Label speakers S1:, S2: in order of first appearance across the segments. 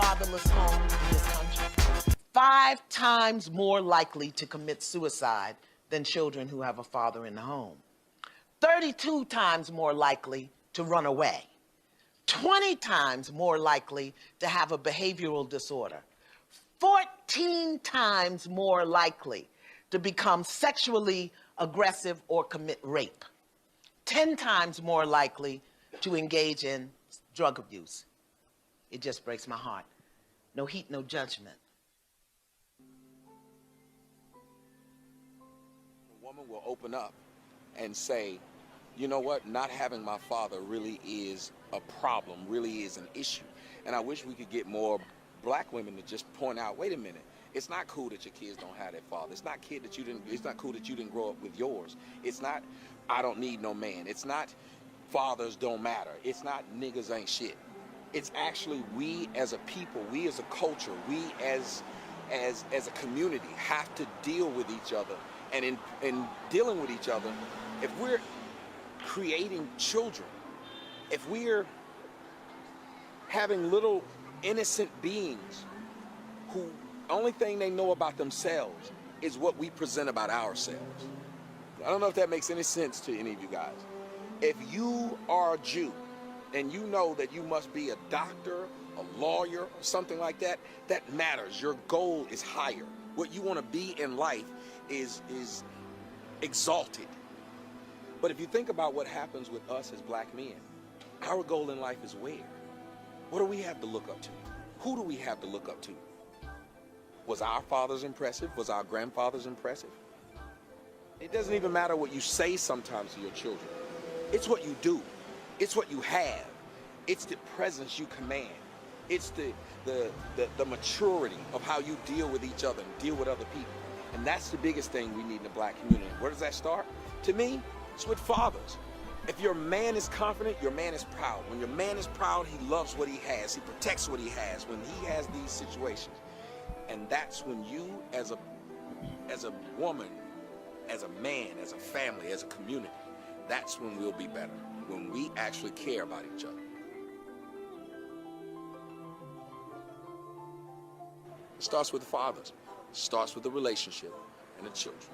S1: fatherless home in this country. 5 times more likely to commit suicide than children who have a father in the home. 32 times more likely to run away. 20 times more likely to have a behavioral disorder. 14 times more likely to become sexually aggressive or commit rape. 10 times more likely to engage in drug abuse. It just breaks my heart. No heat, no judgment.
S2: A woman will open up and say, you know what, not having my father really is a problem, really is an issue. And I wish we could get more black women to just point out, wait a minute, it's not cool that your kids don't have that father. It's not cool that you didn't grow up with yours. It's not, I don't need no man. It's not, fathers don't matter. It's not, niggas ain't shit. It's actually, we as a people, we as a culture, we as a community have to deal with each other. And in dealing with each other, if we're creating children, if we're having little innocent beings who only thing they know about themselves is what we present about ourselves. I don't know if that makes any sense to any of you guys. If you are a Jew and you know that you must be a doctor, a lawyer, or something like that, that matters. Your goal is higher. What you want to be in life is exalted. But if you think about what happens with us as black men, our goal in life is where? What do we have to look up to? Who do we have to look up to? Was our fathers impressive? Was our grandfathers impressive? It doesn't even matter what you say sometimes to your children. It's what you do. It's what you have. It's the presence you command. It's the maturity of how you deal with each other and deal with other people. And that's the biggest thing we need in the black community. Where does that start? To me, it's with fathers. If your man is confident, your man is proud. When your man is proud, he loves what he has. He protects what he has when he has these situations. And that's when you, as a woman, as a man, as a family, as a community, that's when we'll be better. When we actually care about each other. It starts with the fathers. It starts with the relationship and the children.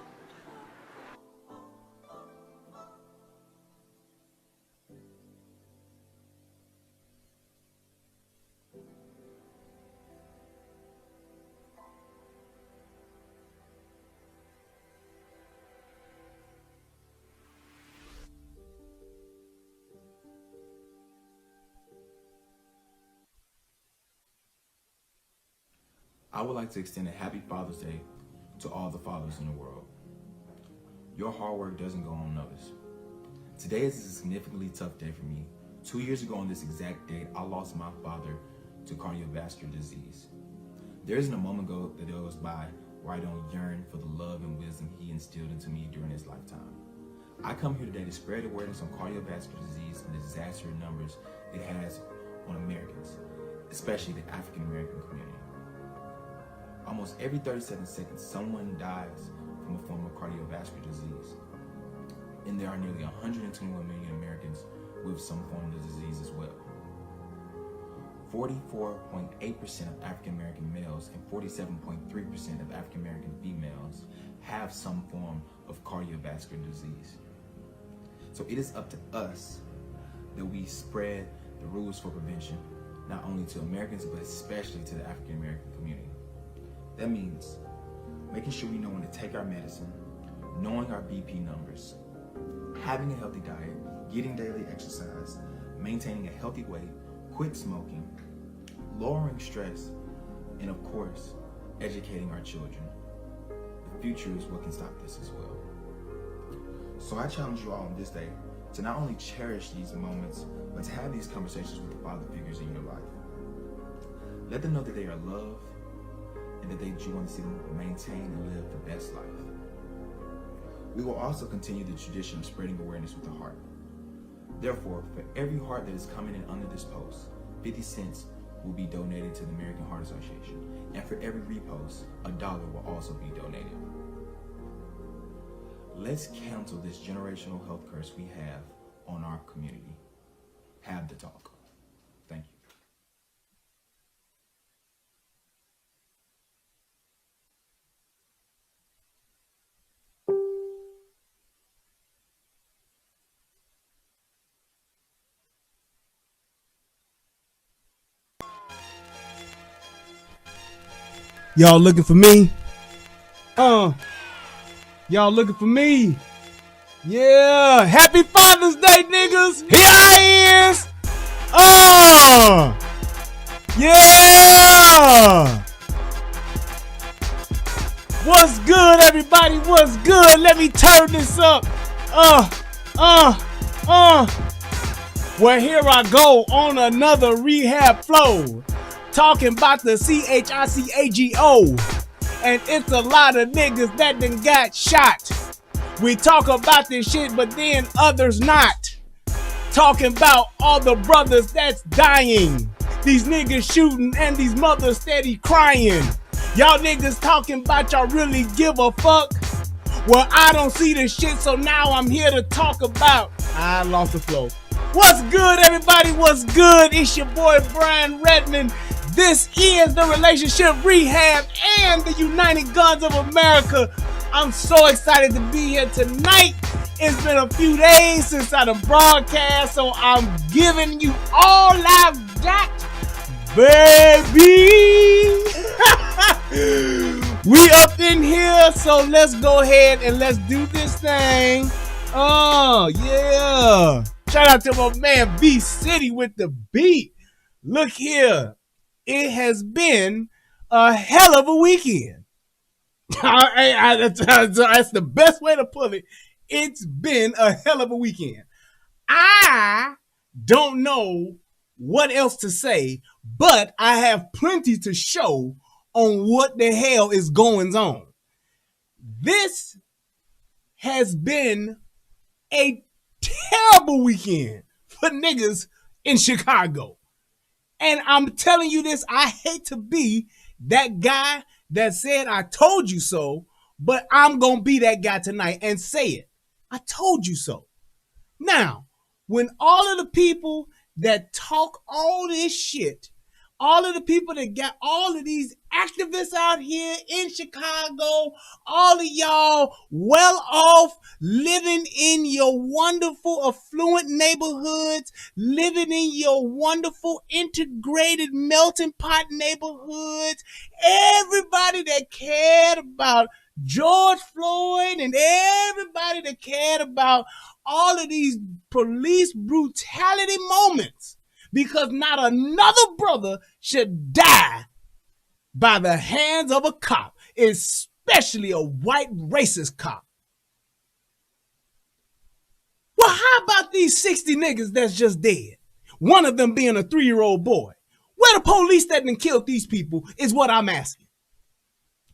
S3: I would like to extend a happy Father's Day to all the fathers in the world. Your hard work doesn't go unnoticed. Today is a significantly tough day for me. 2 years ago on this exact date, I lost my father to cardiovascular disease. There isn't a moment ago that goes by where I don't yearn for the love and wisdom he instilled into me during his lifetime. I come here today to spread awareness on cardiovascular disease and the disastrous numbers it has on Americans, especially the African American community. Almost every 37 seconds, someone dies from a form of cardiovascular disease. And there are nearly 121 million Americans with some form of the disease as well. 44.8% of African American males and 47.3% of African American females have some form of cardiovascular disease. So it is up to us that we spread the rules for prevention, not only to Americans, but especially to the African American community. That means making sure we know when to take our medicine, knowing our BP numbers, having a healthy diet, getting daily exercise, maintaining a healthy weight, quit smoking, lowering stress, and of course, educating our children. The future is what can stop this as well. So I challenge you all on this day to not only cherish these moments, but to have these conversations with the father figures in your life. Let them know that they are loved, and that you want to see them maintain and live the best life. We will also continue the tradition of spreading awareness with the heart. Therefore, for every heart that is coming in under this post, 50 cents will be donated to the American Heart Association. And for every repost, $1 will also be donated. Let's cancel this generational health curse we have on our community. Have the talk. Thank you.
S4: Y'all looking for me? Y'all looking for me? Yeah. Happy Father's Day, niggas. Here I is. Yeah. What's good, everybody? What's good? Let me turn this up. Well, here I go on another rehab flow. Talking about the CHICAGO. And it's a lot of niggas that done got shot. We talk about this shit, but then others not. Talking about all the brothers that's dying. These niggas shooting and these mothers steady crying. Y'all niggas talking about y'all really give a fuck? Well, I don't see this shit, so now I'm here to talk about. I lost the flow. What's good, everybody? What's good? It's your boy, Brian Redmond. This is the Relationship Rehab and the United Guns of America. I'm so excited to be here tonight. It's been a few days since I done broadcast, so I'm giving you all I've got, baby. We up in here, so let's go ahead and let's do this thing. Oh, yeah. Shout out to my man B City with the beat. Look here. It has been a hell of a weekend. That's the best way to put it. It's been a hell of a weekend. I don't know what else to say, but I have plenty to show on what the hell is going on. This has been a terrible weekend for niggas in Chicago. And I'm telling you this, I hate to be that guy that said I told you so, but I'm going to be that guy tonight and say it. I told you so. Now, when all of the people that talk all this shit, all of the people that got all of these activists out here in Chicago, all of y'all well off, living in your wonderful affluent neighborhoods, living in your wonderful integrated melting pot neighborhoods, everybody that cared about George Floyd and everybody that cared about all of these police brutality moments, because not another brother should die by the hands of a cop, especially a white racist cop. Well, how about these 60 niggas that's just dead? One of them being a 3-year-old boy. Where the police that done killed these people is what I'm asking.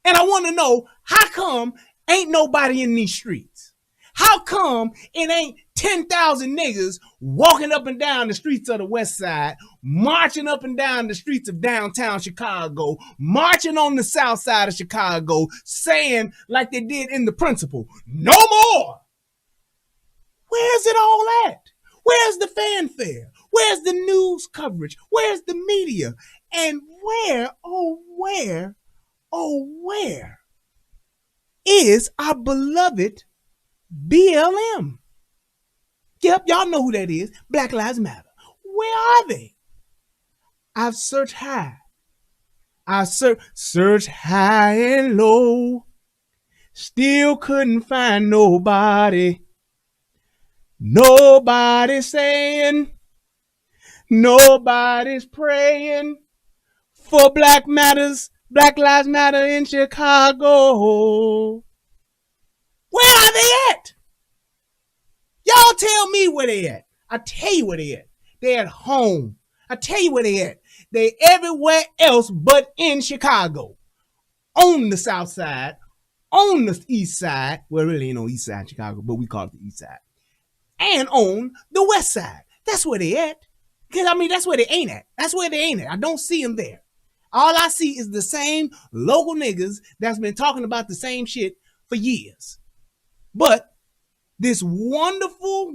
S4: And I want to know, how come ain't nobody in these streets? How come it ain't 10,000 niggas walking up and down the streets of the West Side, marching up and down the streets of downtown Chicago, marching on the South Side of Chicago, saying like they did in The Principal, no more? Where's it all at? Where's the fanfare? Where's the news coverage? Where's the media? And where is our beloved BLM? Yep, y'all know who that is. Black Lives Matter. Where are they? I've searched high. I searched high and low. Still couldn't find nobody. Nobody's saying. Nobody's praying for Black Lives Matter in Chicago. Where are they at? Y'all tell me where they at. I tell you where they at. They at home. I tell you where they at. They everywhere else but in Chicago. On the South Side, on the East Side. Well, really ain't no East Side Chicago, but we call it the East Side. And on the West Side. That's where they at. Because, I mean, that's where they ain't at. That's where they ain't at. I don't see them there. All I see is the same local niggas that's been talking about the same shit for years. But this wonderful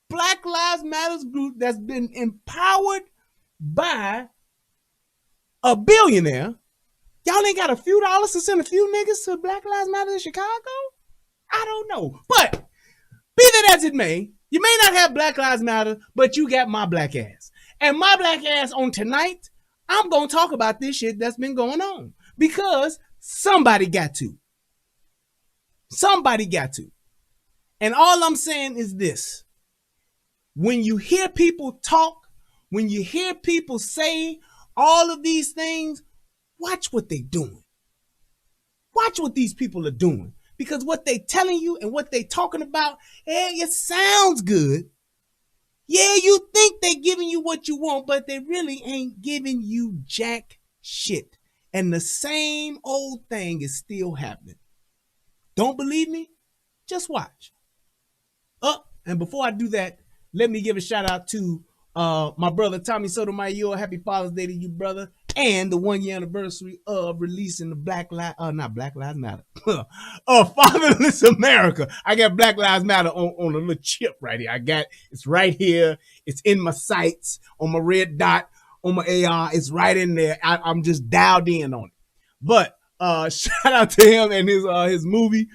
S4: Black Lives Matter group that's been empowered by a billionaire, y'all ain't got a few dollars to send a few niggas to Black Lives Matter in Chicago? I don't know. But be that as it may, you may not have Black Lives Matter, but you got my black ass. And my black ass on tonight, I'm going to talk about this shit that's been going on. Because Somebody got to. Somebody got to. And all I'm saying is this. When you hear people talk, when you hear people say all of these things, watch what they're doing. Watch what these people are doing. Because what they telling you and what they talking about, hey, it sounds good. Yeah, you think they giving you what you want, but they really ain't giving you jack shit. And the same old thing is still happening. Don't believe me? Just watch. And before I do that, let me give a shout out to my brother Tommy Sotomayor. Happy Father's Day to you, brother. And the 1 year anniversary of releasing the not Black Lives Matter. Fatherless America. I got Black Lives Matter on a little chip right here. It's right here. It's in my sights, on my red dot, on my AR. It's right in there. I'm just dialed in on it. But shout out to him and his movie.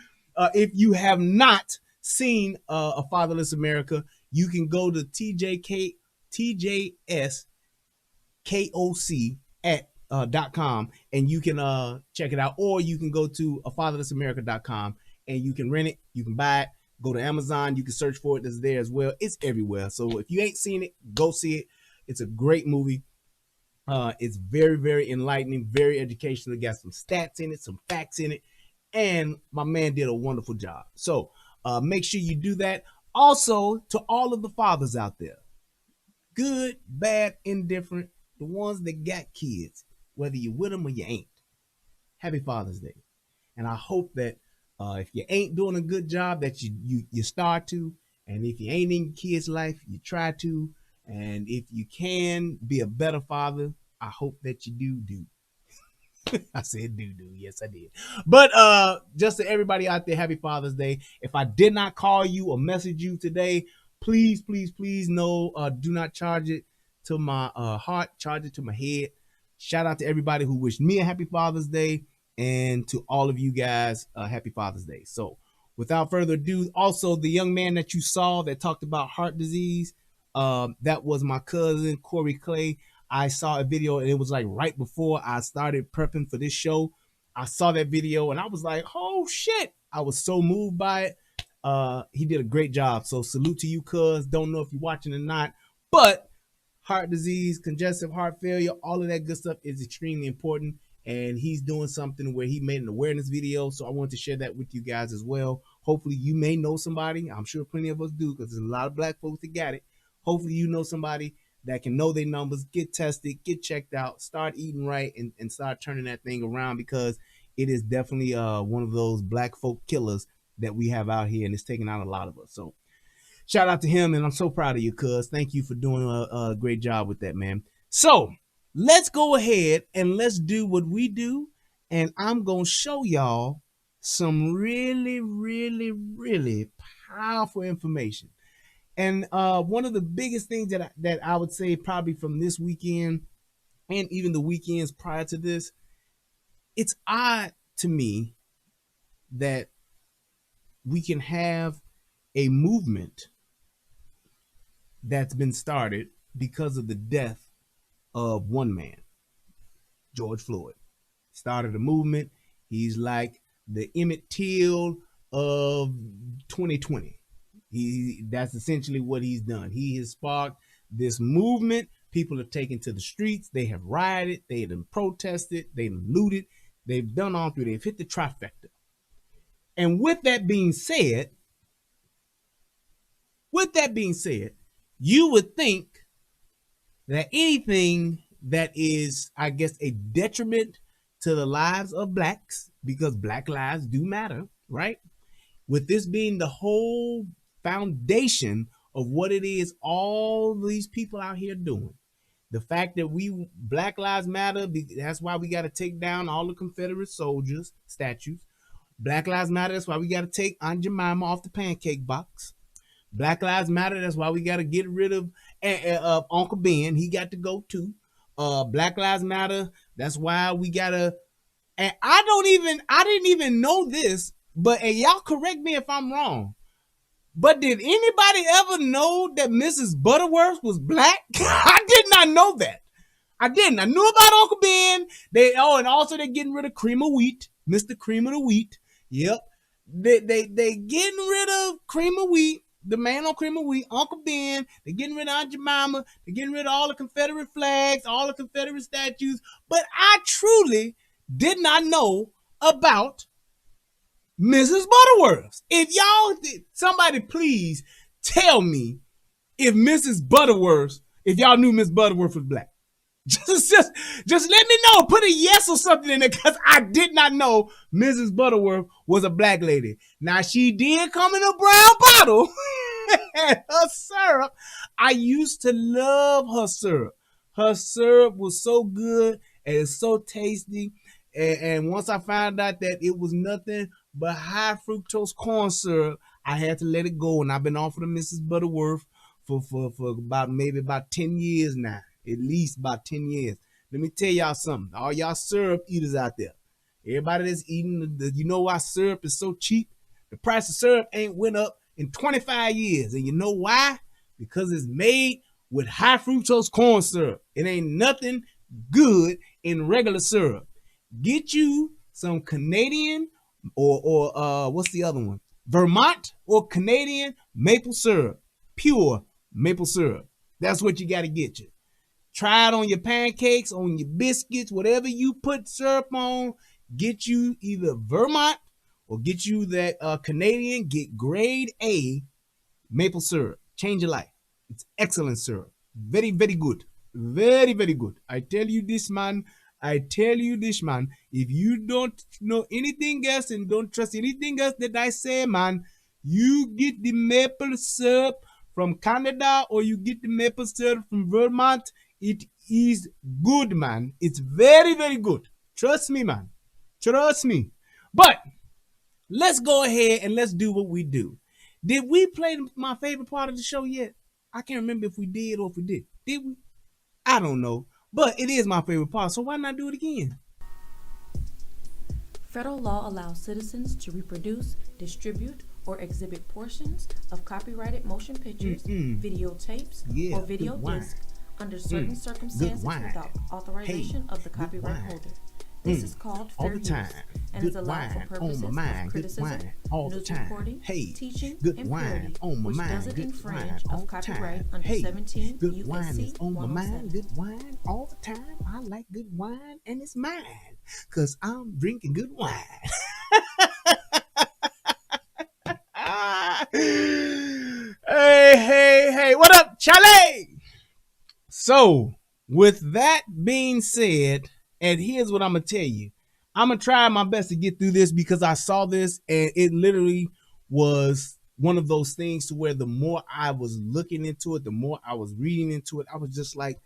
S4: If you have not seen A Fatherless America, you can go to TJSKOC.com and you can check it out, or you can go to afatherlessamerica.com and you can rent it, you can buy it, go to Amazon, you can search for it, it's there as well. It's everywhere. So if you ain't seen it, go see it. It's a great movie. It's very, very enlightening, very educational. It got some stats in it, some facts in it, and my man did a wonderful job. So make sure you do that. Also, to all of the fathers out there, good, bad, indifferent, the ones that got kids, whether you with them or you ain't, happy Father's Day. And I hope that if you ain't doing a good job, that you start to, and if you ain't in your kid's life, you try to, and if you can be a better father, I hope that you do. I said do. Yes, I did. But just to everybody out there, happy Father's Day. If I did not call you or message you today, please no, do not charge it to my heart, charge it to my head. Shout out to everybody who wished me a happy Father's Day, and to all of you guys, happy Father's Day. So without further ado, also the young man that you saw that talked about heart disease, that was my cousin, Corey Clay. I saw a video and it was like right before I started prepping for this show. I saw that video and I was like, oh shit. I was so moved by it. He did a great job. So salute to you, cuz. Don't know if you're watching or not, but heart disease, congestive heart failure, all of that good stuff is extremely important. And he's doing something where he made an awareness video. So I want to share that with you guys as well. Hopefully you may know somebody. I'm sure plenty of us do, because there's a lot of black folks that got it. Hopefully you know somebody that can know their numbers, get tested, get checked out, start eating right, and start turning that thing around, because it is definitely one of those black folk killers that we have out here, and it's taking out a lot of us. So shout out to him, and I'm so proud of you, cuz. Thank you for doing a great job with that, man. So let's go ahead and let's do what we do, and I'm going to show y'all some really, really, really powerful information. And one of the biggest things that I would say probably from this weekend and even the weekends prior to this, it's odd to me that we can have a movement that's been started because of the death of one man, George Floyd. Started a movement. He's like the Emmett Till of 2020. That's essentially what he's done. He has sparked this movement. People are taken to the streets. They have rioted. They have protested. They've looted. They've done all three. They've hit the trifecta. And with that being said, you would think that anything that is, I guess, a detriment to the lives of blacks, because black lives do matter, right? With this being the whole foundation of what it is all these people out here doing. The fact that Black Lives Matter, that's why we got to take down all the Confederate soldiers statues. Black Lives Matter, that's why we got to take Aunt Jemima off the pancake box. Black Lives Matter, that's why we got to get rid of Uncle Ben. He got to go too. Black Lives Matter, that's why we got to, and I didn't even know this, but and y'all correct me if I'm wrong, but did anybody ever know that Mrs. Butterworth was black? I did not know that. I didn't. I knew about Uncle Ben. And also they're getting rid of cream of wheat. Mr. Cream of the Wheat. Yep. They getting rid of Cream of Wheat, the man on Cream of Wheat, Uncle Ben. They're getting rid of Aunt Jemima. They're getting rid of all the Confederate flags, all the Confederate statues. But I truly did not know about Mrs. Butterworth. If y'all did, somebody please tell me if Mrs. Butterworth, if y'all knew Miss Butterworth was black. Just let me know. Put a yes or something in there, because I did not know Mrs. Butterworth was a black lady. Now, she did come in a brown bottle. And her syrup, I used to love her syrup. Her syrup was so good and it's so tasty. And once I found out that it was nothing but high fructose corn syrup, I had to let it go. And I've been off of the Mrs. Butterworth for about 10 years now. At least about 10 years. Let me tell y'all something. All y'all syrup eaters out there. Everybody that's eating, you know why syrup is so cheap? The price of syrup ain't went up in 25 years. And you know why? Because it's made with high fructose corn syrup. It ain't nothing good in regular syrup. Get you some Canadian or what's the other one? Vermont or Canadian maple syrup. Pure maple syrup. That's what you got to get you. Try it on your pancakes, on your biscuits, whatever you put syrup on. Get you either Vermont or get you that Canadian. Get grade A maple syrup. Change your life. It's excellent syrup. Very, very good. Very, very good. I tell you this, man. If you don't know anything else and don't trust anything else that I say, man, you get the maple syrup from Canada or you get the maple syrup from Vermont. It is good, man. It's very, very good. Trust me, man. Trust me. But let's go ahead and let's do what we do. Did we play my favorite part of the show yet? I can't remember if we did or if we did. Did we? I don't know. But it is my favorite part, so why not do it again?
S5: Federal law allows citizens to reproduce, distribute, or exhibit portions of copyrighted motion pictures, videotapes, or video discs under certain circumstances without authorization of the copyright holder. This is called fair use and is allowed for purposes of criticism, news reporting, teaching, and purity, which doesn't infringe of copyright under 17 U.S.C. 107.
S4: Good wine all the time. I like good wine and it's mine because I'm drinking good wine. Hey, what up, Charlie? So, with that being said, and here's what I'm going to tell you. I'm going to try my best to get through this because I saw this and it literally was one of those things to where the more I was looking into it, the more I was reading into it, I was just like,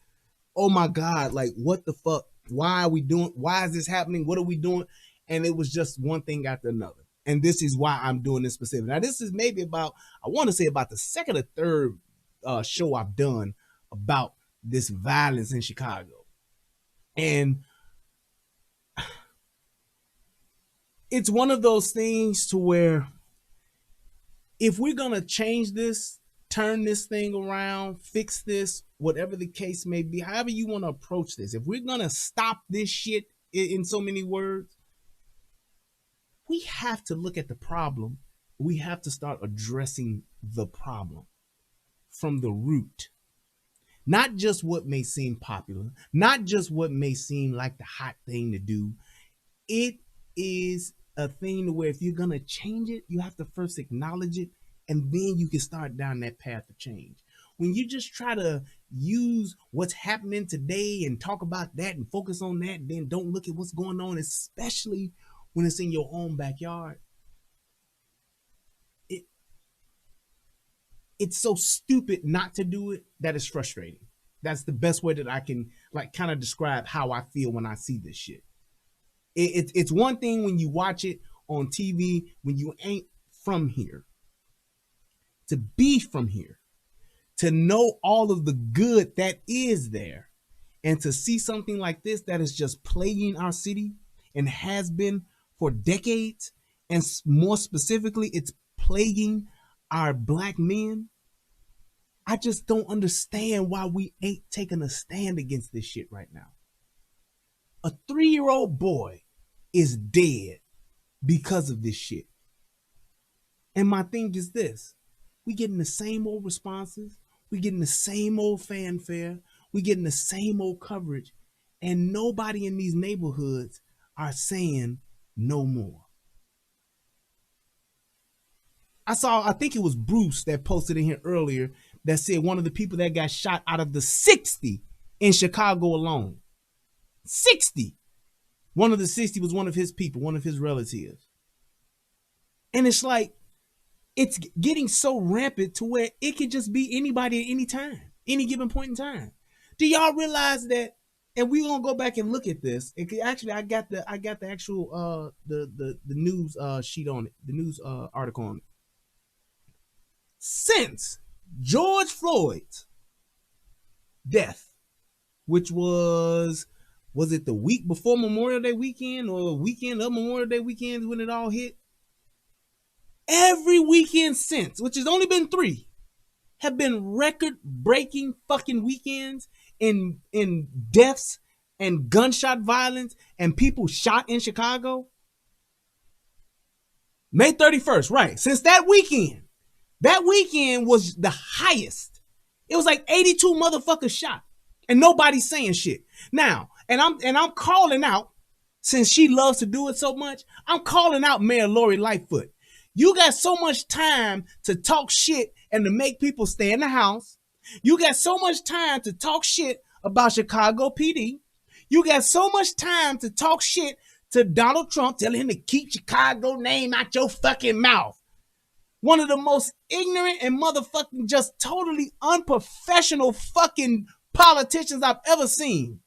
S4: oh my God, like what the fuck? Why is this happening? What are we doing? And it was just one thing after another. And this is why I'm doing this specific. Now, this is maybe about, I want to say about the second or third show I've done about this violence in Chicago. And it's one of those things to where if we're going to change this, turn this thing around, fix this, whatever the case may be, however you want to approach this, if we're going to stop this shit in so many words, we have to look at the problem. We have to start addressing the problem from the root. Not just what may seem popular, not just what may seem like the hot thing to do. It is a thing where if you're going to change it, you have to first acknowledge it, and then you can start down that path of change. When you just try to use what's happening today and talk about that and focus on that, then don't look at what's going on, especially when it's in your own backyard. It's so stupid not to do it that it's frustrating. That's the best way that I can like kind of describe how I feel when I see this shit. It's one thing when you watch it on TV when you ain't from here. To be from here, to know all of the good that is there, and to see something like this that is just plaguing our city and has been for decades, and more specifically, it's plaguing our black men. I just don't understand why we ain't taking a stand against this shit right now. A 3-year-old boy is dead because of this shit. And my thing is this. We getting the same old responses. We getting the same old fanfare. We getting the same old coverage. And nobody in these neighborhoods are saying no more. I think it was Bruce that posted in here earlier that said one of the people that got shot out of the 60 in Chicago alone. 60. One of the 60 was one of his people, one of his relatives. And it's like, it's getting so rampant to where it could just be anybody at any time, any given point in time. Do y'all realize that? And we're gonna go back and look at this. Actually, I got the actual the news sheet on it, the news article on it. Since George Floyd's death, which was it the week before Memorial Day weekend or weekend of Memorial Day weekend when it all hit? Every weekend since, which has only been 3, have been record-breaking fucking weekends in deaths and gunshot violence and people shot in Chicago. May 31st, right? Since that weekend was the highest. It was like 82 motherfuckers shot, and nobody's saying shit. Now, and I'm calling out, since she loves to do it so much, I'm calling out Mayor Lori Lightfoot. You got so much time to talk shit and to make people stay in the house. You got so much time to talk shit about Chicago PD. You got so much time to talk shit to Donald Trump, telling him to keep Chicago name out your fucking mouth. One of the most ignorant and motherfucking just totally unprofessional fucking politicians I've ever seen.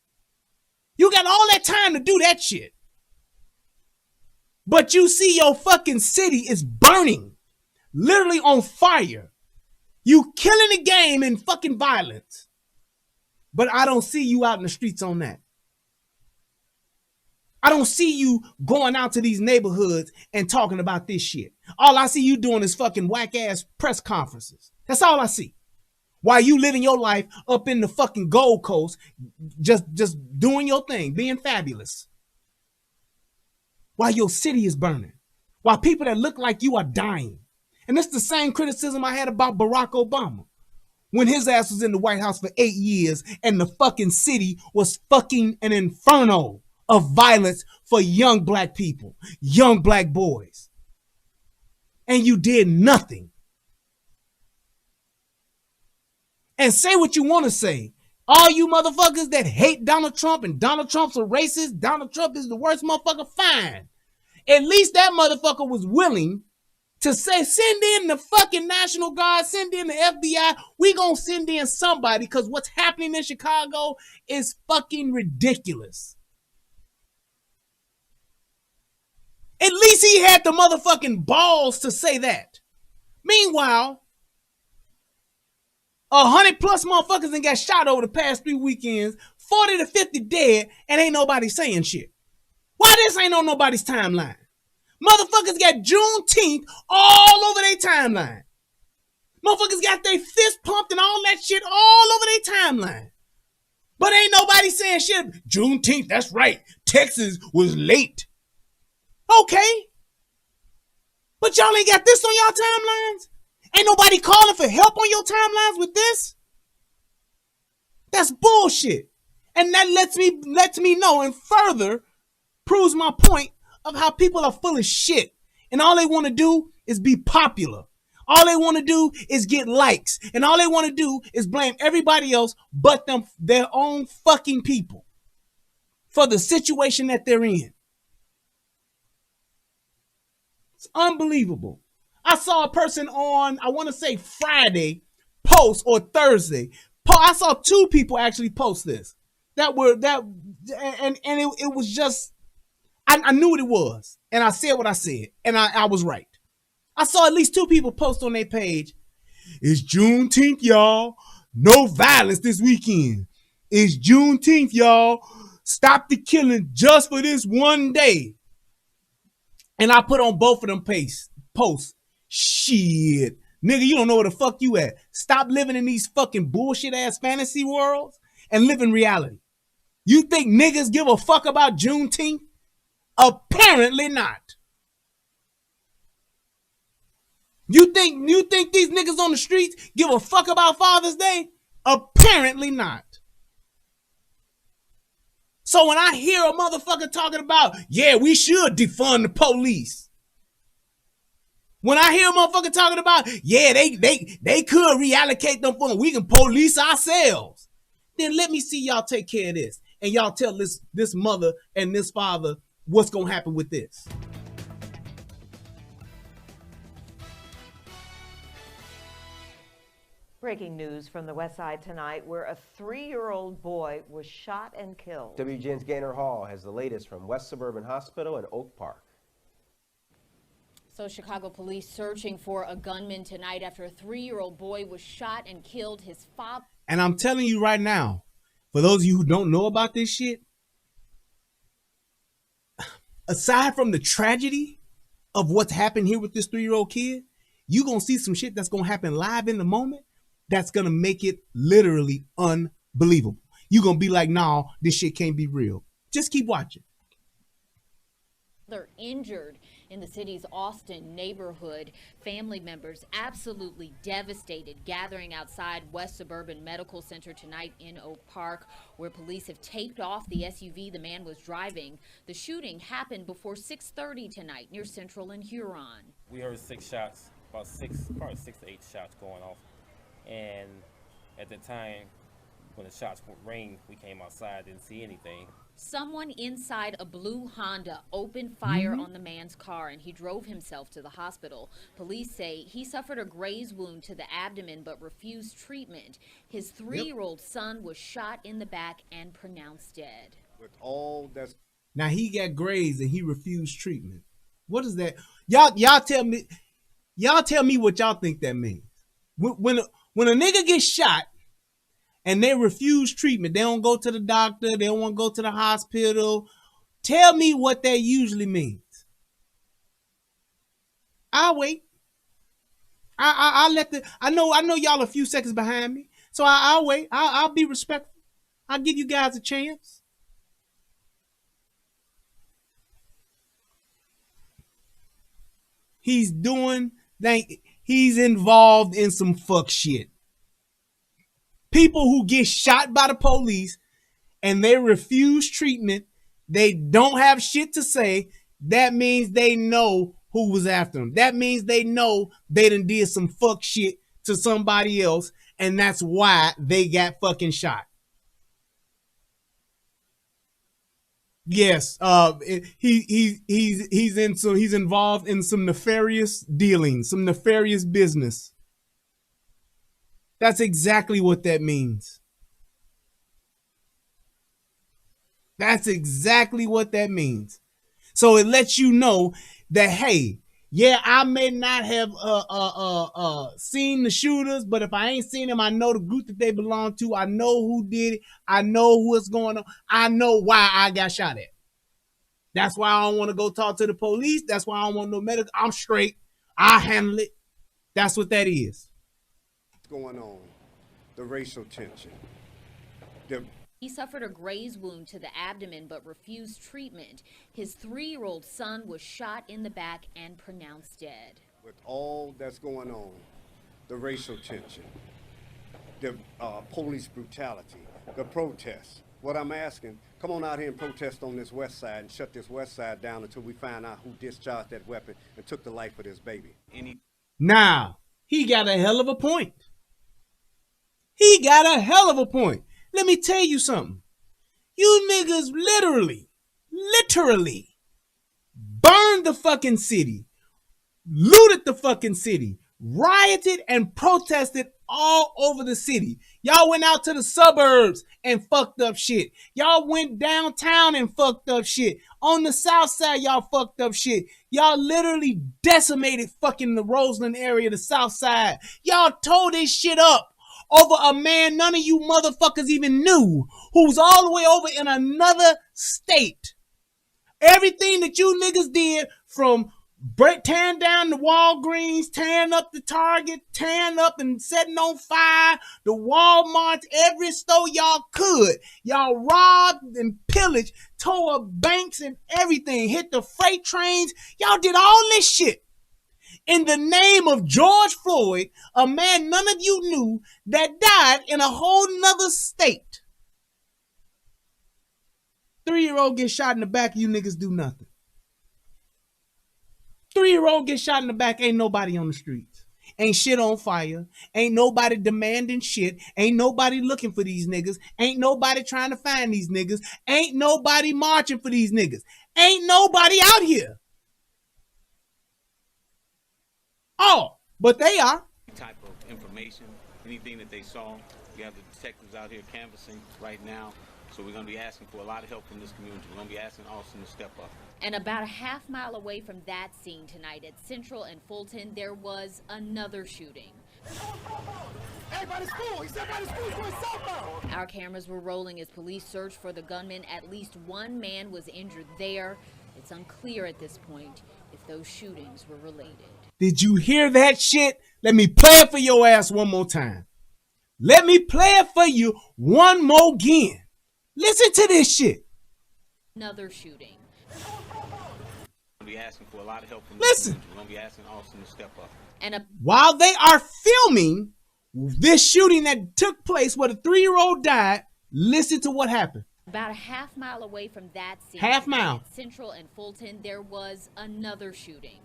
S4: You got all that time to do that shit. But you see your fucking city is burning, literally on fire. You killing the game in fucking violence. But I don't see you out in the streets on that. I don't see you going out to these neighborhoods and talking about this shit. All I see you doing is fucking whack ass press conferences. That's all I see. While you living your life up in the fucking Gold Coast, just doing your thing, being fabulous. While your city is burning. While people that look like you are dying. And that's the same criticism I had about Barack Obama. When his ass was in the White House for 8 years and the fucking city was fucking an inferno of violence for young black people, young black boys. And you did nothing. And say what you want to say. All you motherfuckers that hate Donald Trump and Donald Trump's a racist, Donald Trump is the worst motherfucker, fine. At least that motherfucker was willing to say, send in the fucking National Guard, send in the FBI. We gonna send in somebody because what's happening in Chicago is fucking ridiculous. At least he had the motherfucking balls to say that. Meanwhile, 100 plus motherfuckers done got shot over the past 3 weekends, 40 to 50 dead, and ain't nobody saying shit. Why this ain't on nobody's timeline? Motherfuckers got Juneteenth all over their timeline. Motherfuckers got their fist pumped and all that shit all over their timeline. But ain't nobody saying shit. Juneteenth, that's right. Texas was late. Okay. But y'all ain't got this on y'all timelines? Ain't nobody calling for help on your timelines with this? That's bullshit. And that lets me know and further proves my point of how people are full of shit. And all they want to do is be popular. All they want to do is get likes. And all they want to do is blame everybody else but their own fucking people for the situation that they're in. It's unbelievable. I saw a person on, I want to say Friday, post or Thursday. I saw 2 people actually post this. It was just, I knew what it was. And I said what I said. And I was right. I saw at least 2 people post on their page. It's Juneteenth, y'all. No violence this weekend. It's Juneteenth, y'all. Stop the killing just for this one day. And I put on both of them posts. Shit. Nigga, you don't know where the fuck you at. Stop living in these fucking bullshit ass fantasy worlds and live in reality. You think niggas give a fuck about Juneteenth? Apparently not. You think these niggas on the streets give a fuck about Father's Day? Apparently not. So when I hear a motherfucker talking about, yeah, we should defund the police. When I hear a motherfucker talking about, yeah, they could reallocate them funds, we can police ourselves. Then let me see y'all take care of this. And y'all tell this mother and this father what's gonna happen with this.
S6: Breaking news from the West Side tonight, where a 3-year-old boy was shot and killed.
S7: WGN's Gaynor Hall has the latest from West Suburban Hospital in Oak Park.
S8: So Chicago police searching for a gunman tonight after a 3-year-old boy was shot and killed. His father.
S4: And I'm telling you right now, for those of you who don't know about this shit, aside from the tragedy of what's happened here with this 3-year-old kid, you're going to see some shit that's going to happen live in the moment that's going to make it literally unbelievable. You're going to be like, nah, this shit can't be real. Just keep watching.
S8: They're injured in the city's Austin neighborhood. Family members absolutely devastated, gathering outside West Suburban Medical Center tonight in Oak Park, where police have taped off the SUV the man was driving. The shooting happened before 6:30 tonight near Central and Huron.
S9: We heard 6 shots, probably 6 to 8 shots going off. And at the time, when the shots rang, we came outside, didn't see anything.
S8: Someone inside a blue Honda opened fire on the man's car, and he drove himself to the hospital. Police say he suffered a graze wound to the abdomen but refused treatment. His 3-year-old son was shot in the back and pronounced dead.
S10: With all that's
S4: now he got grazed and he refused treatment. What is that? Y'all tell me what y'all think that means. When a nigga gets shot and they refuse treatment, they don't go to the doctor, they don't want to go to the hospital. Tell me what that usually means. I'll wait. I know y'all a few seconds behind me, so I'll wait. I'll be respectful. I'll give you guys a chance. He's involved in some fuck shit. People who get shot by the police and they refuse treatment, they don't have shit to say. That means they know who was after them. That means they know they done did some fuck shit to somebody else, and that's why they got fucking shot. Yes, he's involved in some nefarious dealings, some nefarious business. That's exactly what that means. That's exactly what that means. So it lets you know that, hey, yeah, I may not have seen the shooters, but if I ain't seen them, I know the group that they belong to. I know who did it. I know what's going on. I know why I got shot at. That's why I don't want to go talk to the police. That's why I don't want no medical. I'm straight. I'll handle it. That's what that is.
S10: going on, the racial tension.
S8: He suffered a graze wound to the abdomen but refused treatment. His 3-year-old son was shot in the back and pronounced dead.
S10: With all that's going on, the racial tension, the police brutality, the protests, what I'm asking, come on out here and protest on this west side and shut this west side down until we find out who discharged that weapon and took the life of this baby.
S4: Now, he got a hell of a point. He got a hell of a point. Let me tell you something. You niggas literally burned the fucking city, looted the fucking city, rioted and protested all over the city. Y'all went out to the suburbs and fucked up shit. Y'all went downtown and fucked up shit. On the south side, y'all fucked up shit. Y'all literally decimated fucking the Roseland area, the south side. Y'all tore this shit up over a man none of you motherfuckers even knew, who's all the way over in another state. Everything that you niggas did, from tearing down the Walgreens, tearing up the Target, tearing up and setting on fire the Walmart, every store y'all could. Y'all robbed and pillaged, tore up banks and everything, hit the freight trains. Y'all did all this shit. in the name of George Floyd, a man none of you knew that died in a whole nother state. 3-year-old gets shot in the back, you niggas do nothing. 3-year-old gets shot in the back, ain't nobody on the streets. Ain't shit on fire. Ain't nobody demanding shit. Ain't nobody looking for these niggas. Ain't nobody trying to find these niggas. Ain't nobody marching for these niggas. Ain't nobody out here. Oh, but they are.
S11: Type of information, anything that they saw. We have the detectives out here canvassing right now. So we're going to be asking for a lot of help from this community. We're going to be asking Austin to step up.
S8: And about a half mile away from that scene tonight at Central and Fulton, there was another shooting.
S12: Hey, by the school! He said by the school, he's going southbound!
S8: Our cameras were rolling as police searched for the gunman. At least one man was injured there. It's unclear at this point if those shootings were related.
S4: Did you hear that shit? Let me play it for your ass one more time. Let me play it for you one more again. Listen to this shit.
S8: Another shooting.
S11: We'll be asking for a lot of help from
S4: Listen.
S11: We're going to be asking Austin to step up.
S8: And
S4: while they are filming this shooting that took place where the 3-year-old died, listen to what happened.
S8: About a half mile away from that scene,
S4: half mile,
S8: at Central and Fulton, there was another shooting.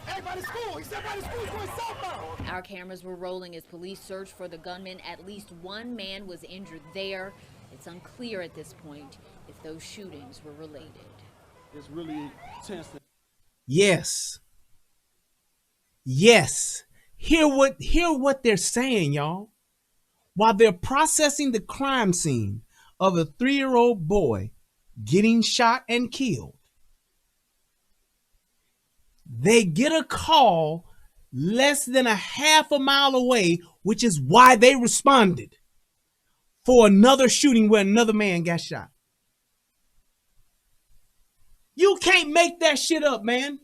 S12: Hey, by the school! He said by the school, he's going southbound!
S8: Our cameras were rolling as police searched for the gunman. At least one man was injured there. It's unclear at this point if those shootings were related.
S12: It's really tense.
S4: Yes. Yes. Hear what they're saying, y'all. While they're processing the crime scene of a 3-year-old boy getting shot and killed, they get a call less than a half a mile away, which is why they responded, for another shooting where another man got shot. You can't make that shit up, man.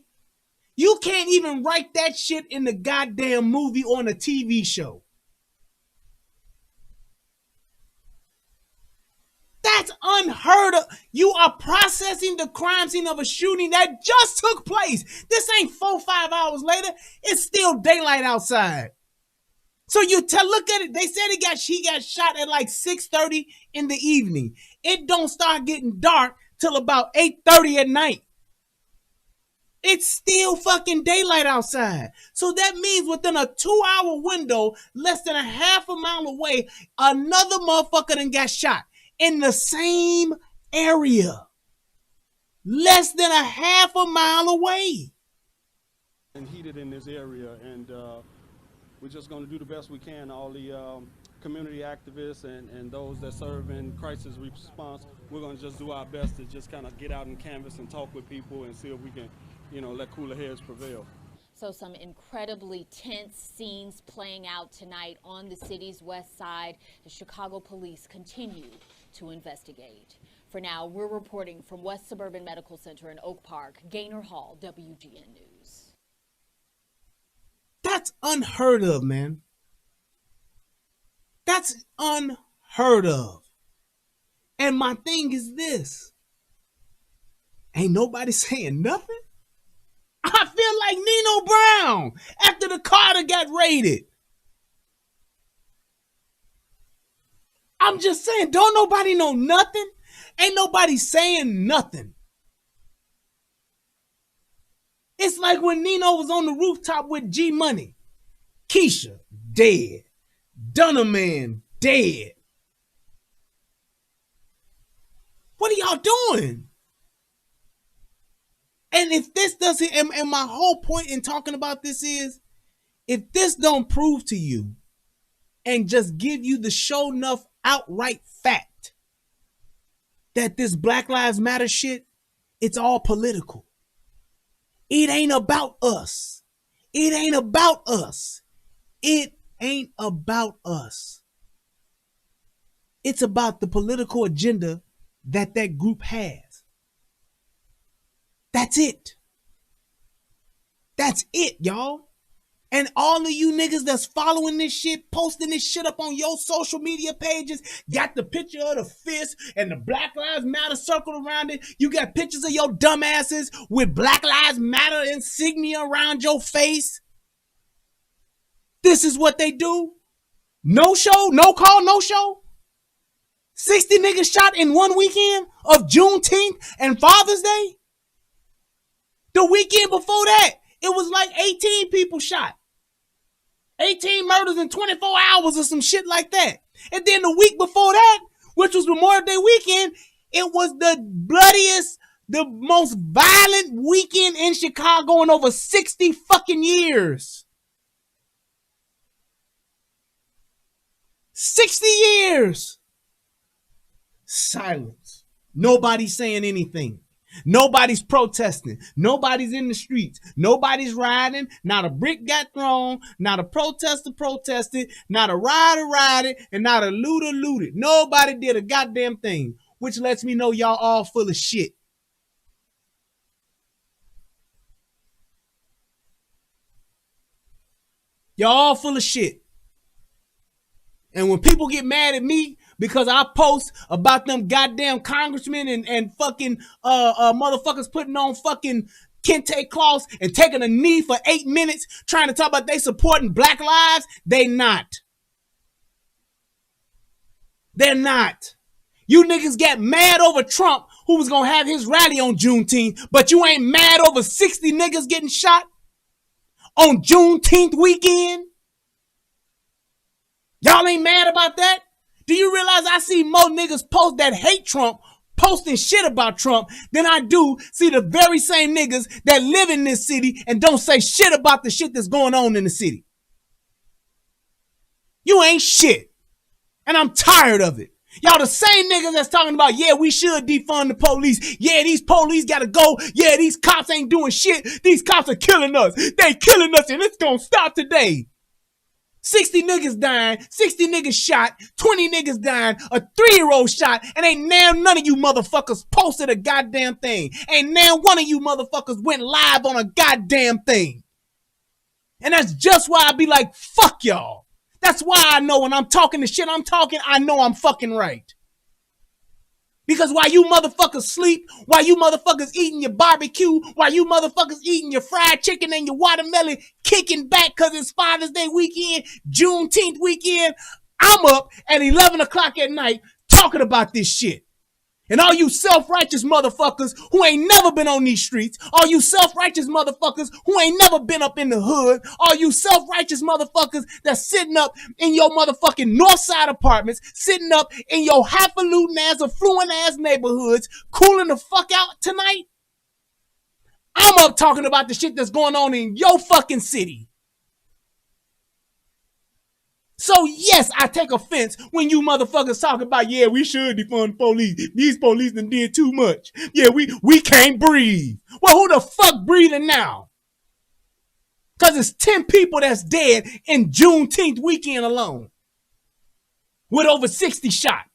S4: You can't even write that shit in the goddamn movie or on a TV show. That's unheard of. You are processing the crime scene of a shooting that just took place. This ain't 4-5 hours later. It's still daylight outside. So you look at it. They said he got shot at like 6:30 in the evening. It don't start getting dark till about 8:30 at night. It's still fucking daylight outside. So that means within a 2-hour window, less than a half a mile away, another motherfucker done got shot in the same area. Less than a half a mile away.
S12: And heated in this area, and we're just going to do the best we can. All the community activists and those that serve in crisis response, we're going to just do our best to just kind of get out and canvass and talk with people and see if we can, let cooler heads prevail.
S8: So some incredibly tense scenes playing out tonight on the city's west side as Chicago police continue to investigate. For now, we're reporting from West Suburban Medical Center in Oak Park, Gaynor Hall, WGN News.
S4: That's unheard of, man. That's unheard of. And my thing is this. Ain't nobody saying nothing? I feel like Nino Brown after the Carter got raided. I'm just saying, don't nobody know nothing? Ain't nobody saying nothing. It's like when Nino was on the rooftop with G Money. Keisha, dead. Dunner Man, dead. What are y'all doing? And if this doesn't, and my whole point in talking about this is, if this don't prove to you and just give you the show enough outright fact that this Black Lives Matter shit, it's all political. It ain't about us. It ain't about us. It ain't about us. It's about the political agenda that group has. That's it. That's it, y'all. And all of you niggas that's following this shit, posting this shit up on your social media pages, got the picture of the fist and the Black Lives Matter circle around it. You got pictures of your dumbasses with Black Lives Matter insignia around your face. This is what they do. No show, no call, no show. 60 niggas shot in one weekend of Juneteenth and Father's Day. The weekend before that, it was like 18 people shot. 18 murders in 24 hours or some shit like that. And then the week before that, which was Memorial Day weekend, it was the bloodiest, the most violent weekend in Chicago in over 60 fucking years. 60 years. Silence. Nobody's saying anything. Nobody's protesting. Nobody's in the streets. Nobody's riding. Not a brick got thrown. Not a protester protested. Not a rider rioted. And not a looter looted. Nobody did a goddamn thing. Which lets me know y'all all full of shit. Y'all all full of shit. And when people get mad at me because I post about them goddamn congressmen and fucking motherfuckers putting on fucking kente cloths and taking a knee for 8 minutes trying to talk about they supporting black lives, they not. They're not. You niggas got mad over Trump who was gonna have his rally on Juneteenth, but you ain't mad over 60 niggas getting shot on Juneteenth weekend? Y'all ain't mad about that? Do you realize I see more niggas post that hate Trump posting shit about Trump than I do see the very same niggas that live in this city and don't say shit about the shit that's going on in the city? You ain't shit. And I'm tired of it. Y'all the same niggas that's talking about, yeah, we should defund the police. Yeah, these police gotta go. Yeah, these cops ain't doing shit. These cops are killing us. They killing us and it's gonna stop today. 60 niggas dying, 60 niggas shot, 20 niggas dying, a 3-year-old shot, and ain't now none of you motherfuckers posted a goddamn thing. Ain't now one of you motherfuckers went live on a goddamn thing. And that's just why I be like, fuck y'all. That's why I know when I'm talking the shit I'm talking, I know I'm fucking right. Because while you motherfuckers sleep, while you motherfuckers eating your barbecue, while you motherfuckers eating your fried chicken and your watermelon, kicking back because it's Father's Day weekend, Juneteenth weekend, I'm up at 11 o'clock at night talking about this shit. And all you self-righteous motherfuckers who ain't never been on these streets, all you self-righteous motherfuckers who ain't never been up in the hood, all you self-righteous motherfuckers that's sitting up in your motherfucking north side apartments, sitting up in your highfalutin ass, affluent ass neighborhoods, cooling the fuck out tonight. I'm up talking about the shit that's going on in your fucking city. So yes, I take offense when you motherfuckers talk about, yeah, we should defund the police. These police done did too much. Yeah, we can't breathe. Well, who the fuck breathing now? Because it's 10 people that's dead in Juneteenth weekend alone. With over 60 shot.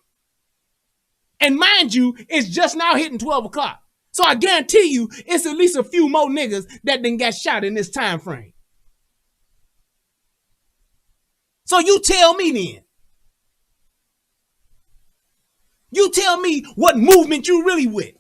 S4: And mind you, it's just now hitting 12 o'clock. So I guarantee you, it's at least a few more niggas that done got shot in this time frame. So you tell me then. You tell me what movement you really with.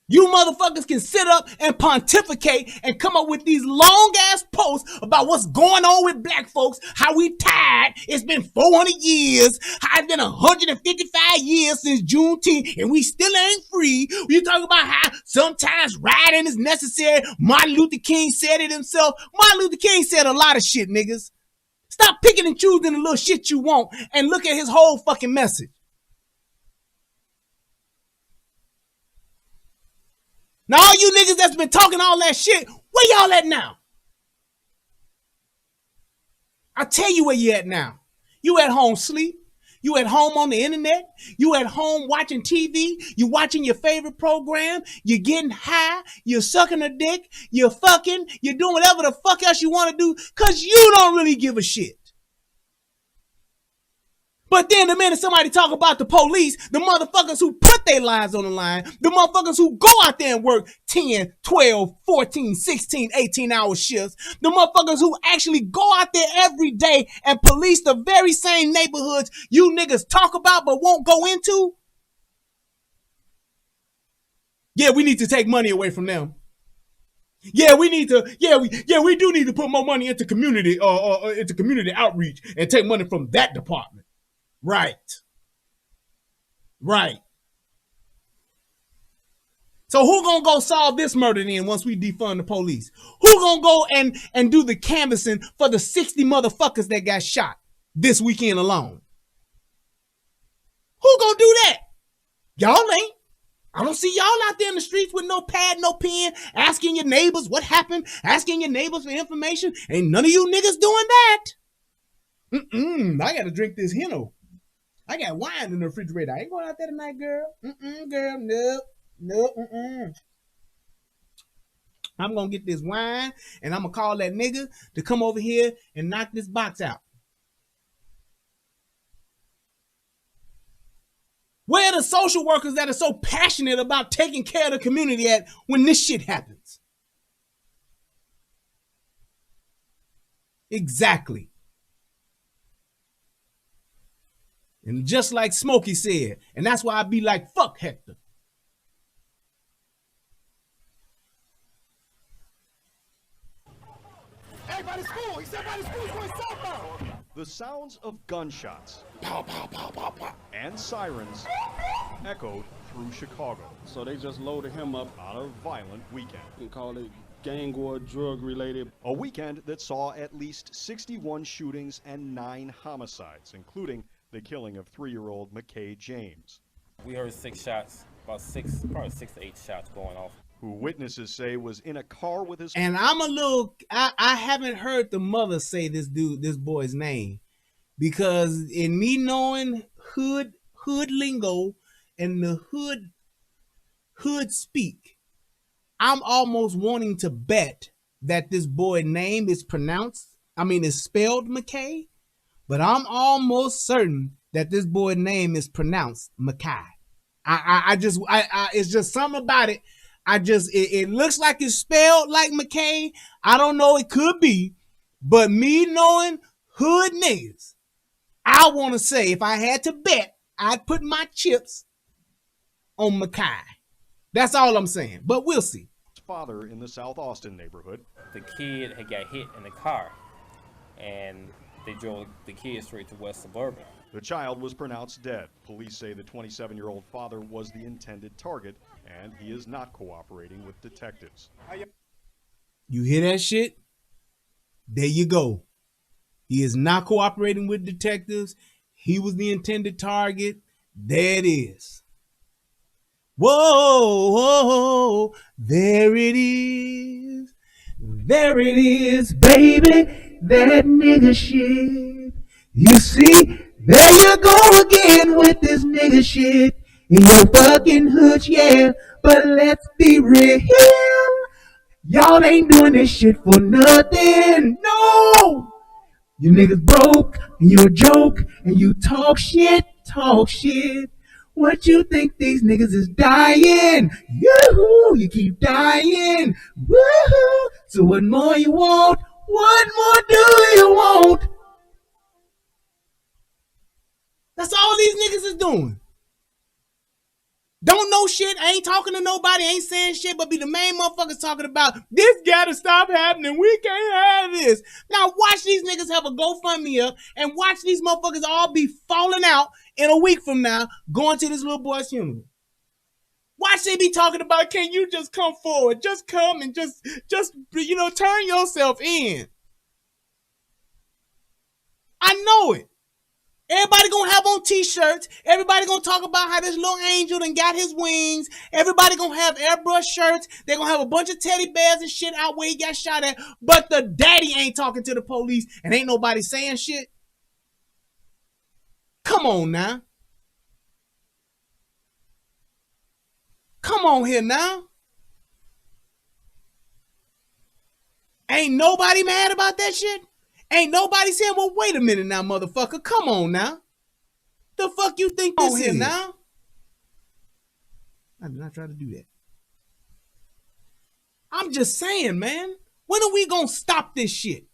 S4: You motherfuckers can sit up and pontificate and come up with these long ass posts about what's going on with black folks, how we tired. It's been 400 years. How it's been 155 years since Juneteenth and we still ain't free. You talk about how sometimes rioting is necessary. Martin Luther King said it himself. Martin Luther King said a lot of shit, niggas. Stop picking and choosing the little shit you want and look at his whole fucking message. Now all you niggas that's been talking all that shit, where y'all at now? I tell you where you at now. You at home sleep. You at home on the internet. You at home watching TV. You watching your favorite program. You're getting high. You're sucking a dick. You're fucking. You're doing whatever the fuck else you want to do because you don't really give a shit. But then the minute somebody talk about the police, the motherfuckers who put their lives on the line, the motherfuckers who go out there and work 10, 12, 14, 16, 18-hour shifts, the motherfuckers who actually go out there every day and police the very same neighborhoods you niggas talk about but won't go into. Yeah, we need to take money away from them. Yeah, we need to. We do need to put more money into community outreach and take money from that department. Right. So who gonna go solve this murder then once we defund the police? Who gonna go and do the canvassing for the 60 motherfuckers that got shot this weekend alone? Who gonna do that? Y'all ain't. I don't see y'all out there in the streets with no pad, no pen, asking your neighbors what happened, asking your neighbors for information. Ain't none of you niggas doing that. I gotta drink this Hino. I got wine in the refrigerator. I ain't going out there tonight, girl. Girl, no. I'm gonna get this wine and I'm gonna call that nigga to come over here and knock this box out. Where are the social workers that are so passionate about taking care of the community at when this shit happens? Exactly. And just like Smokey said, and that's why I be like, fuck Hector.
S13: Hey, by the school! He said by the school, going southbound!
S14: The sounds of gunshots
S13: Pow, pow, pow, pow, pow.
S14: and sirens echoed through Chicago.
S12: So they just loaded him up
S14: On a violent weekend.
S12: and called it gang war, drug related.
S14: A weekend that saw at least 61 shootings and 9 homicides, including the killing of 3-year-old Mekhi James.
S9: We heard 6 shots, probably 6 to 8 shots going off.
S14: Who witnesses say was in a car with his...
S4: And I haven't heard the mother say this boy's name, because in me knowing hood lingo and the hood speak, I'm almost wanting to bet that this boy's name is spelled Mekhi, but I'm almost certain that this boy's name is pronounced Mekhi. It's just something about it. It looks like it's spelled like McCain. I don't know, it could be. But me knowing hood niggas, I want to say if I had to bet, I'd put my chips on Mekhi. That's all I'm saying. But we'll see.
S14: Father in the South Austin neighborhood.
S9: The kid had got hit in the car, and they drove the kid straight to West Suburban.
S14: The child was pronounced dead. Police say the 27-year-old father was the intended target, and he is not cooperating with detectives.
S4: You hear that shit? There you go. He is not cooperating with detectives. He was the intended target. There it is. Whoa, there it is. There it is, baby. That nigga shit. You see, there you go again with this nigga shit. In your fucking hood, yeah. But let's be real. Y'all ain't doing this shit for nothing. No. You niggas broke, and you a joke, and you talk shit. What you think these niggas is dying? Yoo-hoo, you keep dying. Woo-hoo. So what more you want? What more do you want? That's all these niggas is doing. Don't know shit, ain't talking to nobody, ain't saying shit, but be the main motherfuckers talking about this gotta stop happening. We can't have this. Now watch these niggas have a GoFundMe up and watch these motherfuckers all be falling out in a week from now going to this little boy's funeral. Watch they be talking about, can you just come forward? Just come and just turn yourself in. I know it. Everybody gonna have on t-shirts. Everybody gonna talk about how this little angel done got his wings. Everybody gonna have airbrush shirts. They gonna have a bunch of teddy bears and shit out where he got shot at. But the daddy ain't talking to the police and ain't nobody saying shit. Come on now. Come on here now. Ain't nobody mad about that shit? Ain't nobody saying, well, wait a minute now, motherfucker. Come on now. The fuck you think this is now? I did not try to do that. I'm just saying, man. When are we gonna stop this shit?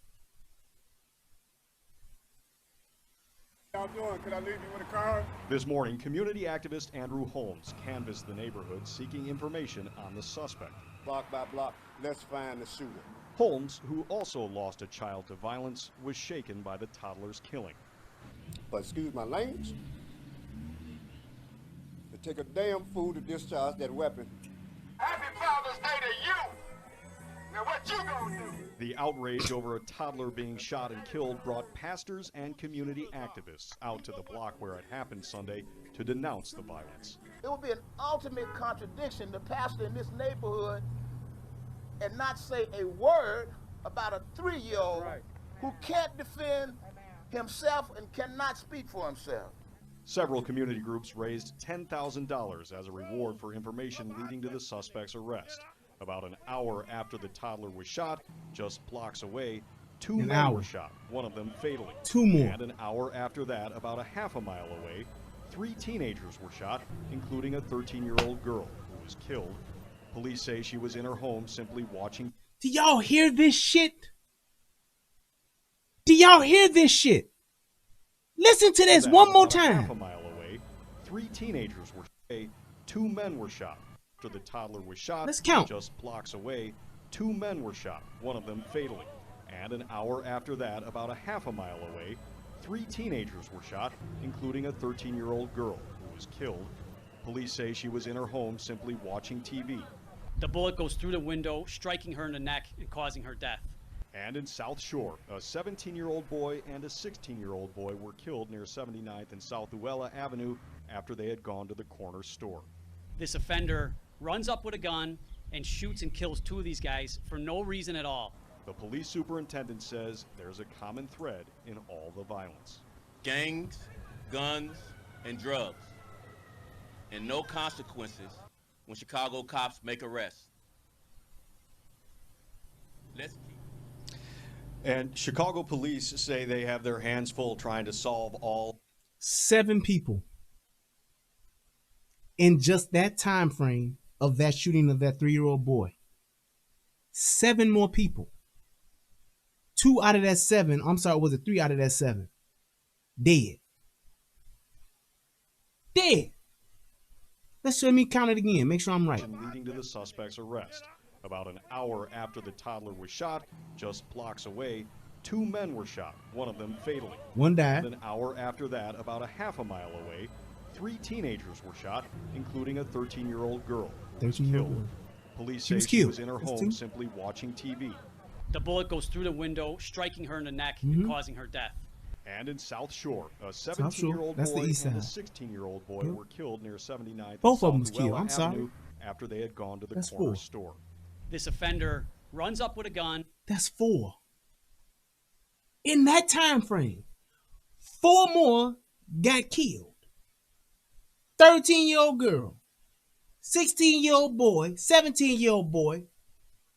S10: Y'all doing? Can I leave you with a card?
S14: This morning, community activist Andrew Holmes canvassed the neighborhood seeking information on the suspect.
S10: Block by block, let's find the shooter.
S14: Holmes, who also lost a child to violence, was shaken by the toddler's killing.
S10: But excuse my language. It take a damn fool to discharge that weapon.
S13: Happy Father's Day to you. Now what you gonna do?
S14: The outrage over a toddler being shot and killed brought pastors and community activists out to the block where it happened Sunday to denounce the violence.
S15: It would be an ultimate contradiction to pastor in this neighborhood and not say a word about a 3-year-old who can't defend himself and cannot speak for himself.
S14: Several community groups raised $10,000 as a reward for information leading to the suspect's arrest. About an hour after the toddler was shot, just blocks away, two men were shot, one of them fatally.
S4: 2 more.
S14: And an hour after that, about a half a mile away, 3 teenagers were shot, including a 13-year-old girl who was killed. Police say she was in her home simply watching.
S4: Do y'all hear this shit? Do y'all hear this shit? Listen to this one more time.
S14: Half a mile away, 3 teenagers were shot. 2 men were shot. After the toddler was shot,
S4: let's count.
S14: Just blocks away, 2 men were shot, one of them fatally. And an hour after that, about a half a mile away, 3 teenagers were shot, including a 13-year-old girl who was killed. Police say she was in her home simply watching TV.
S16: The bullet goes through the window, striking her in the neck and causing her death.
S14: And in South Shore, a 17-year-old boy and a 16-year-old boy were killed near 79th and South Uella Avenue after they had gone to the corner store.
S16: This offender runs up with a gun and shoots and kills 2 of these guys for no reason at all.
S14: The police superintendent says there's a common thread in all the violence.
S17: Gangs, guns, and drugs. And no consequences when Chicago cops make arrests. Let's keep.
S14: And Chicago police say they have their hands full trying to solve all
S4: 7 people in just that time frame of that shooting of that 3-year-old boy. 7 more people. 2 out of that 7, I'm sorry, was it 3 out of that 7? Dead. Dead. Let me count it again. Make sure I'm right.
S14: Leading to the suspect's arrest. About an hour after the toddler was shot, just blocks away, 2 men were shot, one of them fatally.
S4: 1 died.
S14: And an hour after that, about a half a mile away, 3 teenagers were shot, including a 13-year-old girl who was killed. Police say she was in her home simply watching TV.
S16: The bullet goes through the window, striking her in the neck and causing her death.
S14: And in South Shore, a 17-year-old boy and a 16-year-old boy were killed near 79th
S4: Both of
S14: and
S4: them
S14: South
S4: was killed.
S14: Uella
S4: I'm sorry.
S14: Avenue after they had gone to the
S4: That's
S14: corner
S4: 4.
S14: store.
S16: This offender runs up with a gun.
S4: That's 4. In that time frame, 4 more got killed. 13-year-old girl, 16-year-old boy, 17-year-old boy,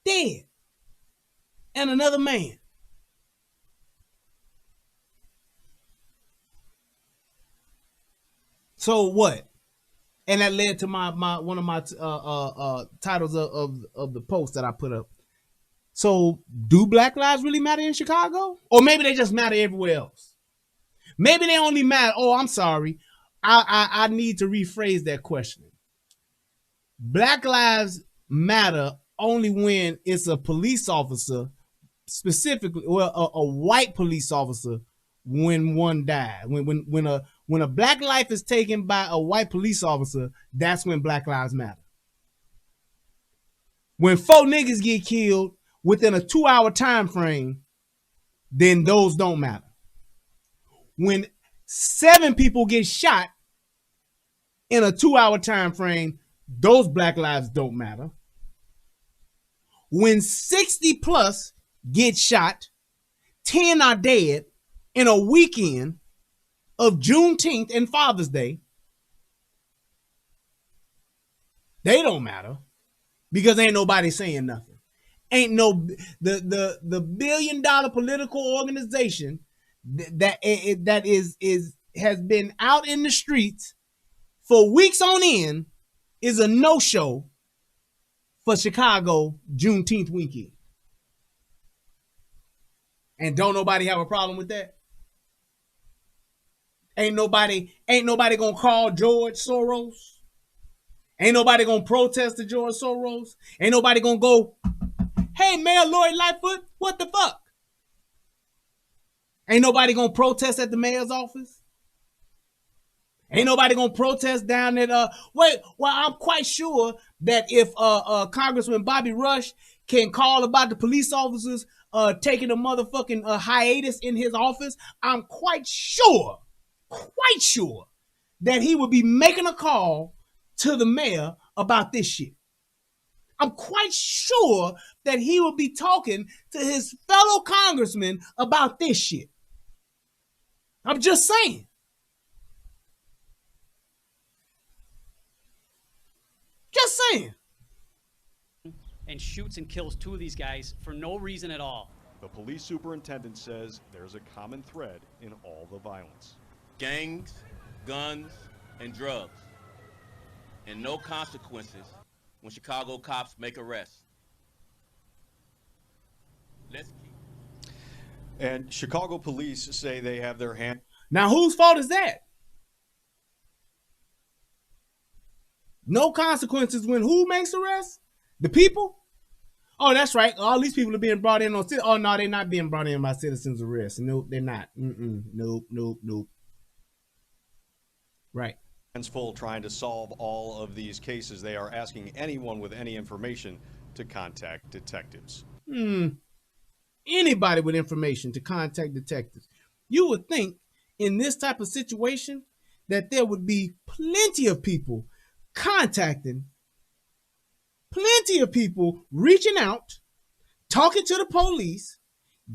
S4: dead. And another man. So what? And that led to my one of my titles of the post that I put up. So do Black Lives really matter in Chicago? Or maybe they just matter everywhere else? Maybe they only matter. Oh, I'm sorry. I need to rephrase that question. Black Lives matter only when it's a police officer, specifically, well, a white police officer, when one died. When a black life is taken by a white police officer, that's when Black Lives matter. When 4 niggas get killed within a 2-hour time frame, then those don't matter. When 7 people get shot in a 2-hour time frame, those Black lives don't matter. When 60 plus get shot, 10 are dead in a weekend of Juneteenth and Father's Day, they don't matter because ain't nobody saying nothing. Ain't no the $1 billion political organization that is has been out in the streets for weeks on end is a no-show for Chicago Juneteenth weekend. And don't nobody have a problem with that? Ain't nobody gonna call George Soros? Ain't nobody gonna protest to George Soros? Ain't nobody gonna go, hey, Mayor Lori Lightfoot, what the fuck? Ain't nobody gonna protest at the mayor's office? Ain't nobody gonna protest down at I'm quite sure that if Congressman Bobby Rush can call about the police officers taking a motherfucking hiatus in his office, I'm quite sure that he would be making a call to the mayor about this shit. I'm quite sure that he would be talking to his fellow congressmen about this shit. I'm just saying. Just saying.
S16: And shoots and kills 2 of these guys for no reason at all.
S14: The police superintendent says there's a common thread in all the violence.
S17: Gangs, guns, and drugs. And no consequences when Chicago cops make arrests.
S14: And Chicago police say they have their hand.
S4: Now, whose fault is that? No consequences when who makes arrests? The people? Oh, that's right. All these people are being brought in on. Oh no, they're not being brought in by citizens arrest. Nope, they're not. Nope. Right.
S14: Hands full trying to solve all of these cases. They are asking anyone with any information to contact detectives.
S4: Anybody with information to contact detectives. You would think in this type of situation that there would be plenty of people contacting, plenty of people reaching out, talking to the police,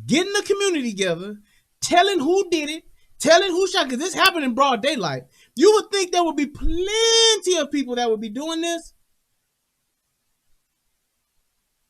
S4: getting the community together, telling who did it, telling who shot, because this happened in broad daylight. You would think there would be plenty of people that would be doing this.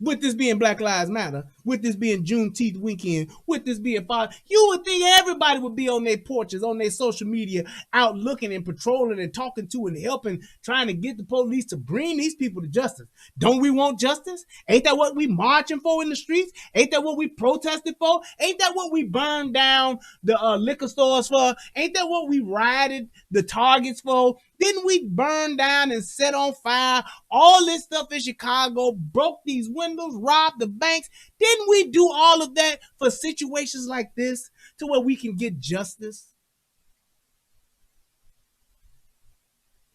S4: With this being Black Lives Matter, with this being Juneteenth weekend, with this being Father, you would think everybody would be on their porches, on their social media, out looking and patrolling and talking to and helping, trying to get the police to bring these people to justice. Don't we want justice? Ain't that what we marching for in the streets? Ain't that what we protested for? Ain't that what we burned down the liquor stores for? Ain't that what we rioted the Targets for? Didn't we burn down and set on fire all this stuff in Chicago, broke these windows, robbed the banks? Didn't we do all of that for situations like this to where we can get justice?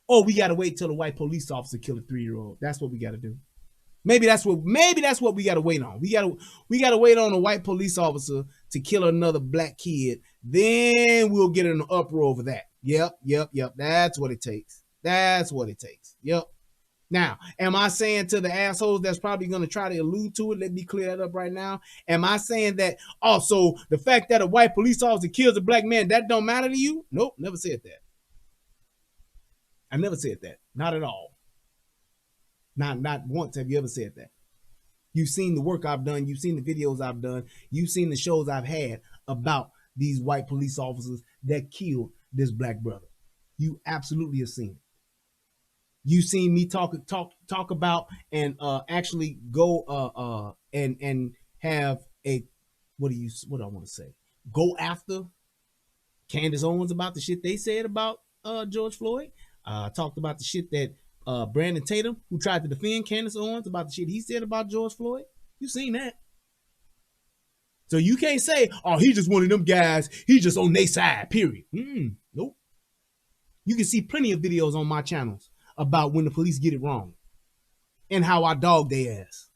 S4: Or we got to wait till the white police officer kill a 3-year-old. That's what we got to do. Maybe that's what we got to wait on. We got to wait on a white police officer to kill another black kid. Then we'll get in an uproar over that. Yep. That's what it takes. Yep. Now, am I saying to the assholes that's probably going to try to allude to it, let me clear that up right now. Am I saying that also the fact that a white police officer kills a black man, that don't matter to you? Nope, never said that. I never said that. Not at all. Not once have you ever said that. You've seen the work I've done. You've seen the videos I've done. You've seen the shows I've had about these white police officers that killed this black brother. You absolutely have seen it. You've seen me talk about and actually go and have a what do I want to say? Go after Candace Owens about the shit they said about George Floyd. Talked about the shit that Brandon Tatum, who tried to defend Candace Owens, about the shit he said about George Floyd. You've seen that. So you can't say, oh, he's just one of them guys. He's just on their side, period. Nope. You can see plenty of videos on my channels about when the police get it wrong and how I dog their ass.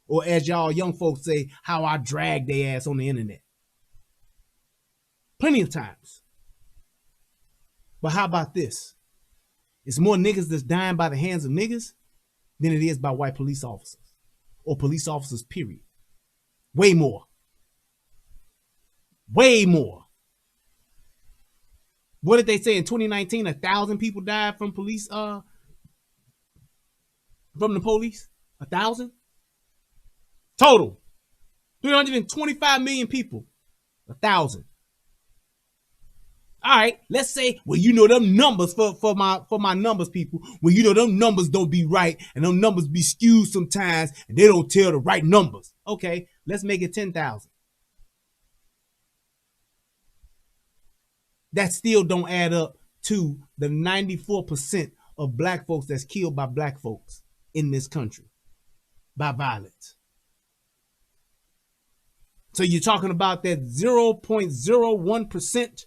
S4: Or as y'all young folks say, how I drag their ass on the internet. Plenty of times. But how about this? It's more niggas that's dying by the hands of niggas than it is by white police officers or police officers, period. Way more. Way more. What did they say in 2019? 1,000 people died from police, from the police? 1,000? Total. 325 million people. 1,000. All right, let's say, well, you know them numbers for my numbers people. Well, you know them numbers don't be right, and them numbers be skewed sometimes, and they don't tell the right numbers. Okay, let's make it 10,000. That still don't add up to the 94% of black folks that's killed by black folks in this country by violence. So you're talking about that 0.01%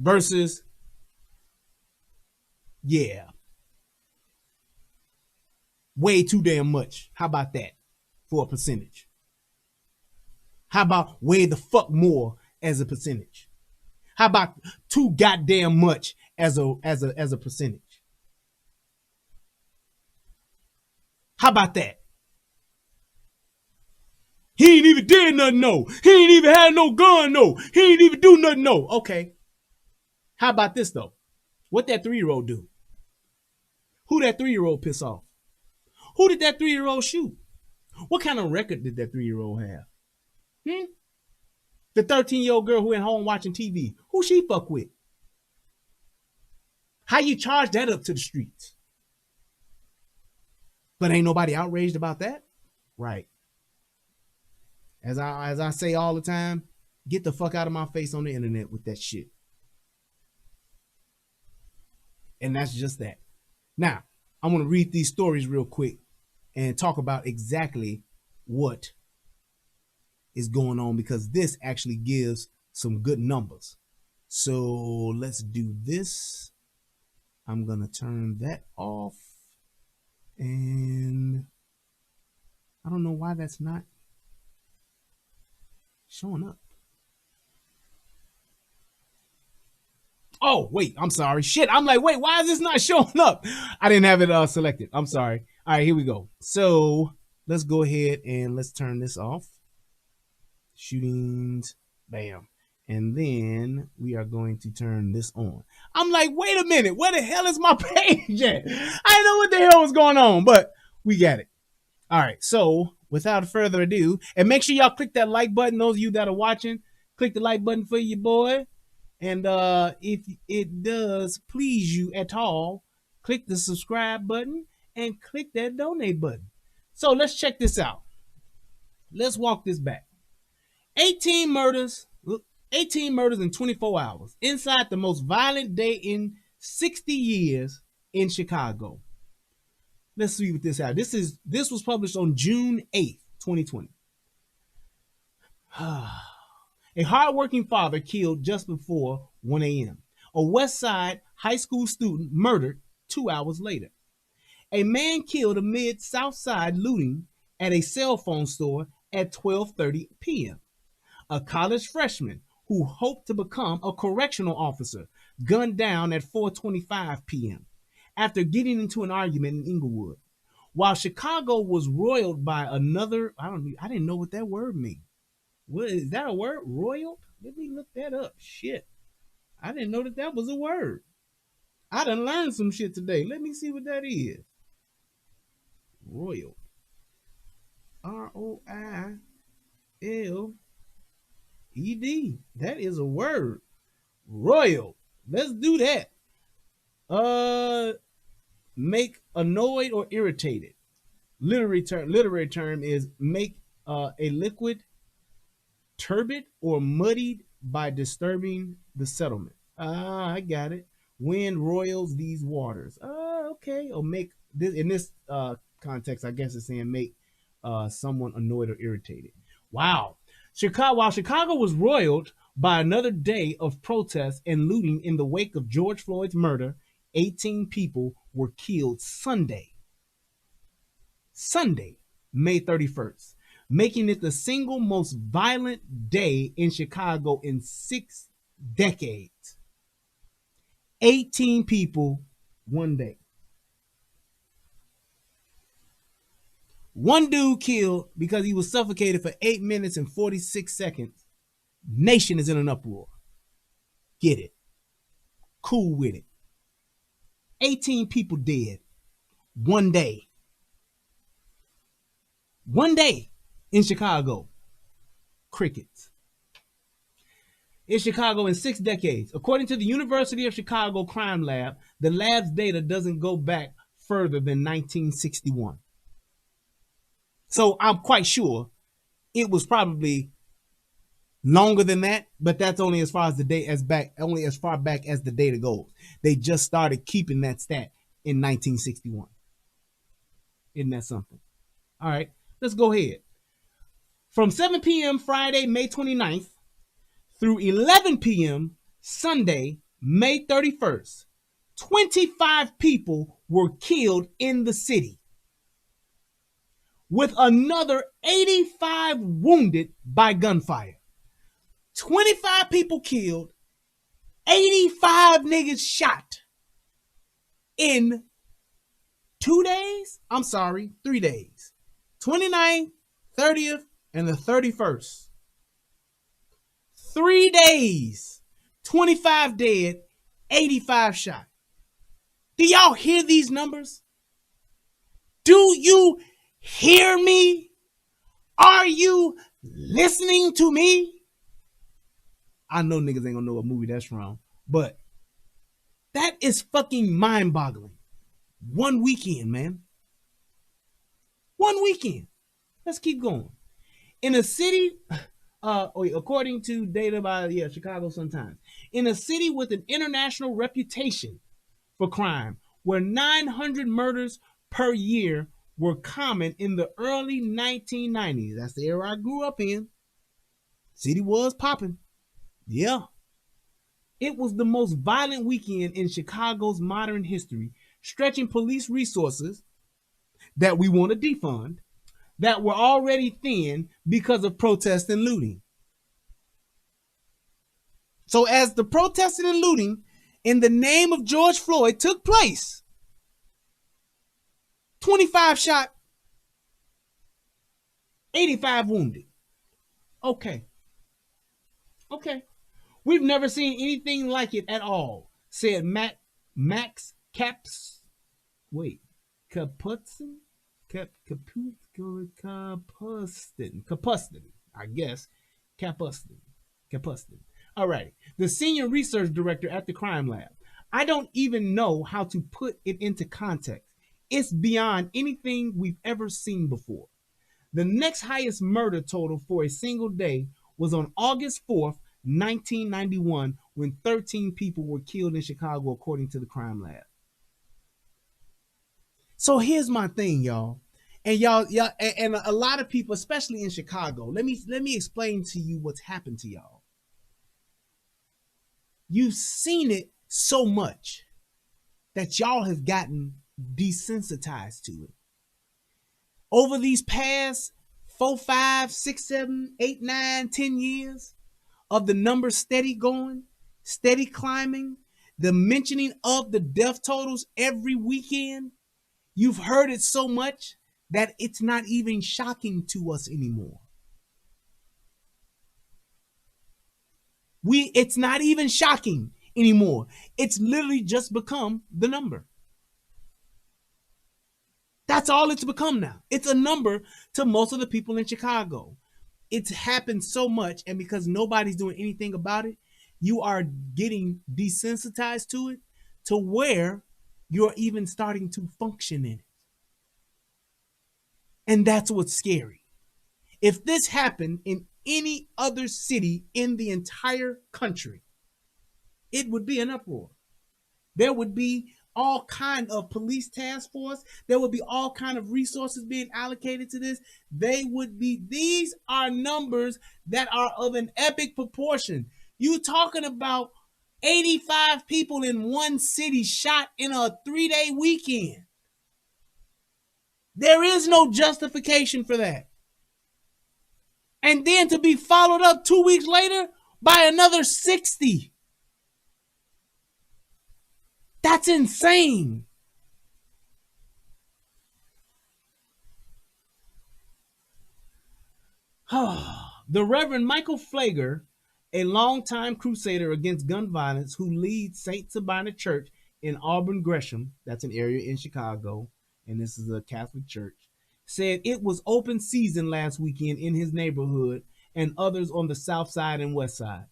S4: versus, yeah, way too damn much. How about that for a percentage? How about way the fuck more as a percentage? How about too goddamn much as a percentage? How about that? He ain't even did nothing, no. He ain't even had no gun, no. He ain't even do nothing, no. Okay. How about this, though? What that 3-year-old do? Who that 3-year-old piss off? Who did that 3-year-old shoot? What kind of record did that 3-year-old have? The 13-year-old girl who at home watching TV, who she fuck with? How you charge that up to the streets? But ain't nobody outraged about that? Right. As I say all the time, get the fuck out of my face on the internet with that shit. And that's just that. Now, I want to read these stories real quick and talk about exactly what is going on, because this actually gives some good numbers. So let's do this. I'm going to turn that off. And I don't know why that's not showing up. Oh, wait, I'm sorry. Shit, I'm like, wait, why is this not showing up? I didn't have it selected. I'm sorry. All right, here we go. So let's go ahead and let's turn this off. Shootings, bam. And then we are going to turn this on. I'm like, wait a minute, where the hell is my page at? I didn't know what the hell was going on, but we got it. All right, so without further ado, and make sure y'all click that like button. Those of you that are watching, click the like button for your boy. And if it does please you at all, click the subscribe button and click that donate button. So let's check this out. Let's walk this back. 18 murders in 24 hours. Inside the most violent day in 60 years in Chicago. Let's see what this had. This was published on June 8th, 2020. A hardworking father killed just before 1 a.m. A West Side high school student murdered 2 hours later. A man killed amid South Side looting at a cell phone store at 12:30 p.m. A college freshman who hoped to become a correctional officer gunned down at 4:25 p.m. after getting into an argument in Inglewood. While Chicago was roiled by another, I didn't know what that word means. What is that, a word? Roiled? Let me look that up. Shit. I didn't know that was a word. I done learned some shit today. Let me see what that is. Roiled. R-O-I-L-E-D. That is a word. Roiled. Let's do that. Make annoyed or irritated. Literary term is make a liquid turbid or muddied by disturbing the settlement. I got it. Wind roils these waters. Okay. Or make this in this context, I guess it's saying make someone annoyed or irritated. Wow. While Chicago was roiled by another day of protests and looting in the wake of George Floyd's murder, 18 people were killed Sunday, May 31st. Making it the single most violent day in Chicago in 6 decades. 18 people, one day. One dude killed because he was suffocated for 8 minutes and 46 seconds. Nation is in an uproar. Get it. Cool with it. 18 people dead. One day. One day in Chicago. Crickets. in Chicago in 6 decades. According to the University of Chicago Crime Lab, the lab's data doesn't go back further than 1961. So I'm quite sure it was probably longer than that, but that's only as far as only as far back as the data goes. They just started keeping that stat in 1961. Isn't that something? All right, let's go ahead. From 7 p.m. Friday, May 29th through 11 p.m. Sunday, May 31st, 25 people were killed in the city, with another 85 wounded by gunfire. 25 people killed, 85 niggas shot in 2 days? I'm sorry, 3 days. 29th, 30th, and the 31st. 3 days, 25 dead, 85 shot. Do y'all hear these numbers? Do you hear me? Are you listening to me? I know niggas ain't gonna know what movie that's from, but that is fucking mind-boggling. One weekend, man. One weekend. Let's keep going. In a city, according to data by Chicago Sun-Times, in a city with an international reputation for crime, where 900 murders per year were common in the early 1990s. That's the era I grew up in. City was popping. Yeah. It was the most violent weekend in Chicago's modern history, stretching police resources that we want to defund that were already thin because of protests and looting. So as the protesting and looting in the name of George Floyd took place, 25 shot, 85 wounded. Okay. We've never seen anything like it at all, said Max Capustin, I guess. Capustin. All right. The senior research director at the crime lab. I don't even know how to put it into context. It's beyond anything we've ever seen before. The next highest murder total for a single day was on August 4th, 1991, when 13 people were killed in Chicago, according to the crime lab. So here's my thing, y'all. And y'all, and a lot of people, especially in Chicago, let me explain to you what's happened to y'all. You've seen it so much that y'all have gotten desensitized to it. Over these past 4, 5, 6, 7, 8, 9, 10 years of the numbers steady going, steady climbing, the mentioning of the death totals every weekend, you've heard it so much that it's not even shocking to us anymore. It's not even shocking anymore. It's literally just become the number. That's all it's become now. It's a number to most of the people in Chicago. It's happened so much, and because nobody's doing anything about it, you are getting desensitized to it to where you're even starting to function in it. And that's what's scary. If this happened in any other city in the entire country, it would be an uproar. There would be all kind of police task force. There would be all kind of resources being allocated to this. These are numbers that are of an epic proportion. You talking about 85 people in one city shot in a 3-day weekend. There is no justification for that. And then to be followed up 2 weeks later by another 60. That's insane. The Reverend Michael Flager, a longtime crusader against gun violence who leads St. Sabina Church in Auburn Gresham, that's an area in Chicago, and this is a Catholic church, said it was open season last weekend in his neighborhood and others on the south side and west side.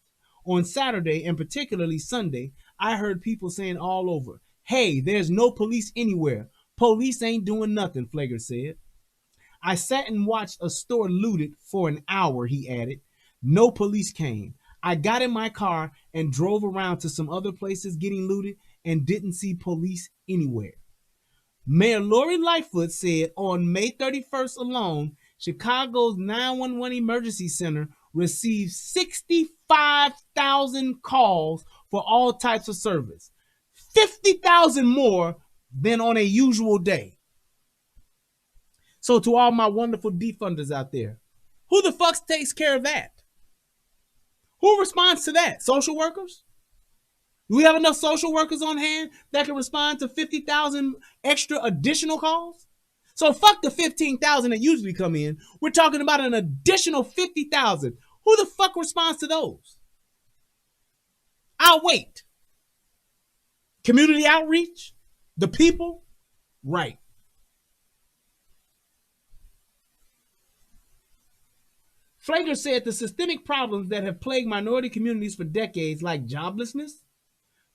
S4: On Saturday, and particularly Sunday, I heard people saying all over, hey, there's no police anywhere. Police ain't doing nothing, Flager said. I sat and watched a store looted for an hour, he added. No police came. I got in my car and drove around to some other places getting looted and didn't see police anywhere. Mayor Lori Lightfoot said on May 31st alone, Chicago's 911 emergency center received 65,000 calls for all types of service, 50,000 more than on a usual day. So to all my wonderful defunders out there, who the fuck takes care of that? Who responds to that? Social workers? Do we have enough social workers on hand that can respond to 50,000 extra additional calls? So fuck the 15,000 that usually come in. We're talking about an additional 50,000. Who the fuck responds to those? I'll wait. Community outreach? The people? Right. Flager said the systemic problems that have plagued minority communities for decades, like joblessness,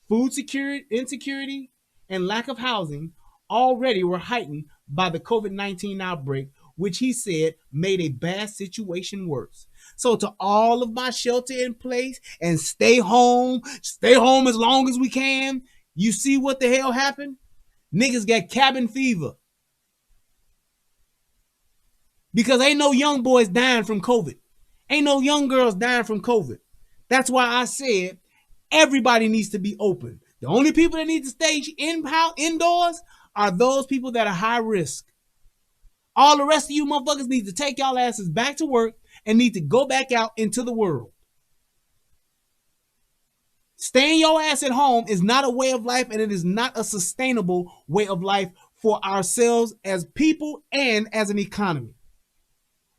S4: food security, insecurity, and lack of housing, already were heightened by the COVID-19 outbreak, which he said made a bad situation worse. So to all of my shelter in place and stay home as long as we can, you see what the hell happened? Niggas got cabin fever. Because ain't no young boys dying from COVID. Ain't no young girls dying from COVID. That's why I said everybody needs to be open. The only people that need to stay indoors are those people that are high risk. All the rest of you motherfuckers need to take y'all asses back to work and need to go back out into the world. Staying your ass at home is not a way of life, and it is not a sustainable way of life for ourselves as people and as an economy.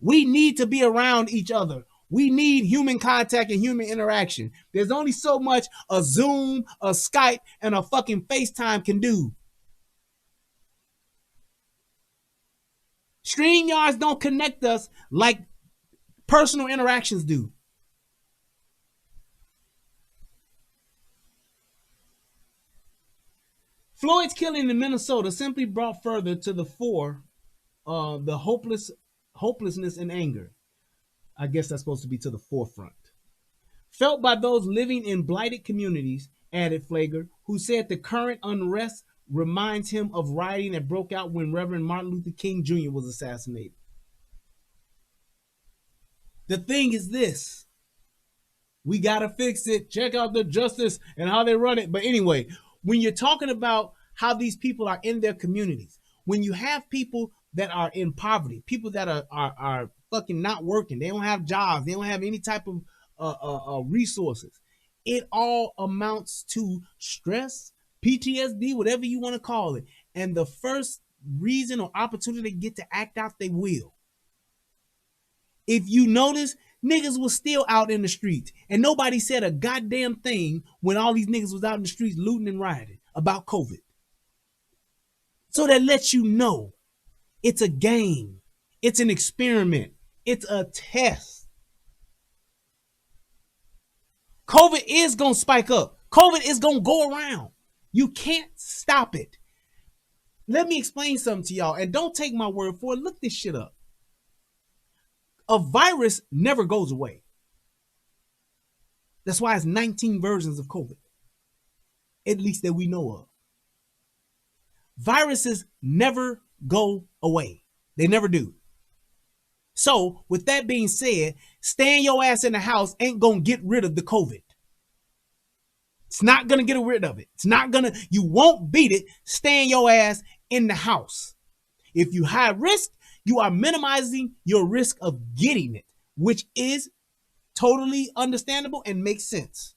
S4: We need to be around each other. We need human contact and human interaction. There's only so much a Zoom, a Skype, and a fucking FaceTime can do. StreamYards don't connect us like personal interactions do. Floyd's killing in Minnesota simply brought further to the fore the hopelessness and anger. I guess that's supposed to be to the forefront. Felt by those living in blighted communities, added Flager, who said the current unrest reminds him of rioting that broke out when Reverend Martin Luther King Jr. was assassinated. The thing is this. We got to fix it. Check out the justice and how they run it. But anyway, when you're talking about how these people are in their communities, when you have people that are in poverty, people that are fucking not working, they don't have jobs, they don't have any type of resources, it all amounts to stress, PTSD, whatever you want to call it. And the first reason or opportunity they get to act out, they will. If you notice, niggas was still out in the streets, and nobody said a goddamn thing when all these niggas was out in the streets looting and rioting about COVID. So that lets you know it's a game. It's an experiment. It's a test. COVID is going to spike up. COVID is going to go around. You can't stop it. Let me explain something to y'all, and don't take my word for it. Look this shit up. A virus never goes away. That's why it's 19 versions of COVID, at least that we know of. Viruses never go away. They never do. So, with that being said, staying your ass in the house ain't gonna get rid of the COVID. It's not gonna get rid of it. It's not gonna, you won't beat it staying your ass in the house. If you high risk, you are minimizing your risk of getting it, which is totally understandable and makes sense.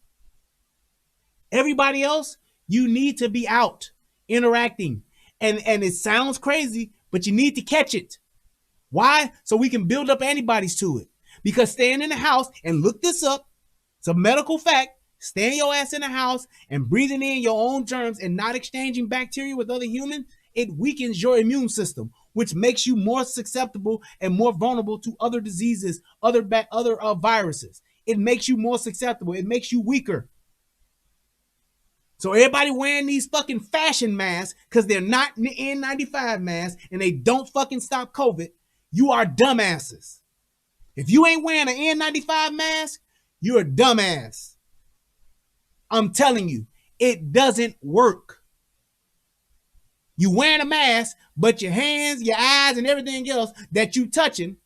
S4: Everybody else, you need to be out interacting. And it sounds crazy, but you need to catch it. Why? So we can build up antibodies to it. Because staying in the house, and look this up, it's a medical fact, staying your ass in the house and breathing in your own germs and not exchanging bacteria with other humans, it weakens your immune system, which makes you more susceptible and more vulnerable to other diseases, other viruses. it makes you more susceptible. It makes you weaker. So everybody wearing these fucking fashion masks because they're not N95 masks and they don't fucking stop COVID, you are dumbasses. If you ain't wearing an N95 mask, you're a dumbass. I'm telling you, it doesn't work. You wearing a mask, but your hands, your eyes, and everything else that you touching.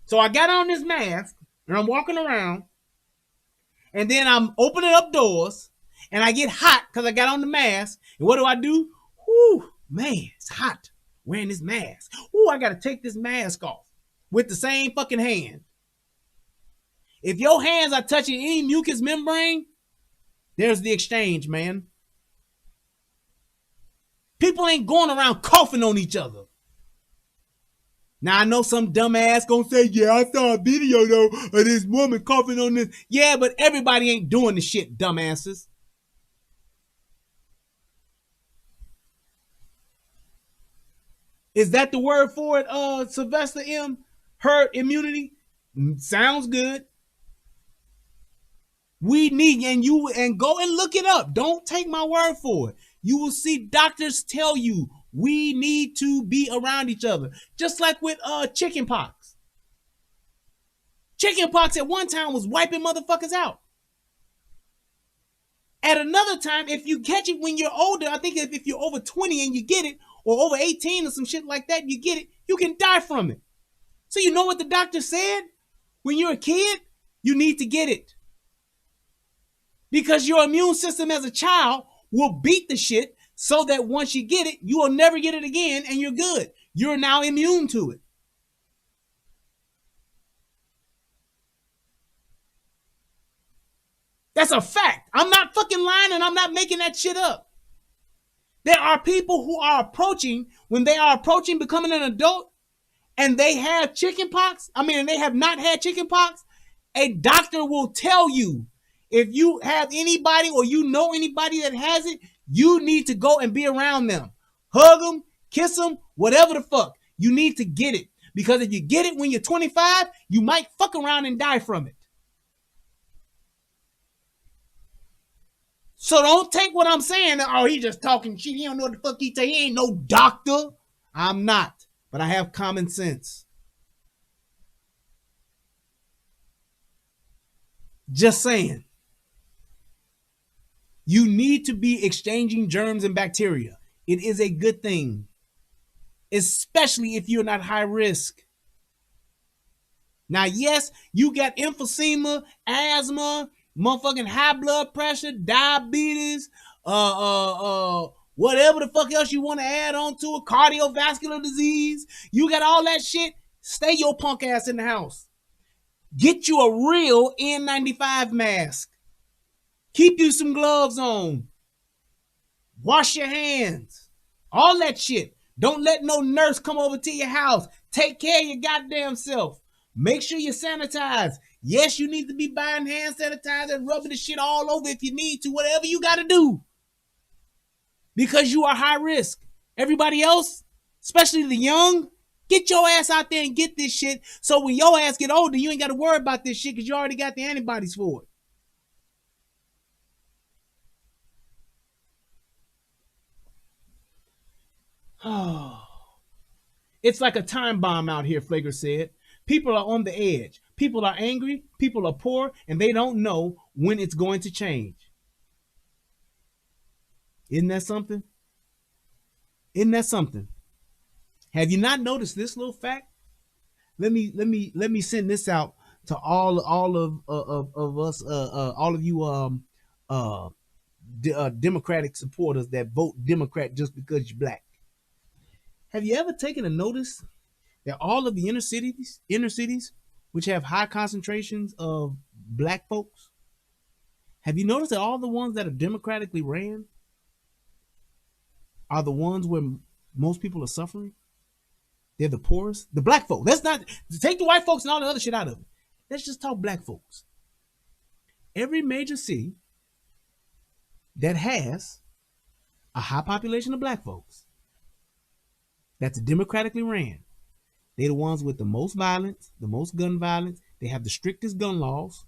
S4: So I got on this mask and I'm walking around, and then I'm opening up doors and I get hot because I got on the mask. And what do? Whoo, man, it's hot wearing this mask. Ooh, I got to take this mask off with the same fucking hand. If your hands are touching any mucous membrane, there's the exchange, man. People ain't going around coughing on each other. Now, I know some dumbass gonna say, yeah, I saw a video, though, of this woman coughing on this. Yeah, but everybody ain't doing the shit, dumbasses. Is that the word for it, Sylvester M? Herd immunity? Sounds good. We need, and go and look it up. Don't take my word for it. You will see doctors tell you we need to be around each other. Just like with chicken pox. Chicken pox at one time was wiping motherfuckers out. At another time, if you catch it when you're older, I think if you're over 20 and you get it, or over 18 or some shit like that, you get it, you can die from it. So you know what the doctor said? When you're a kid, you need to get it. Because your immune system as a child will beat the shit so that once you get it, you will never get it again and you're good. You're now immune to it. That's a fact. I'm not fucking lying and I'm not making that shit up. There are people who are approaching, when they are approaching becoming an adult and they have chicken pox, and they have not had chicken pox, a doctor will tell you, if you have anybody or you know anybody that has it, you need to go and be around them. Hug them, kiss them, whatever the fuck. You need to get it. Because if you get it when you're 25, you might fuck around and die from it. So don't take what I'm saying, oh, he just talking shit. He don't know what the fuck he say. He ain't no doctor. I'm not, but I have common sense. Just saying. You need to be exchanging germs and bacteria. It is a good thing, especially if you're not high risk. Now, yes, you got emphysema, asthma, motherfucking high blood pressure, diabetes, whatever the fuck else you want to add on to it, cardiovascular disease. You got all that shit. Stay your punk ass in the house. Get you a real N95 mask. Keep you some gloves on. Wash your hands. All that shit. Don't let no nurse come over to your house. Take care of your goddamn self. Make sure you sanitize. Yes, you need to be buying hand sanitizer and rubbing the shit all over if you need to. Whatever you got to do. Because you are high risk. Everybody else, especially the young, get your ass out there and get this shit. So when your ass get older, you ain't got to worry about this shit because you already got the antibodies for it. Oh, it's like a time bomb out here, Flager said. People are on the edge. People are angry. People are poor, and they don't know when it's going to change. Isn't that something? Isn't that something? Have you not noticed this little fact? Let me send this out to all of us, all of you Democratic supporters that vote Democrat just because you're black. Have you ever taken a notice that all of the inner cities, which have high concentrations of black folks, have you noticed that all the ones that are democratically ran are the ones where most people are suffering? They're the poorest. The black folks. Let's not take the white folks and all the other shit out of it. Let's just talk black folks. Every major city that has a high population of black folks that's democratically ran, They're the ones with the most violence, the most gun violence. They have the strictest gun laws.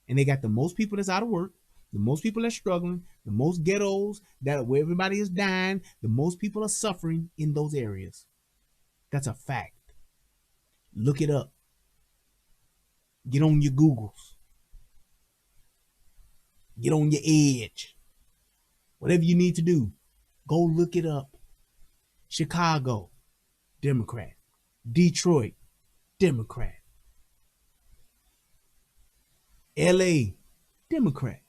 S4: And they got the most people that's out of work, the most people that's struggling, the most ghettos that where everybody is dying, the most people are suffering in those areas. That's a fact. Look it up. Get on your Googles. Get on your Edge. Whatever you need to do, go look it up. Chicago, Democrat. Detroit, Democrat. LA, Democrat.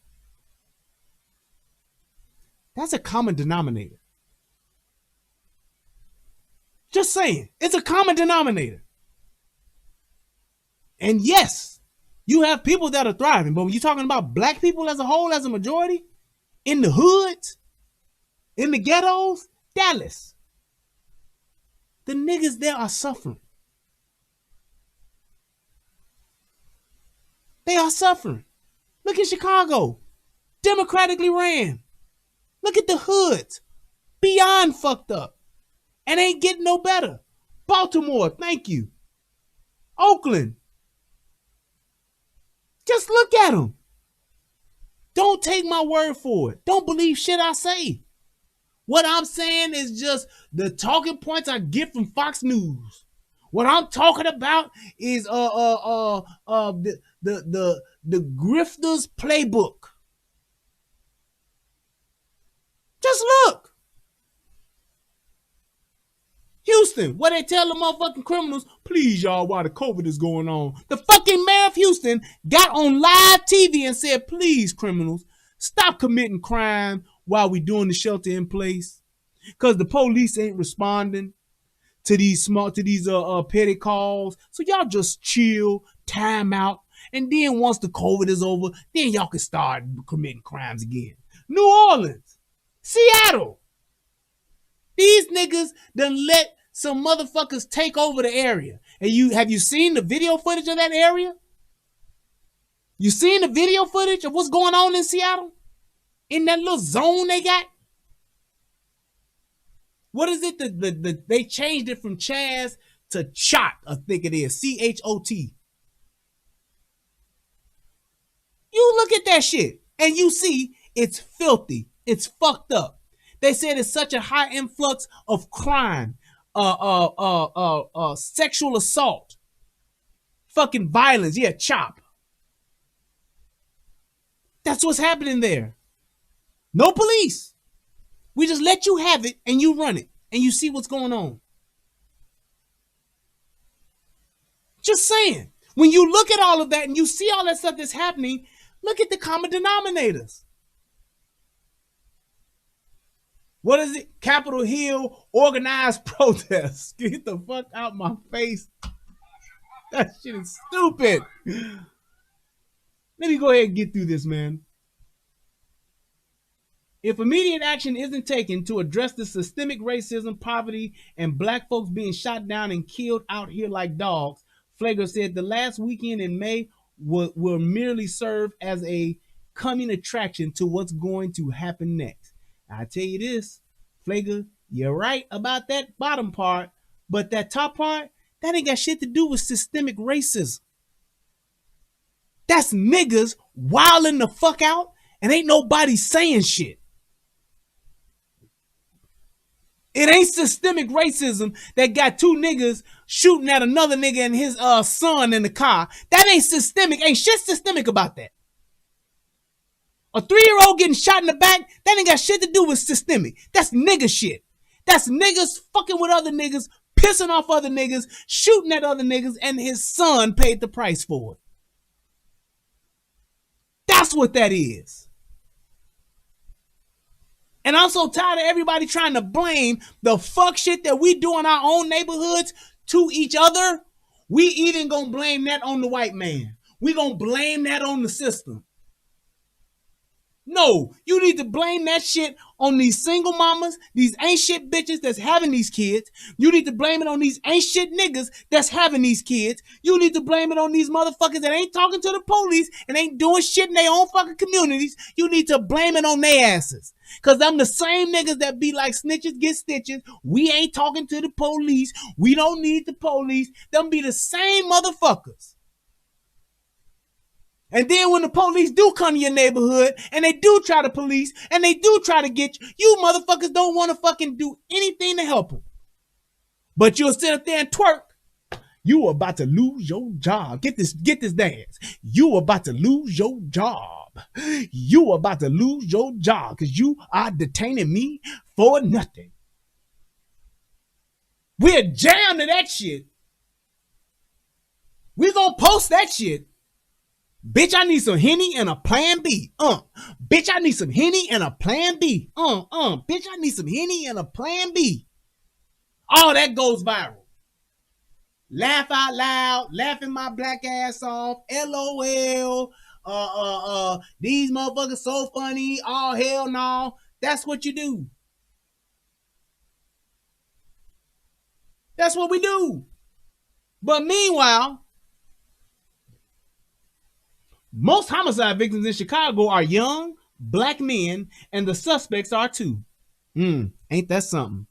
S4: That's a common denominator. Just saying, it's a common denominator. And yes, you have people that are thriving, but when you're talking about black people as a whole, as a majority, in the hoods, in the ghettos, Dallas, the niggas there are suffering. They are suffering. Look at Chicago, democratically ran. Look at the hoods, beyond fucked up, and ain't getting no better. Baltimore, thank you. Oakland, just look at them. Don't take my word for it. Don't believe shit I say. What I'm saying is just the talking points I get from Fox News. What I'm talking about is the grifter's playbook. Just look. Houston, where they tell the motherfucking criminals, please y'all, while the COVID is going on. The fucking mayor of Houston got on live TV and said, please criminals, stop committing crime while we doing the shelter in place. Cause the police ain't responding to these petty calls. So y'all just chill, time out. And then once the COVID is over, then y'all can start committing crimes again. New Orleans, Seattle. These niggas done let some motherfuckers take over the area. And have you seen the video footage of that area? You seen the video footage of what's going on in Seattle? In that little zone they got? What is it? They changed it from Chaz to Chot, I think it is. C-H-O-T. You look at that shit and you see it's filthy. It's fucked up. They said it's such a high influx of crime, sexual assault, fucking violence. Yeah, chop. That's what's happening there. No police. We just let you have it and you run it and you see what's going on. Just saying. When you look at all of that and you see all that stuff that's happening, look at the common denominators. What is it? Capitol Hill organized protests. Get the fuck out my face. That shit is stupid. Let me go ahead and get through this, man. If immediate action isn't taken to address the systemic racism, poverty, and black folks being shot down and killed out here like dogs, Flager said the last weekend in May will merely serve as a coming attraction to what's going to happen next. I tell you this, Flager, you're right about that bottom part, but that top part, that ain't got shit to do with systemic racism. That's niggas wilding the fuck out and ain't nobody saying shit. It ain't systemic racism that got two niggas shooting at another nigga and his son in the car. That ain't systemic. Ain't shit systemic about that. A 3-year-old getting shot in the back, that ain't got shit to do with systemic. That's nigga shit. That's niggas fucking with other niggas, pissing off other niggas, shooting at other niggas, and his son paid the price for it. That's what that is. And I'm so tired of everybody trying to blame the fuck shit that we do in our own neighborhoods to each other. We even gonna blame that on the white man. We gonna blame that on the system. No, you need to blame that shit on these single mamas, these ain't shit bitches that's having these kids. You need to blame it on these ain't shit niggas that's having these kids. You need to blame it on these motherfuckers that ain't talking to the police and ain't doing shit in their own fucking communities. You need to blame it on their asses. Cause I'm the same niggas that be like snitches get stitches. We ain't talking to the police. We don't need the police. Them be the same motherfuckers. And then when the police do come to your neighborhood and they do try to police and they do try to get you, you motherfuckers don't want to fucking do anything to help them. But you'll sit up there and twerk. You are about to lose your job. Get this dance. You are about to lose your job. You are about to lose your job because you are detaining me for nothing. We're jammed to that shit. We're going to post that shit. Bitch, I need some Henny and a plan B. Bitch, I need some Henny and a plan B. Bitch, I need some Henny and a plan B. All that goes viral. Laugh out loud, laughing my black ass off. LOL. These motherfuckers so funny. Oh, hell no. That's what you do. That's what we do. But meanwhile, most homicide victims in Chicago are young, black men, and the suspects are too. Ain't that something?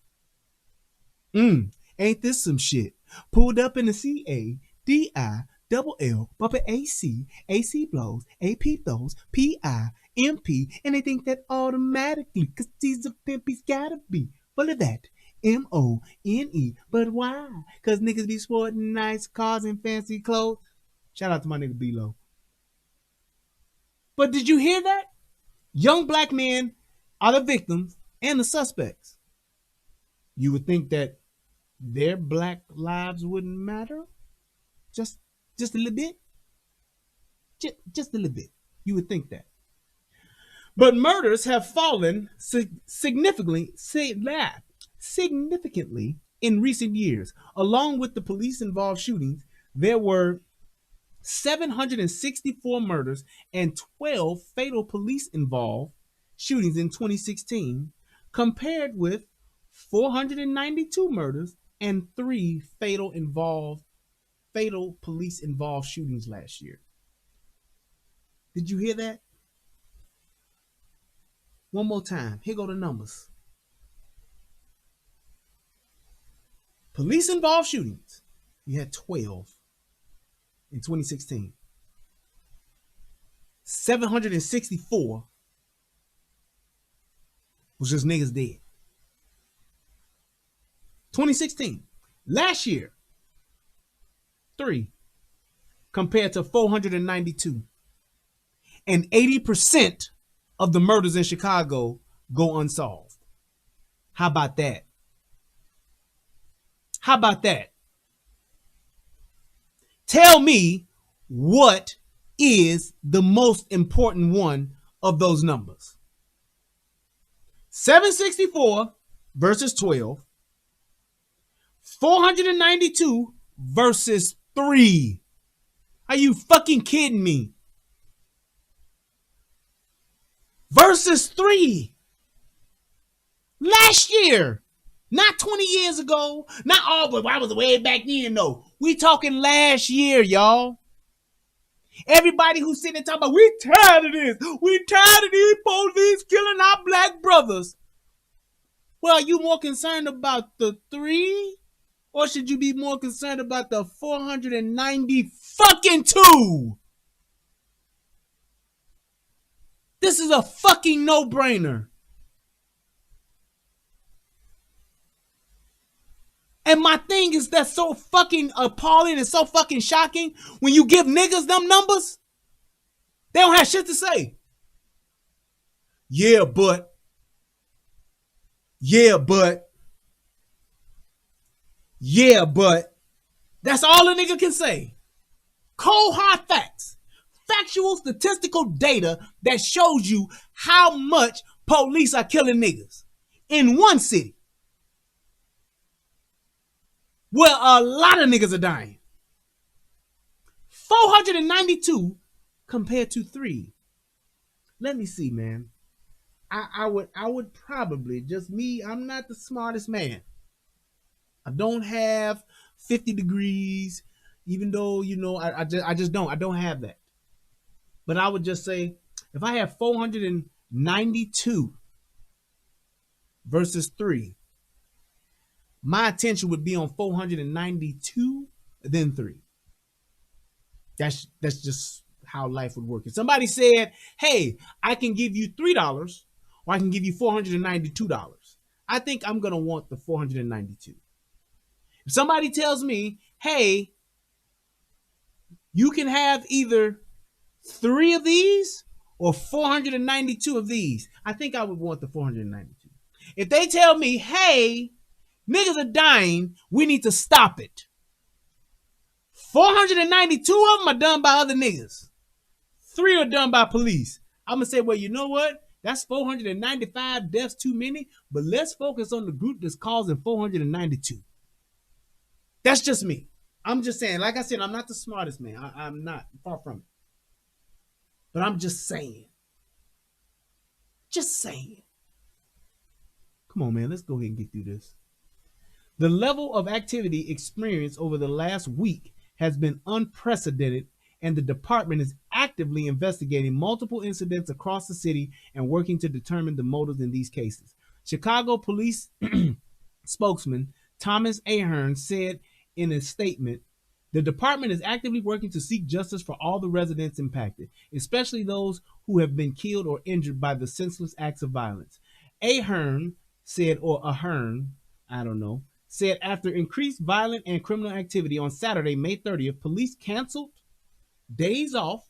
S4: Ain't this some shit? Pulled up in the CADILL, bumping AC blows, AP throws, PI, MP, and they think that automatically, cause these a pimp, he's gotta be full of that. MONE, but why? Cause niggas be sporting nice cars and fancy clothes. Shout out to my nigga B-Lo. But did you hear that? Young black men are the victims and the suspects. You would think that their black lives wouldn't matter? Just a little bit? Just a little bit. You would think that. But murders have fallen significantly in recent years. Along with the police-involved shootings, there were 764 murders and 12 fatal police-involved shootings in 2016, compared with 492 murders and 3 fatal police-involved shootings last year. Did you hear that? One more time. Here go the numbers. Police-involved shootings, you had 12 in 2016. 764 was just niggas dead. 2016. Last year, 3 compared to 492. And 80% of the murders in Chicago go unsolved. How about that? How about that? Tell me what is the most important one of those numbers. 764 versus 12. 492 versus 3. Are you fucking kidding me? Versus 3. Last year. Not 20 years ago. Not all, but I was way back then, though. We talking last year, y'all. Everybody who's sitting and talking about, we tired of this. We tired of these police killing our black brothers. Well, are you more concerned about the 3? Or should you be more concerned about the 490 fucking 2? This is a fucking no-brainer. And my thing is that's so fucking appalling and so fucking shocking. When you give niggas them numbers, they don't have shit to say. Yeah, but. That's all a nigga can say. Cold hard facts. Factual statistical data that shows you how much police are killing niggas in one city. Well, a lot of niggas are dying. 492 compared to 3. Let me see, man. I would probably, just me, I'm not the smartest man. I don't have 50 degrees, even though, I don't have that. But I would just say, if I have 492 versus 3, my attention would be on 492, then 3. That's just how life would work. If somebody said, hey, I can give you $3 or I can give you $492, I think I'm going to want the 492. If somebody tells me, hey, you can have either 3 of these or 492 of these, I think I would want the 492. If they tell me, hey, niggas are dying, we need to stop it, 492 of them are done by other niggas, 3 are done by police, I'm going to say, well, you know what? That's 495 deaths too many, but let's focus on the group that's causing 492. That's just me. I'm just saying, like I said, I'm not the smartest man. I'm not, far from it. But I'm just saying. Just saying. Come on, man. Let's go ahead and get through this. The level of activity experienced over the last week has been unprecedented, and the department is actively investigating multiple incidents across the city and working to determine the motives in these cases. Chicago police spokesman Thomas Ahern said in a statement, the department is actively working to seek justice for all the residents impacted, especially those who have been killed or injured by the senseless acts of violence. Ahern said, or Ahern, I don't know, said after increased violent and criminal activity on Saturday, May 30th, police canceled days off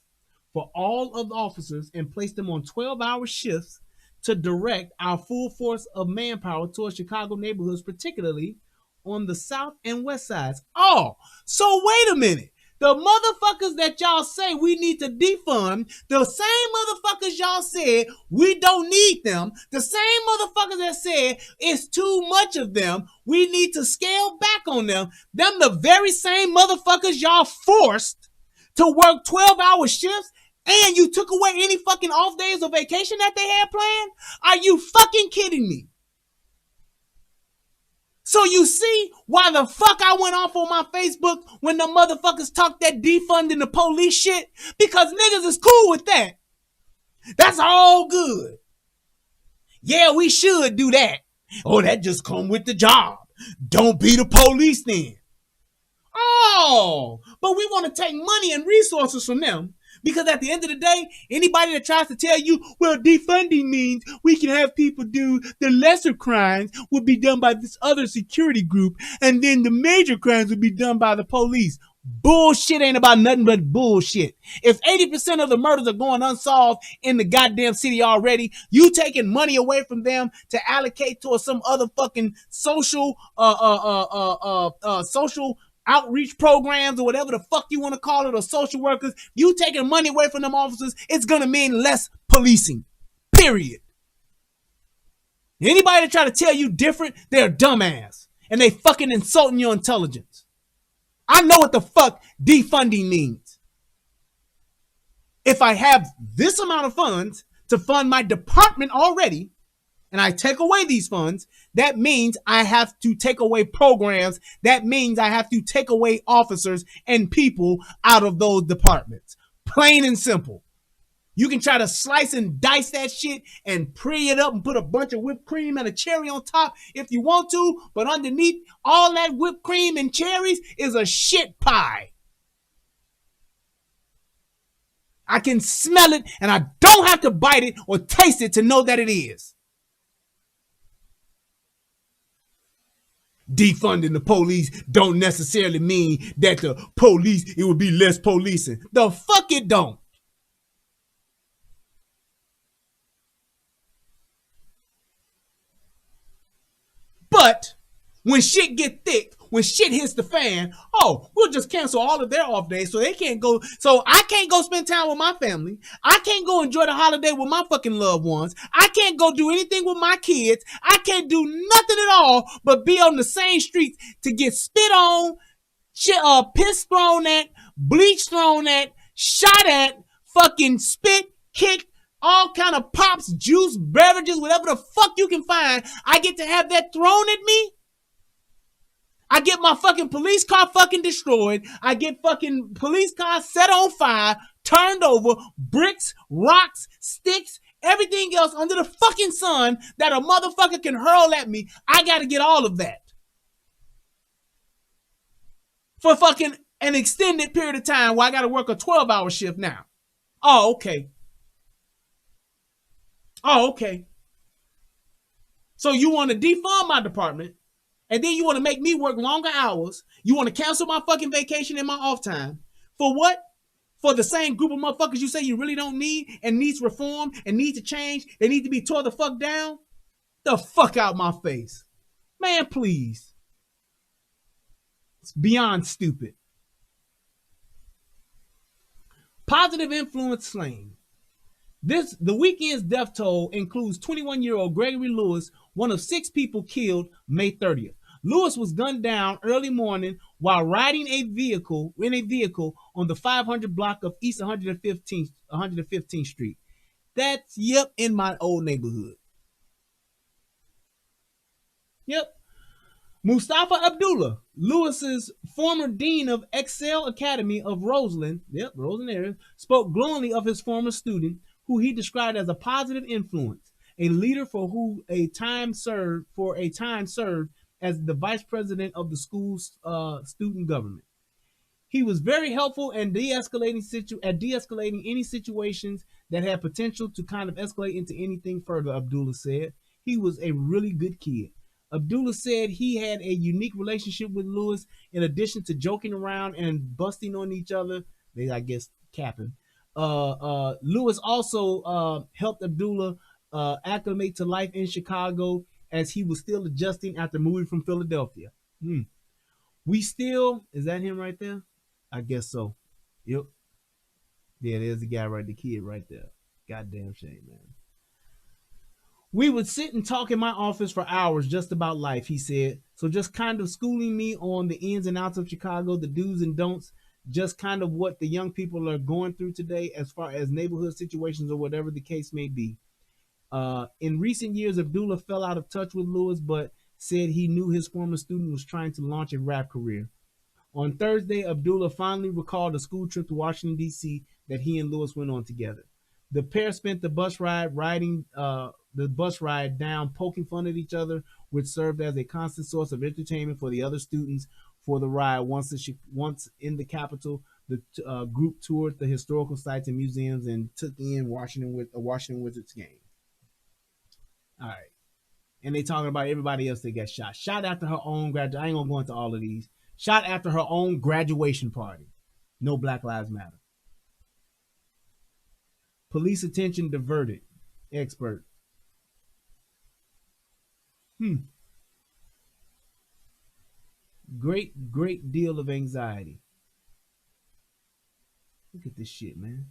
S4: for all of the officers and placed them on 12-hour shifts to direct our full force of manpower towards Chicago neighborhoods, particularly on the south and west sides. Oh, so wait a minute. The motherfuckers that y'all say we need to defund, the same motherfuckers y'all said we don't need them, the same motherfuckers that said it's too much of them, we need to scale back on them, the very same motherfuckers y'all forced to work 12-hour shifts, and you took away any fucking off days or vacation that they had planned? Are you fucking kidding me? So you see why the fuck I went off on my Facebook when the motherfuckers talked that defunding the police shit? Because niggas is cool with that. That's all good. Yeah, we should do that. Oh, that just come with the job. Don't be the police then. Oh, but we want to take money and resources from them. Because at the end of the day, anybody that tries to tell you, well, defunding means we can have people do the lesser crimes will be done by this other security group, and then the major crimes will be done by the police. Bullshit ain't about nothing but bullshit. If 80% of the murders are going unsolved in the goddamn city already, you taking money away from them to allocate towards some other fucking social social outreach programs or whatever the fuck you want to call it, or social workers, you taking money away from them officers, it's going to mean less policing. Period. Anybody that try to tell you different, they're a dumbass. And they fucking insulting your intelligence. I know what the fuck defunding means. If I have this amount of funds to fund my department already, and I take away these funds, that means I have to take away programs. That means I have to take away officers and people out of those departments. Plain and simple. You can try to slice and dice that shit and pre it up and put a bunch of whipped cream and a cherry on top if you want to, but underneath all that whipped cream and cherries is a shit pie. I can smell it and I don't have to bite it or taste it to know that it is. Defunding the police don't necessarily mean that the police, it would be less policing. The fuck it don't. But when shit get thick, when shit hits the fan, oh, we'll just cancel all of their off days so they can't go. So I can't go spend time with my family. I can't go enjoy the holiday with my fucking loved ones. I can't go do anything with my kids. I can't do nothing at all but be on the same streets to get spit on, piss thrown at, bleach thrown at, shot at, fucking spit, kicked, all kind of pops, juice, beverages, whatever the fuck you can find. I get to have that thrown at me. I get my fucking police car fucking destroyed. I get fucking police cars set on fire, turned over, bricks, rocks, sticks, everything else under the fucking sun that a motherfucker can hurl at me. I gotta get all of that. For fucking an extended period of time where I gotta work a 12-hour shift now. Oh, okay. Oh, okay. So you want to defund my department, and then you want to make me work longer hours. You want to cancel my fucking vacation and my off time. For what? For the same group of motherfuckers you say you really don't need and needs reform and need to change. They need to be tore the fuck down. The fuck out my face. Man, please. It's beyond stupid. Positive influence slain. The weekend's death toll includes 21-year-old Gregory Lewis, one of 6 people killed May 30th. Lewis was gunned down early morning while riding in a vehicle on the 500 block of East 115th Street. That's, yep, in my old neighborhood. Yep. Mustafa Abdullah, Lewis's former dean of Excel Academy of Roseland, Roseland area, spoke glowingly of his former student, who he described as a positive influence, a leader for a time served as the vice president of the school's student government. He was very helpful in de-escalating any situations that had potential to kind of escalate into anything further, Abdullah said. He was a really good kid. Abdullah said he had a unique relationship with Lewis in addition to joking around and busting on each other. They, I guess, capping. Lewis also helped Abdullah acclimate to life in Chicago as he was still adjusting after moving from Philadelphia. Is that him right there? I guess so. Yep. Yeah, there's the guy the kid right there. Goddamn shame, man. We would sit and talk in my office for hours just about life, he said. So just kind of schooling me on the ins and outs of Chicago, the do's and don'ts, just kind of what the young people are going through today as far as neighborhood situations or whatever the case may be. In recent years, Abdullah fell out of touch with Lewis, but said he knew his former student was trying to launch a rap career. On Thursday, Abdullah finally recalled a school trip to Washington, D.C. that he and Lewis went on together. The pair spent the bus ride down, poking fun at each other, which served as a constant source of entertainment for the other students for the ride. Once in the capital, the group toured the historical sites and museums and took in Washington Wizards game. All right. And they talking about everybody else that got shot. Shot after her own I ain't gonna go into all of these. Shot after her own graduation party. No Black Lives Matter. Police attention diverted. Expert. Great deal of anxiety. Look at this shit, man.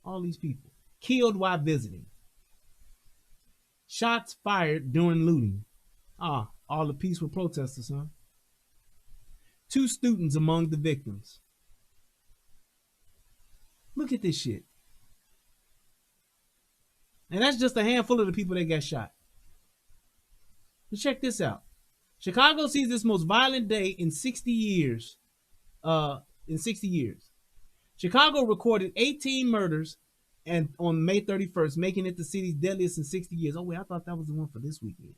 S4: All these people killed while visiting. Shots fired during looting. All the peaceful protesters, huh? 2 students among the victims. Look at this shit. And that's just a handful of the people that got shot. But check this out. Chicago sees this most violent day in 60 years. Chicago recorded 18 murders on May 31st, making it the city's deadliest in 60 years. Oh, wait, I thought that was the one for this weekend.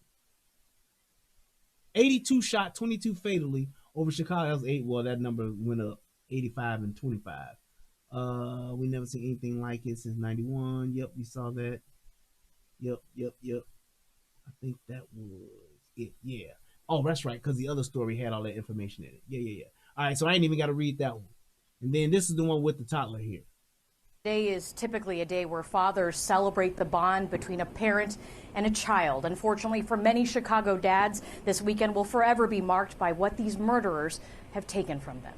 S4: 82 shot, 22 fatally over Chicago. That was 8. Well, that number went up, 85 and 25. We never seen anything like it since 91. Yep, we saw that. Yep. I think that was it. Yeah. Oh, that's right, because the other story had all that information in it. Yeah. All right, so I ain't even got to read that one. And then this is the one with the toddler here.
S18: Today is typically a day where fathers celebrate the bond between a parent and a child. Unfortunately, for many Chicago dads, this weekend will forever be marked by what these murderers have taken from them.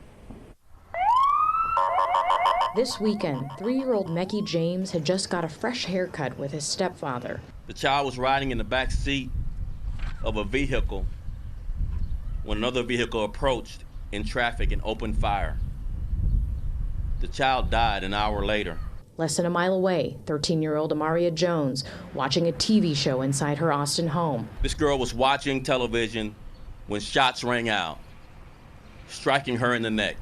S5: This weekend, 3-year-old Mekhi James had just got a fresh haircut with his stepfather.
S17: The child was riding in the back seat of a vehicle when another vehicle approached in traffic and opened fire. The child died an hour later.
S18: Less than a mile away, 13-year-old Amaria Jones watching a TV show inside her Austin home.
S17: This girl was watching television when shots rang out, striking her in the neck.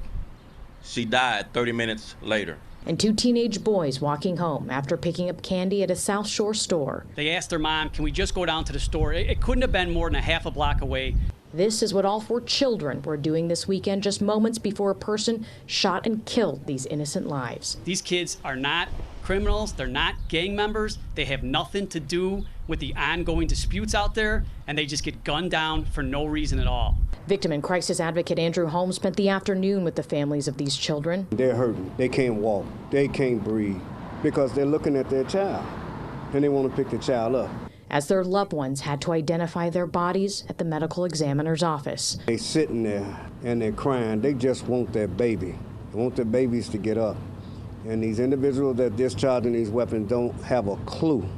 S17: She died 30 minutes later.
S18: And 2 teenage boys walking home after picking up candy at a South Shore store.
S16: They asked their mom, can we just go down to the store? It couldn't have been more than a half a block away.
S18: This is what all 4 children were doing this weekend, just moments before a person shot and killed these innocent lives.
S16: These kids are not criminals, they're not gang members, they have nothing to do with the ongoing disputes out there, and they just get gunned down for no reason at all.
S18: Victim and crisis advocate Andrew Holmes spent the afternoon with the families of these children.
S10: They're hurting, they can't walk, they can't breathe, because they're looking at their child, and they want to pick the child up.
S18: As their loved ones had to identify their bodies at the medical examiner's office.
S10: They sitting there and they're crying. They just want their baby. They want their babies to get up. And these individuals that discharging these weapons don't have a clue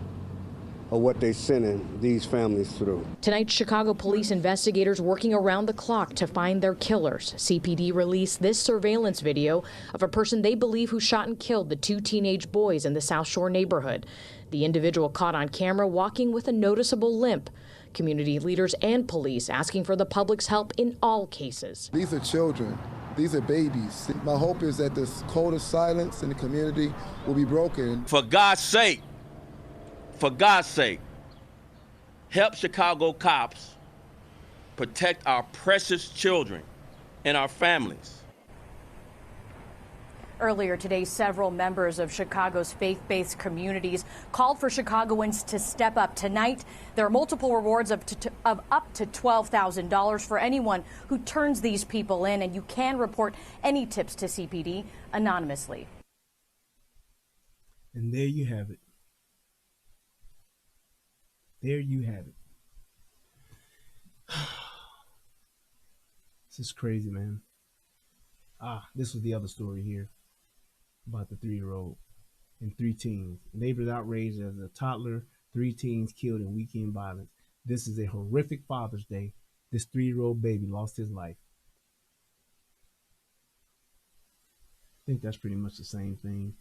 S10: of what they're sending these families through.
S18: Tonight, Chicago police investigators working around the clock to find their killers. CPD released this surveillance video of a person they believe who shot and killed the 2 teenage boys in the South Shore neighborhood. The individual caught on camera walking with a noticeable limp. Community leaders and police asking for the public's help in all cases.
S19: These are children. These are babies. My hope is that this code of silence in the community will be broken.
S17: For God's sake, help Chicago cops protect our precious children and our families.
S18: Earlier today, several members of Chicago's faith-based communities called for Chicagoans to step up. Tonight, there are multiple rewards of up to $12,000 for anyone who turns these people in, and you can report any tips to CPD anonymously.
S4: And there you have it. There you have it. This is crazy, man. This was the other story here about the 3-year-old and 3 teens. Neighbors outraged as a toddler, 3 teens killed in weekend violence. This is a horrific Father's Day. This 3-year-old baby lost his life. I think that's pretty much the same thing.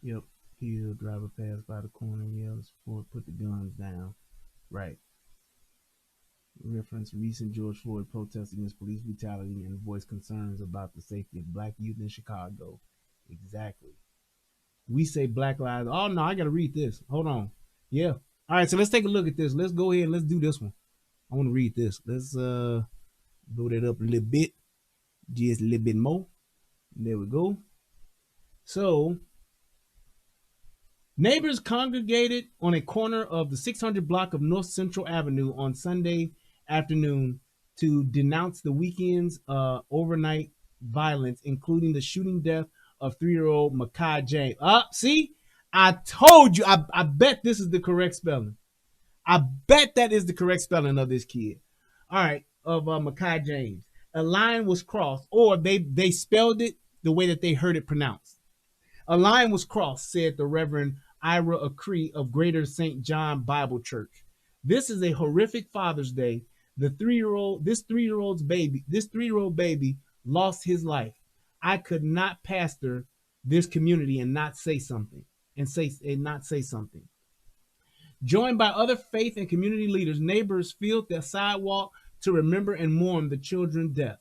S4: Yep. Killed, driver passed by the corner, yells for put the guns down. Right. Reference recent George Floyd protests against police brutality and voiced concerns about the safety of black youth in Chicago. Exactly. We say Black Lives. Oh no, I gotta read this. Hold on. Yeah. All right, so let's take a look at this. Let's go ahead and let's do this one. I want to read this. Let's blow that up a little bit. Just a little bit more. There we go. So neighbors congregated on a corner of the 600 block of North Central Avenue on Sunday afternoon to denounce the weekend's overnight violence, including the shooting death of 3-year-old Mekhi James. See, I told you. I bet this is the correct spelling. I bet that is the correct spelling of this kid. All right, of Mekhi James. A line was crossed, or they spelled it the way that they heard it pronounced. A line was crossed, said the Reverend Ira Acree of Greater St. John Bible Church. This is a horrific Father's Day. This 3-year-old baby lost his life. I could not pastor this community and not say something. Joined by other faith and community leaders, neighbors filled the sidewalk to remember and mourn the children's death.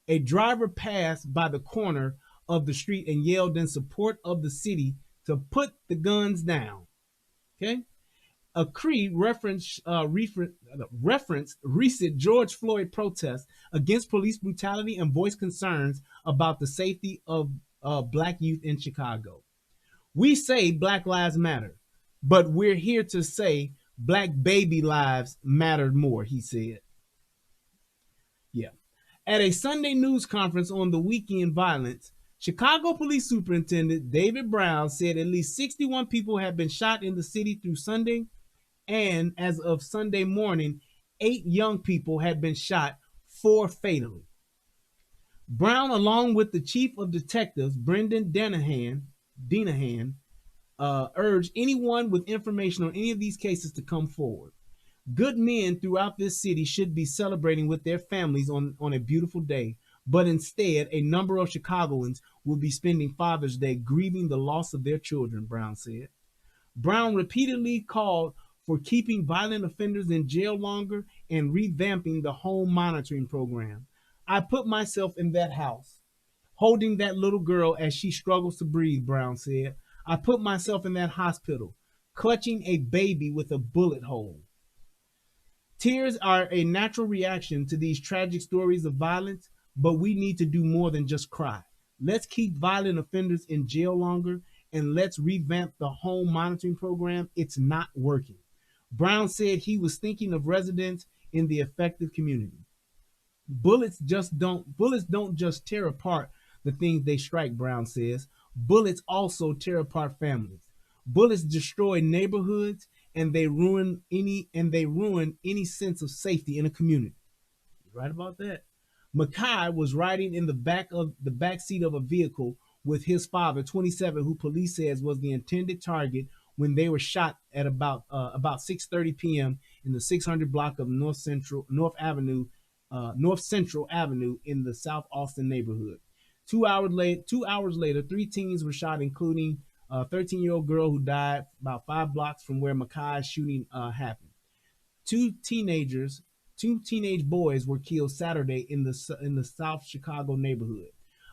S4: A driver passed by the corner of the street and yelled in support of the city to put the guns down. Okay. Acree referenced recent George Floyd protests against police brutality and voiced concerns about the safety of black youth in Chicago. We say Black Lives Matter, but we're here to say black baby lives matter more, he said. Yeah. At a Sunday news conference on the weekend violence, Chicago Police Superintendent David Brown said at least 61 people have been shot in the city through Sunday, and as of Sunday morning, 8 young people had been shot, 4 fatally. Brown, along with the chief of detectives, Brendan Denahan, urged anyone with information on any of these cases to come forward. Good men throughout this city should be celebrating with their families on a beautiful day, But instead, a number of Chicagoans will be spending Father's Day grieving the loss of their children, Brown said. Brown repeatedly called for keeping violent offenders in jail longer and revamping the home monitoring program. I put myself in that house, holding that little girl as she struggles to breathe, Brown said. I put myself in that hospital, clutching a baby with a bullet hole. Tears are a natural reaction to these tragic stories of violence, but we need to do more than just cry. Let's keep violent offenders in jail longer, and let's revamp the home monitoring program. It's not working. Brown said he was thinking of residents in the affected community. Bullets don't just tear apart the things they strike, Brown says. Bullets also tear apart families. Bullets destroy neighborhoods, and they ruin any sense of safety in a community. You're right about that. Mekhi was riding in the back seat of a vehicle with his father, 27, who police says was the intended target when they were shot at about 6:30 p.m. in the 600 block of North Central Avenue in the South Austin neighborhood. 2 hours later, 3 teens were shot, including a 13-year-old girl who died about 5 blocks from where Mekhi's shooting happened. Two teenage boys were killed Saturday in the South Chicago neighborhood.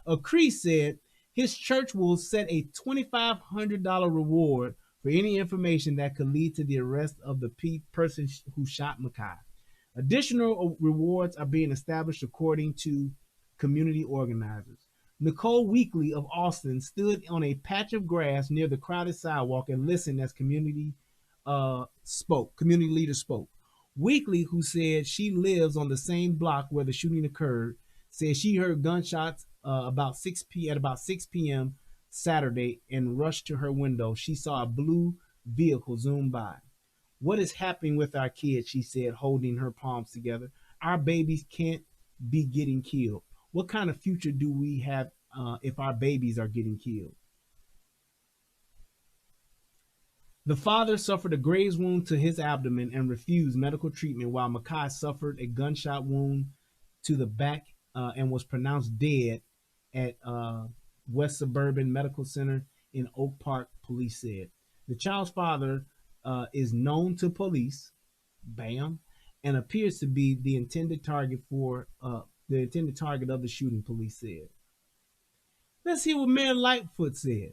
S4: Mekhi said his church will set a $2,500 reward for any information that could lead to the arrest of the person who shot Mekhi. Additional rewards are being established according to community organizers. Nicole Weekly of Austin stood on a patch of grass near the crowded sidewalk and listened as community leaders spoke. Weekly, who said she lives on the same block where the shooting occurred, said she heard gunshots about 6 p.m. Saturday and rushed to her window. She saw a blue vehicle zoom by. What is happening with our kids, she said, holding her palms together. Our babies can't be getting killed. What kind of future do we have if our babies are getting killed? The father suffered a graze wound to his abdomen and refused medical treatment, while Mekhi suffered a gunshot wound to the back and was pronounced dead at West Suburban Medical Center in Oak Park, police said. The child's father is known to police, and appears to be the intended target of the shooting, police said. Let's hear what Mayor Lightfoot said.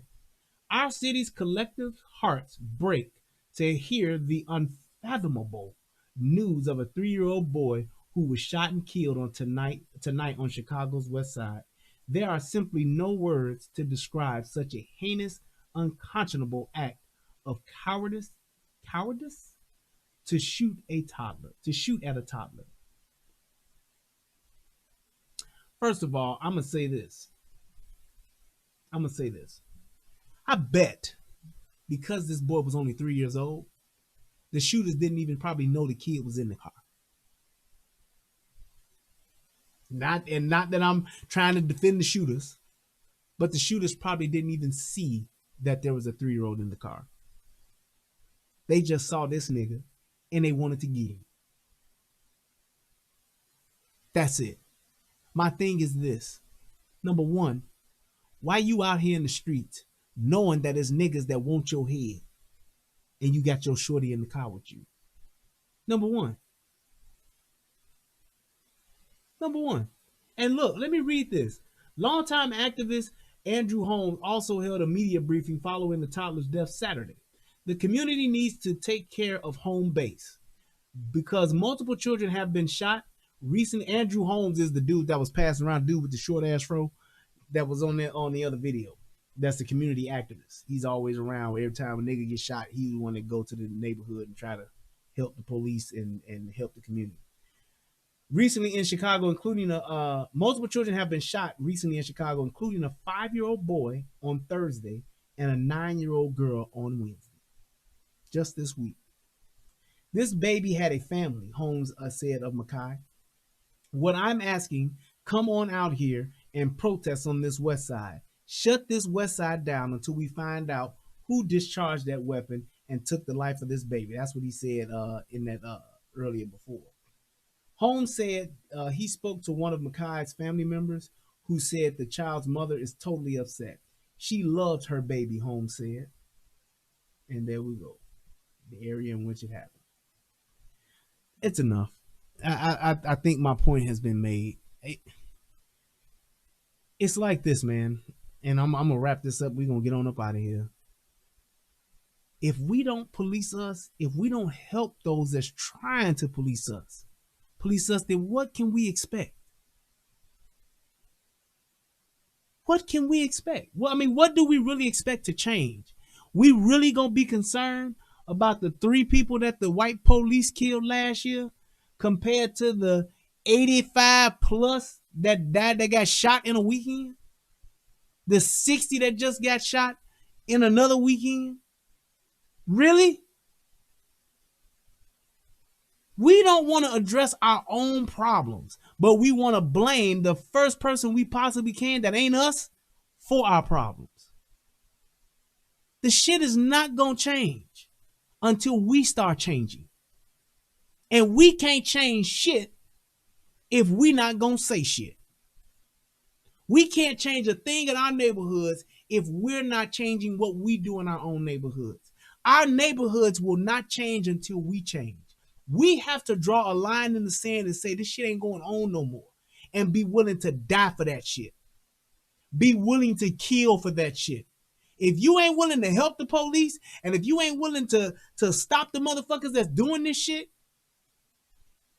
S4: Our city's collective hearts break to hear the unfathomable news of a 3-year-old boy who was shot and killed tonight on Chicago's West Side. There are simply no words to describe such a heinous, unconscionable act of cowardice to shoot at a toddler. First of all, I'm gonna say this. I bet because this boy was only 3 years old, the shooters didn't even probably know the kid was in the car. Not that I'm trying to defend the shooters, but the shooters probably didn't even see that there was a 3-year-old in the car. They just saw this nigga and they wanted to get him. That's it. My thing is this. Number one, why you out here in the streets knowing that there's niggas that want your head and you got your shorty in the car with you? Number one. And look, let me read this. Longtime activist Andrew Holmes also held a media briefing following the toddler's death Saturday. The community needs to take care of home base because multiple children have been shot. Andrew Holmes is the dude that was passing around, dude with the short ass fro that was on the other video. That's the community activist. He's always around. Every time a nigga gets shot, he's the one that go to the neighborhood and try to help the police and help the community. Recently in Chicago, multiple children have been shot recently in Chicago, including a 5-year-old boy on Thursday and a 9-year-old girl on Wednesday. Just this week. This baby had a family, Holmes said of Mekhi. What I'm asking, come on out here and protest on this west side. Shut this west side down until we find out who discharged that weapon and took the life of this baby. That's what he said in that earlier before. Holmes said he spoke to one of Mekhi's family members who said the child's mother is totally upset. She loved her baby, Holmes said. And there we go. The area in which it happened. It's enough. I think my point has been made. It's like this, man. And I'm going to wrap this up. We're going to get on up out of here. If we don't police us, if we don't help those that's trying to police us, then what can we expect? What can we expect? Well, I mean, what do we really expect to change? We really gonna be concerned about the 3 people that the white police killed last year compared to the 85 plus that died, that got shot in a weekend? The 60 that just got shot in another weekend? Really? We don't want to address our own problems, but we want to blame the first person we possibly can that ain't us for our problems. The shit is not going to change until we start changing. And we can't change shit if we not going to say shit. We can't change a thing in our neighborhoods if we're not changing what we do in our own neighborhoods. Our neighborhoods will not change until we change. We have to draw a line in the sand and say this shit ain't going on no more, and be willing to die for that shit. Be willing to kill for that shit. If you ain't willing to help the police, and if you ain't willing to stop the motherfuckers that's doing this shit,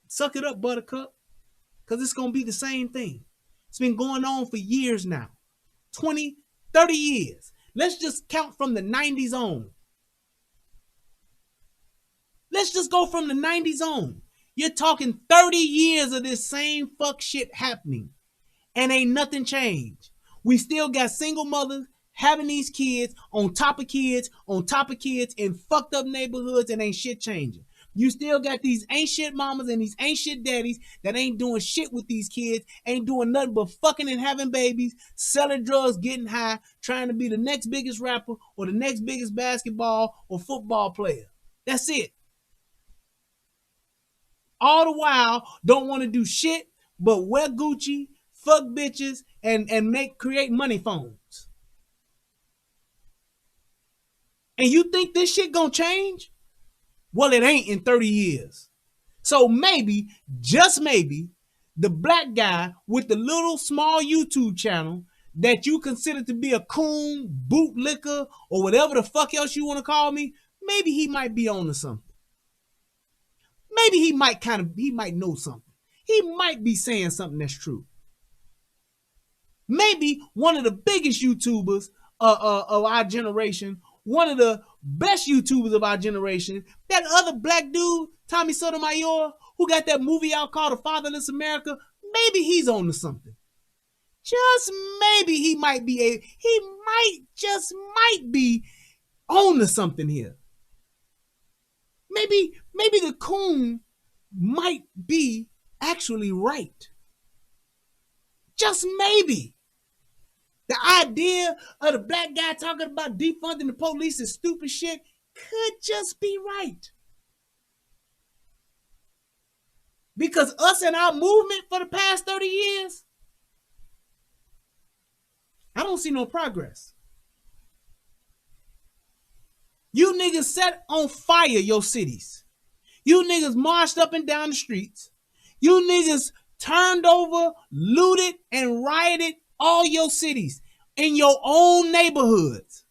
S4: suck it up, buttercup, because it's going to be the same thing. It's been going on for years now. 20, 30 years. Let's just count from the 90s on. Let's just go from the 90s on. You're talking 30 years of this same fuck shit happening, and ain't nothing changed. We still got single mothers having these kids on top of kids on top of kids in fucked up neighborhoods, and ain't shit changing. You still got these ain't shit mamas and these ain't shit daddies that ain't doing shit with these kids, ain't doing nothing but fucking and having babies, selling drugs, getting high, trying to be the next biggest rapper or the next biggest basketball or football player. That's it. All the while, don't want to do shit but wear Gucci, fuck bitches, and create money phones. And you think this shit gonna change? Well, it ain't in 30 years. So maybe, just maybe, the black guy with the little small YouTube channel that you consider to be a coon, bootlicker, or whatever the fuck else you want to call me, maybe he might be on to something. Maybe he might know something. He might be saying something that's true. Maybe one of the biggest YouTubers of our generation, one of the best YouTubers of our generation, that other black dude, Tommy Sotomayor, who got that movie out called The Fatherless America, maybe he's on to something. Just maybe he might be on to something here. Maybe the coon might be actually right. Just maybe. The idea of the black guy talking about defunding the police and stupid shit could just be right. Because us and our movement for the past 30 years, I don't see no progress. You niggas set on fire your cities. You niggas marched up and down the streets. You niggas turned over, looted, and rioted all your cities in your own neighborhoods.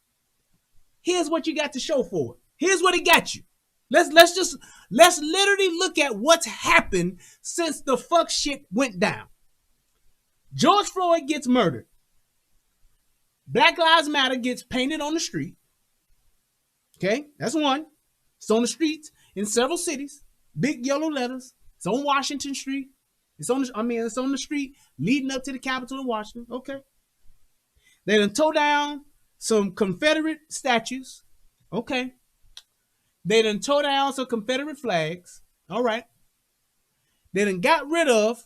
S4: Here's what you got to show for it. Here's what it got you. Let's literally look at what's happened since the fuck shit went down. George Floyd gets murdered. Black Lives Matter gets painted on the street. Okay, that's one. It's on the streets in several cities. Big yellow letters. It's on Washington Street. It's on the street leading up to the Capitol in Washington. Okay. They done tore down some Confederate statues. Okay. They done tore down some Confederate flags. All right. They done got rid of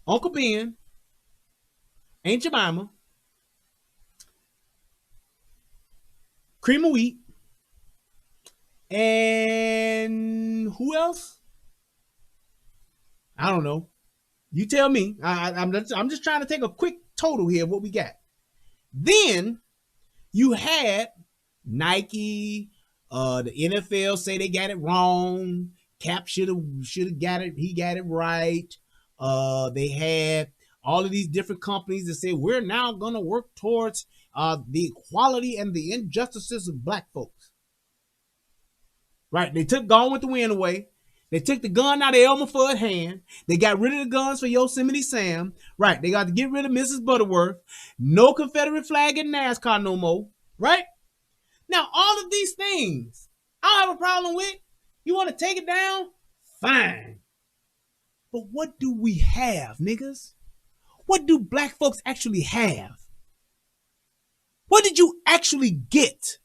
S4: Uncle Ben, Aunt Jemima, Cream of Wheat, and who else? I don't know. You tell me. I'm just trying to take a quick total here of what we got. Then you had Nike, the NFL say they got it wrong. Cap should have got it. He got it right. They had all of these different companies that say we're now gonna work towards the equality and the injustices of black folks. Right? They took Gone with the Wind away. They took the gun out of Elmer Fudd's hand. They got rid of the guns for Yosemite Sam. Right? They got to get rid of Mrs. Butterworth. No Confederate flag in NASCAR no more. Right? Now, all of these things, I don't have a problem with. You want to take it down? Fine. But what do we have, niggas? What do black folks actually have? What did you actually get?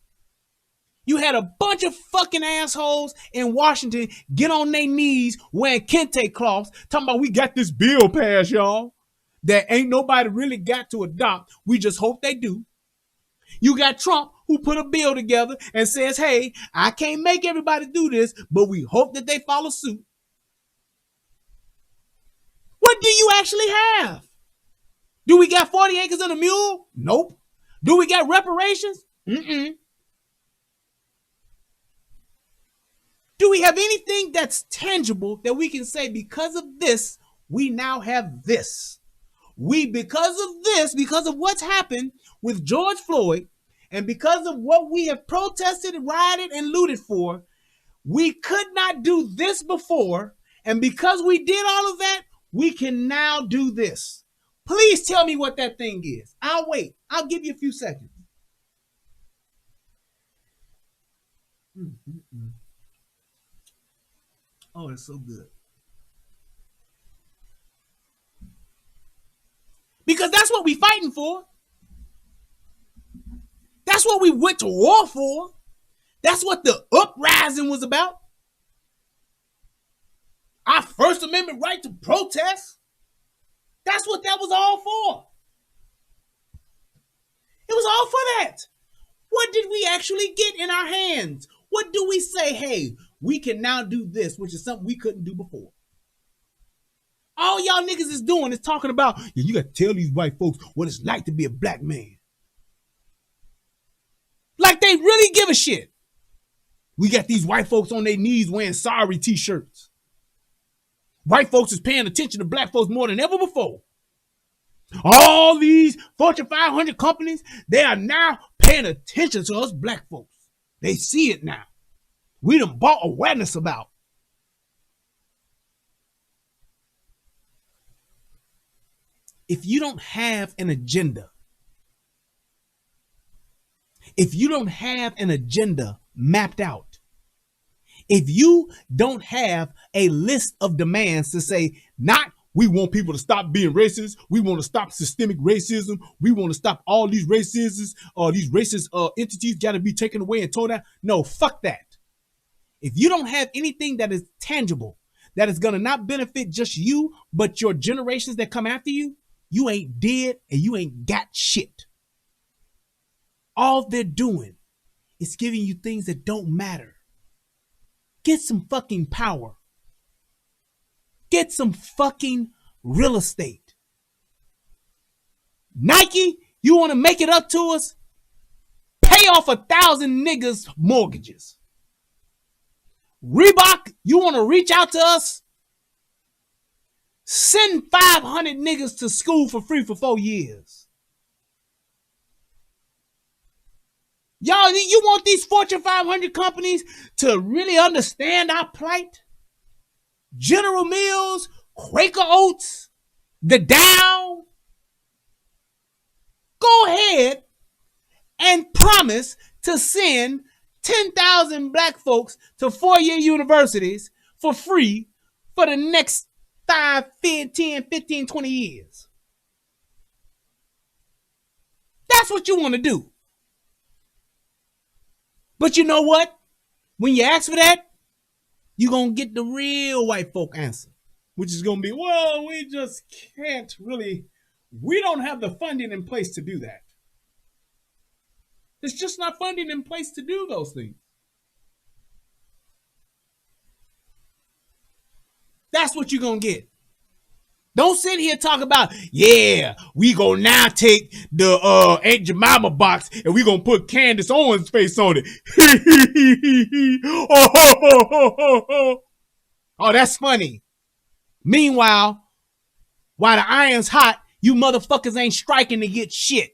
S4: You had a bunch of fucking assholes in Washington get on their knees wearing kente cloths talking about we got this bill passed, y'all, that ain't nobody really got to adopt. We just hope they do. You got Trump who put a bill together and says, hey, I can't make everybody do this, but we hope that they follow suit. What do you actually have? Do we got 40 acres and a mule? Nope. Do we got reparations? Mm-mm. Do we have anything that's tangible that we can say because of this, we now have this? Because of what's happened with George Floyd, and because of what we have protested, rioted, and looted for, we could not do this before. And because we did all of that, we can now do this. Please tell me what that thing is. I'll wait. I'll give you a few seconds. Oh, it's so good. Because that's what we fighting for. That's what we went to war for. That's what the uprising was about. Our First Amendment right to protest. That's what that was all for. It was all for that. What did we actually get in our hands? What do we say, hey, we can now do this, which is something we couldn't do before? All y'all niggas is doing is talking about, yeah, you got to tell these white folks what it's like to be a black man. Like they really give a shit. We got these white folks on their knees wearing sorry t-shirts. White folks is paying attention to black folks more than ever before. All these Fortune 500 companies, they are now paying attention to us black folks. They see it now. We done bought awareness about. If you don't have an agenda, mapped out, if you don't have a list of demands to say, not we want people to stop being racist, we want to stop systemic racism, we want to stop all these racists, these racist entities got to be taken away and torn down. No, fuck that. If you don't have anything that is tangible, that is going to not benefit just you, but your generations that come after you, you ain't dead and you ain't got shit. All they're doing is giving you things that don't matter. Get some fucking power. Get some fucking real estate. Nike, you want to make it up to us? Pay off 1,000 niggas' mortgages. Reebok, you want to reach out to us? Send 500 niggas to school for free for 4 years. Y'all, you want these Fortune 500 companies to really understand our plight? General Mills, Quaker Oats, the Dow. Go ahead and promise to send 10,000 black folks to 4-year universities for free for the next 5, 10, 15, 20 years. That's what you want to do. But you know what? When you ask for that, you're going to get the real white folk answer, which is going to be, well, we just can't really, we don't have the funding in place to do that. There's just not funding in place to do those things. That's what you're going to get. Don't sit here talk about, yeah, we gonna now take the Aunt Jemima box and we gonna put Candace Owens' face on it. Oh, that's funny. Meanwhile, while the iron's hot, you motherfuckers ain't striking to get shit.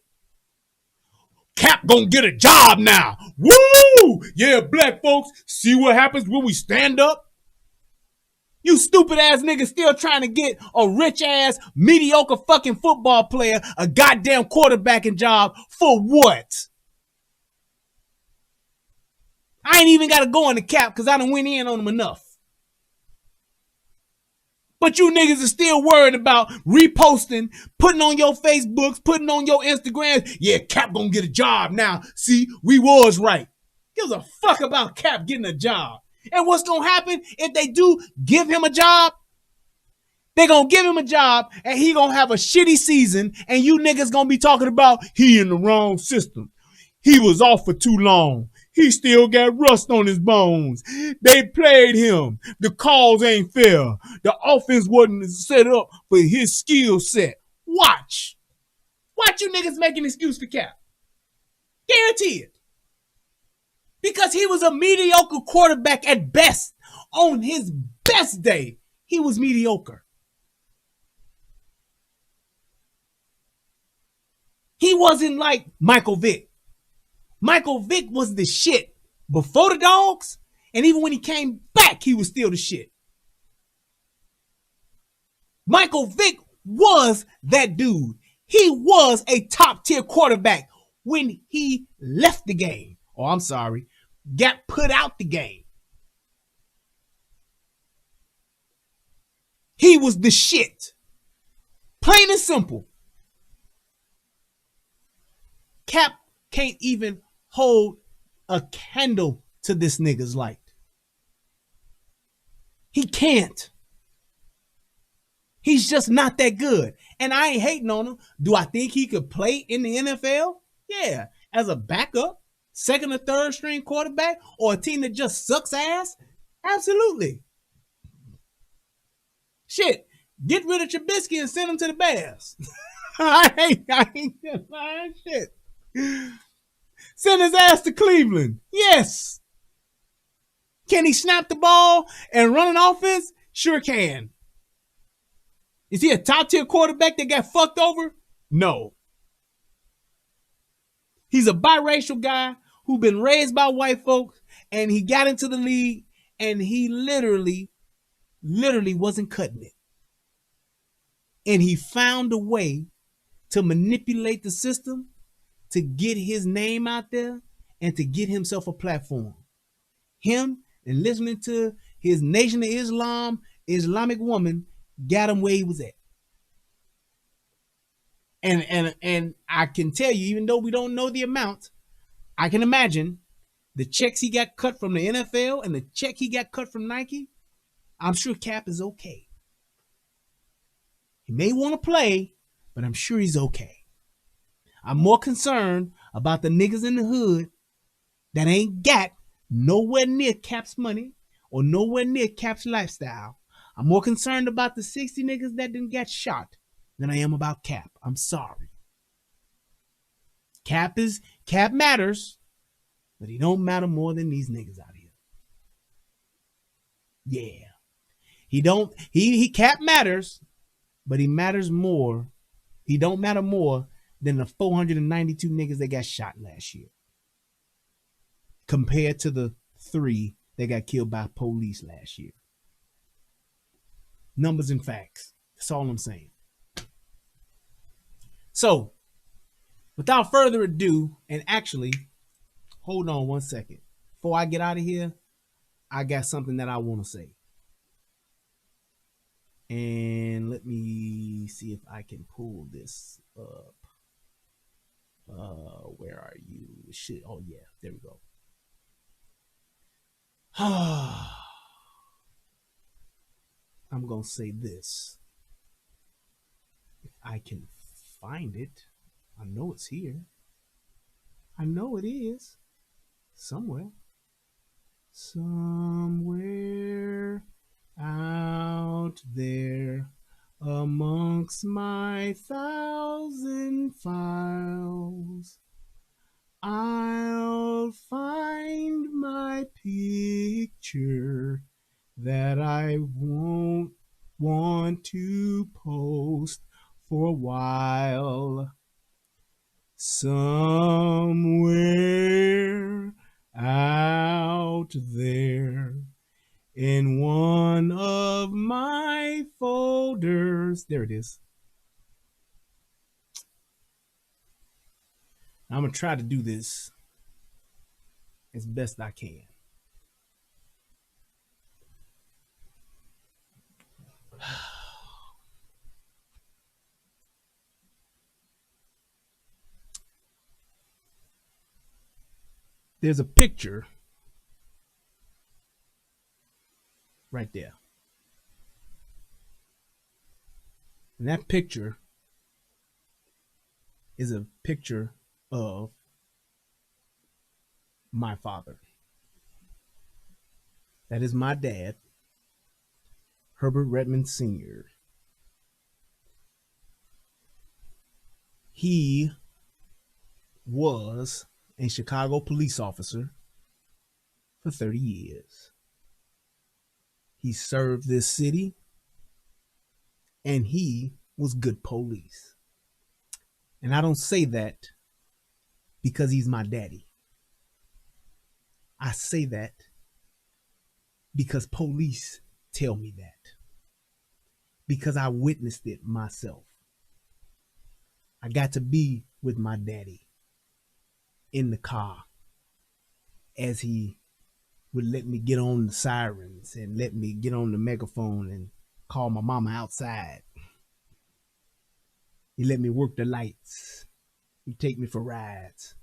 S4: Cap gonna get a job now. Woo! Yeah, black folks, see what happens when we stand up? You stupid ass niggas still trying to get a rich ass, mediocre fucking football player a goddamn quarterbacking job for what? I ain't even got to go on the Cap because I done went in on them enough. But you niggas are still worried about reposting, putting on your Facebooks, putting on your Instagrams. Yeah, Cap gonna get a job now. See, we was right. Gives a fuck about Cap getting a job. And what's gonna happen if they do give him a job? They gonna give him a job and he gonna have a shitty season and you niggas gonna be talking about he in the wrong system. He was off for too long. He still got rust on his bones. They played him. The calls ain't fair. The offense wasn't set up for his skill set. Watch. Watch you niggas make an excuse for Cap. Guarantee it. Because he was a mediocre quarterback at best. On his best day, he was mediocre. He wasn't like Michael Vick. Michael Vick was the shit before the Dogs, and even when he came back, he was still the shit. Michael Vick was that dude. He was a top-tier quarterback when he left the game. Oh, I'm sorry. Got put out the game. He was the shit. Plain and simple. Cap can't even hold a candle to this nigga's light. He can't. He's just not that good. And I ain't hating on him. Do I think he could play in the NFL? Yeah. As a backup, second or third string quarterback, or a team that just sucks ass? Absolutely. Shit. Get rid of Trubisky and send him to the Bears. I ain't shit. Send his ass to Cleveland. Yes. Can he snap the ball and run an offense? Sure can. Is he a top-tier quarterback that got fucked over? No. He's a biracial guy who been raised by white folks, and he got into the league, and he literally wasn't cutting it. And he found a way to manipulate the system to get his name out there and to get himself a platform. Him and listening to his Nation of Islam, Islamic woman, got him where he was at. And I can tell you, even though we don't know the amount, I can imagine the checks he got cut from the NFL and the check he got cut from Nike. I'm sure Cap is okay. He may want to play, but I'm sure he's okay. I'm more concerned about the niggas in the hood that ain't got nowhere near Cap's money or nowhere near Cap's lifestyle. I'm more concerned about the 60 niggas that didn't get shot than I am about Cap. I'm sorry. Cap matters, but he don't matter more than these niggas out here. Yeah. He Cap matters, but he matters more. He don't matter more than the 492 niggas that got shot last year compared to the 3 that got killed by police last year. Numbers and facts. That's all I'm saying. So, without further ado, and actually, hold on one second. Before I get out of here, I got something that I want to say. And let me see if I can pull this up. Where are you? Shit. Oh yeah, there we go. I'm gonna say this. If I can find it, I know it's here. I know it is. Somewhere out there. Amongst my 1,000 files, I'll find my picture that I won't want to post for a while. Somewhere out there in one of my folders. There it is. I'm going to try to do this as best I can. There's a picture right there. And that picture is a picture of my father. That is my dad, Herbert Redmond Sr. He was a Chicago police officer for 30 years. He served this city, and he was good police. And I don't say that because he's my daddy. I say that because police tell me that. Because I witnessed it myself. I got to be with my daddy in the car as he would let me get on the sirens and let me get on the megaphone and call my mama outside. He let me work the lights. He'd take me for rides.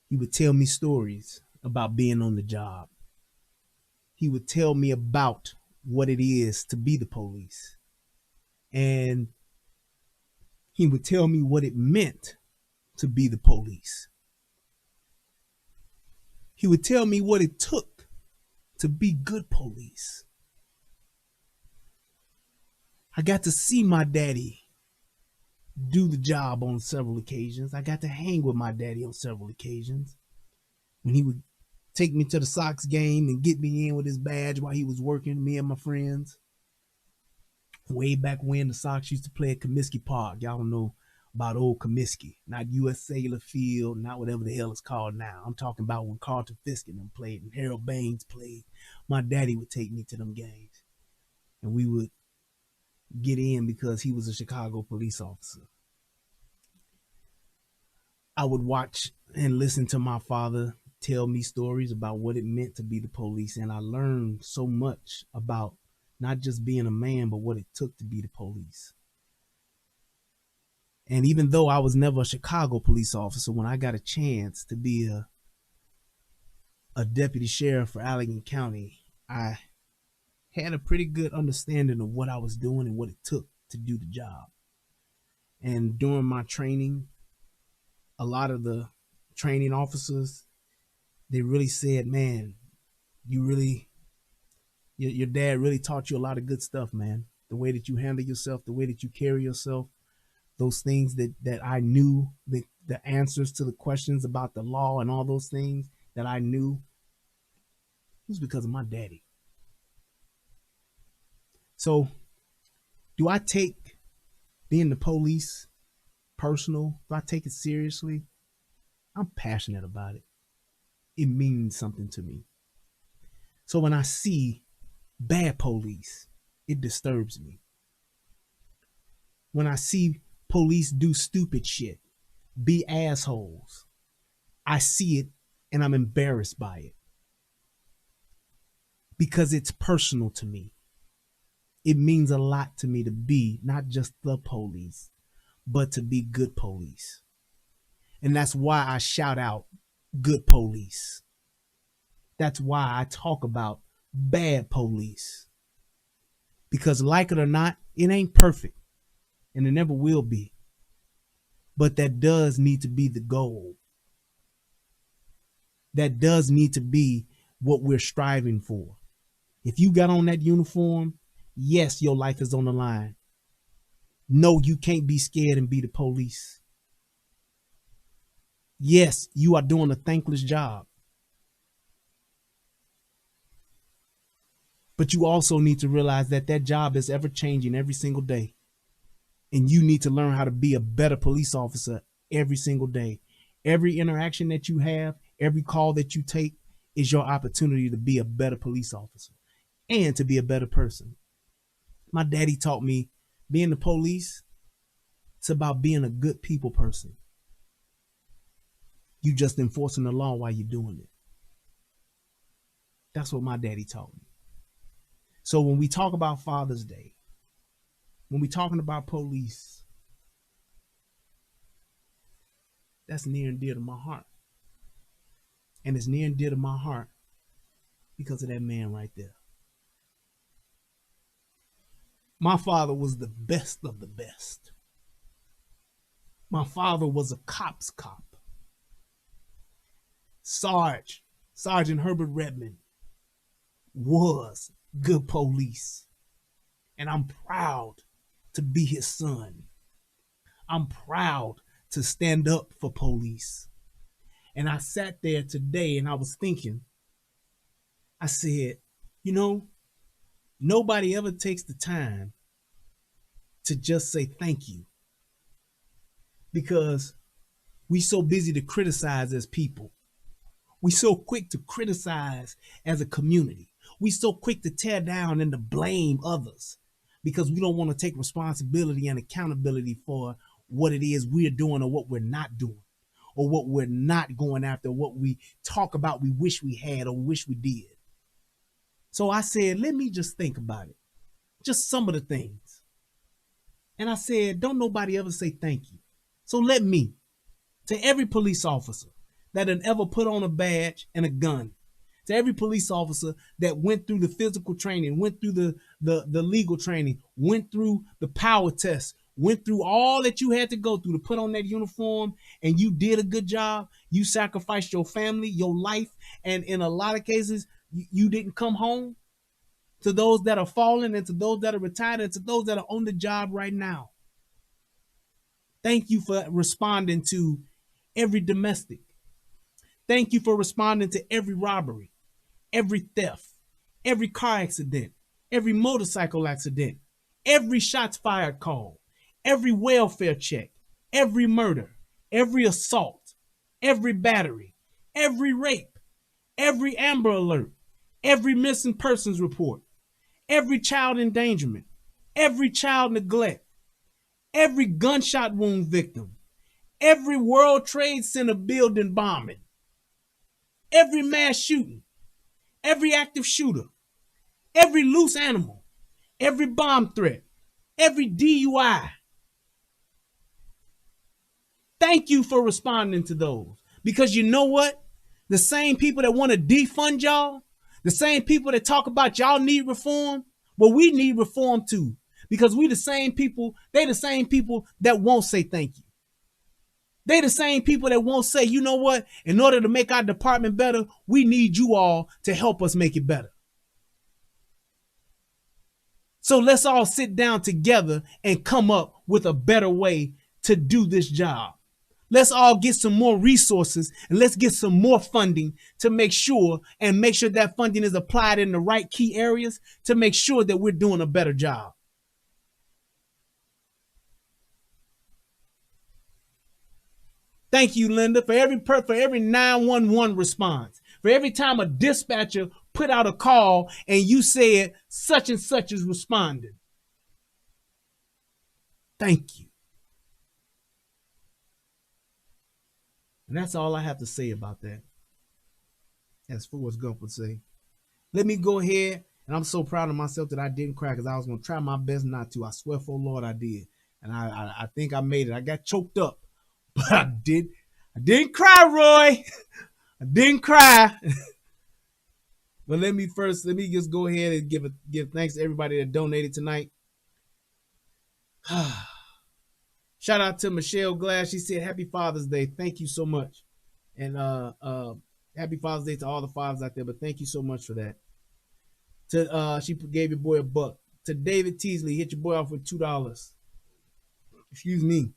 S4: He would tell me stories about being on the job. He would tell me about what it is to be the police. And he would tell me what it meant to be the police. He would tell me what it took to be good police. I got to see my daddy do the job on several occasions. I got to hang with my daddy on several occasions. When he would take me to the Sox game and get me in with his badge while he was working, me and my friends. Way back when the Sox used to play at Comiskey Park. Y'all don't know about old Comiskey. Not U.S. Cellular Field, not whatever the hell it's called now. I'm talking about when Carlton Fisk and them played and Harold Baines played. My daddy would take me to them games. And we would get in because he was a Chicago police officer. I would watch and listen to my father tell me stories about what it meant to be the police. And I learned so much about not just being a man, but what it took to be the police. And even though I was never a Chicago police officer, when I got a chance to be a deputy sheriff for Allegheny County, I had a pretty good understanding of what I was doing and what it took to do the job. And during my training, a lot of the training officers, they really said, man, your dad really taught you a lot of good stuff, man. The way that you handle yourself, the way that you carry yourself, those things that I knew, the answers to the questions about the law and all those things that I knew, it was because of my daddy. So, do I take being the police personal? Do I take it seriously? I'm passionate about it. It means something to me. So when I see bad police, it disturbs me. When I see police do stupid shit, be assholes, I see it and I'm embarrassed by it. Because it's personal to me. It means a lot to me to be not just the police, but to be good police. And that's why I shout out good police. That's why I talk about bad police. Because like it or not, it ain't perfect. And it never will be. But that does need to be the goal. That does need to be what we're striving for. If you got on that uniform Yes, your life is on the line. No, you can't be scared and be the police. Yes, you are doing a thankless job. But you also need to realize that that job is ever changing every single day. And you need to learn how to be a better police officer every single day. Every interaction that you have, every call that you take is your opportunity to be a better police officer and to be a better person. My daddy taught me being the police, it's about being a good people person. You just enforcing the law while you're doing it. That's what my daddy taught me. So when we talk about Father's Day, when we're talking about police, that's near and dear to my heart. And it's near and dear to my heart because of that man right there. My father was the best of the best. My father was a cop's cop. Sergeant Herbert Redmond was good police. And I'm proud to be his son. I'm proud to stand up for police. And I sat there today and I was thinking, I said, you know, nobody ever takes the time to just say thank you. Because we so busy to criticize as people. We so quick to criticize as a community. We so quick to tear down and to blame others because we don't want to take responsibility and accountability for what it is we're doing or what we're not doing or what we're not going after, what we talk about we wish we had or wish we did. So I said, let me just think about it. Just some of the things. And I said, don't nobody ever say thank you. So let me, to every police officer that had ever put on a badge and a gun, to every police officer that went through the physical training, went through the legal training, went through the power test, went through all that you had to go through to put on that uniform, and you did a good job. You sacrificed your family, your life, and in a lot of cases, you didn't come home. To those that are fallen and to those that are retired and to those that are on the job right now. Thank you for responding to every domestic. Thank you for responding to every robbery, every theft, every car accident, every motorcycle accident, every shots fired call, every welfare check, every murder, every assault, every battery, every rape, every Amber Alert, every missing persons report, every child endangerment, every child neglect, every gunshot wound victim, every World Trade Center building bombing, every mass shooting, every active shooter, every loose animal, every bomb threat, every DUI. Thank you for responding to those. Because you know what? The same people that want to defund y'all, the same people that talk about y'all need reform, well, we need reform too. Because we the same people, they the same people that won't say thank you. They the same people that won't say, you know what, in order to make our department better, we need you all to help us make it better. So let's all sit down together and come up with a better way to do this job. Let's all get some more resources and let's get some more funding to make sure that funding is applied in the right key areas to make sure that we're doing a better job. Thank you, Linda, for every 911 response. For every time a dispatcher put out a call and you said such and such is responding. Thank you. And that's all I have to say about that. As Forrest Gump would say. Let me go ahead, and I'm so proud of myself that I didn't cry because I was going to try my best not to. I swear for Lord I did. And I think I made it. I got choked up. But I didn't cry, Roy. I didn't cry. But let me just go ahead and give thanks to everybody that donated tonight. Shout out to Michelle Glass. She said, Happy Father's Day. Thank you so much. And Happy Father's Day to all the fathers out there, but thank you so much for that. She gave your boy $1. to David Teasley. Hit your boy off with $2. Excuse me.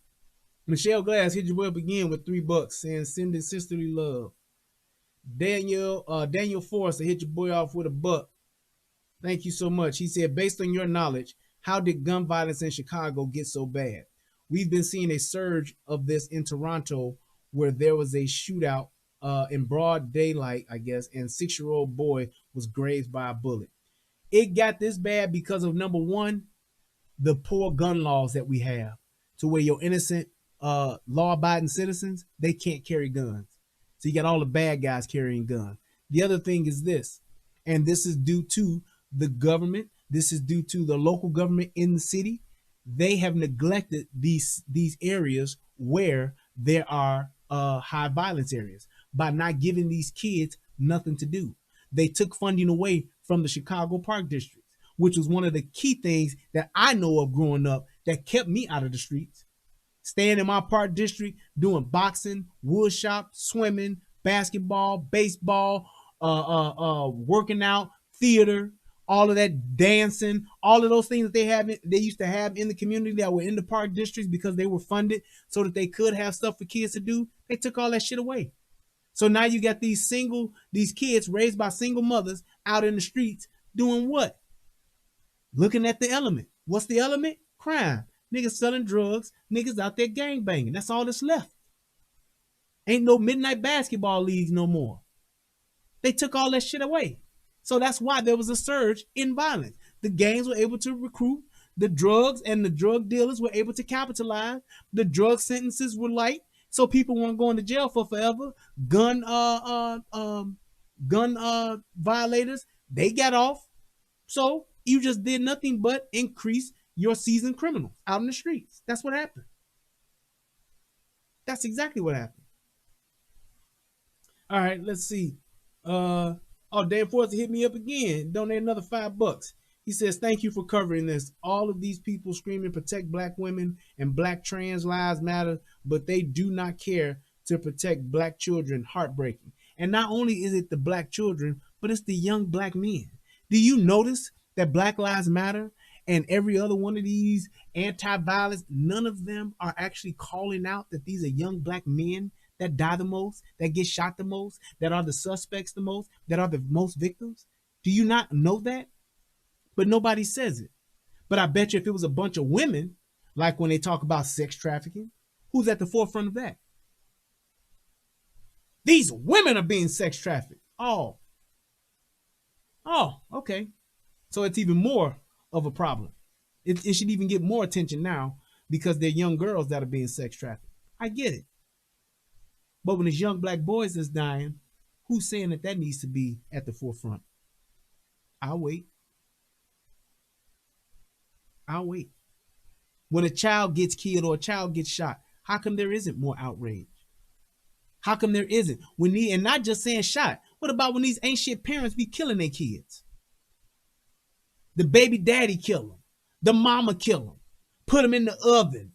S4: Michelle Glass hit your boy up again with $3, saying sending sisterly love. Daniel Forrester hit your boy off with $1. Thank you so much. He said, based on your knowledge, how did gun violence in Chicago get so bad? We've been seeing a surge of this in Toronto, where there was a shootout in broad daylight, I guess, and 6-year-old boy was grazed by a bullet. It got this bad because of, number one, the poor gun laws that we have, to where your innocent law-abiding citizens, they can't carry guns. So you got all the bad guys carrying guns. The other thing is this, and this is due to the government. This is due to the local government in the city. They have neglected these areas where there are high violence areas by not giving these kids nothing to do. They took funding away from the Chicago Park District, which was one of the key things that I know of growing up that kept me out of the streets. Staying in my park district, doing boxing, wood shop, swimming, basketball, baseball, working out, theater, all of that, dancing, all of those things that they used to have in the community that were in the park districts because they were funded so that they could have stuff for kids to do. They took all that shit away. So now you got these kids raised by single mothers out in the streets doing what? Looking at the element. What's the element? Crime. Niggas selling drugs, niggas out there gangbanging. That's all that's left. Ain't no midnight basketball leagues no more. They took all that shit away. So that's why there was a surge in violence. The gangs were able to recruit. The drugs and the drug dealers were able to capitalize. The drug sentences were light, so people weren't going to jail for forever. Gun violators, they got off. So you just did nothing but increase your seasoned criminals out in the streets. That's what happened. That's exactly what happened. All right, let's see. Dan Forster hit me up again. Donate another $5. He says, thank you for covering this. All of these people screaming protect black women and black trans lives matter, but they do not care to protect black children. Heartbreaking. And not only is it the black children, but it's the young black men. Do you notice that Black Lives Matter and every other one of these anti-violence, none of them are actually calling out that these are young black men that die the most, that get shot the most, that are the suspects the most, that are the most victims? Do you not know that? But nobody says it. But I bet you if it was a bunch of women, like when they talk about sex trafficking, who's at the forefront of that? These women are being sex trafficked. Oh, okay. So it's even more of a problem. It should even get more attention now because they're young girls that are being sex trafficked. I get it. But when it's young black boys that's dying, who's saying that needs to be at the forefront? I'll wait. When a child gets killed or a child gets shot, how come there isn't more outrage? How come there isn't? And not just saying shot. What about when these ain't shit parents be killing their kids? The baby daddy kill them. The mama kill them. Put them in the oven.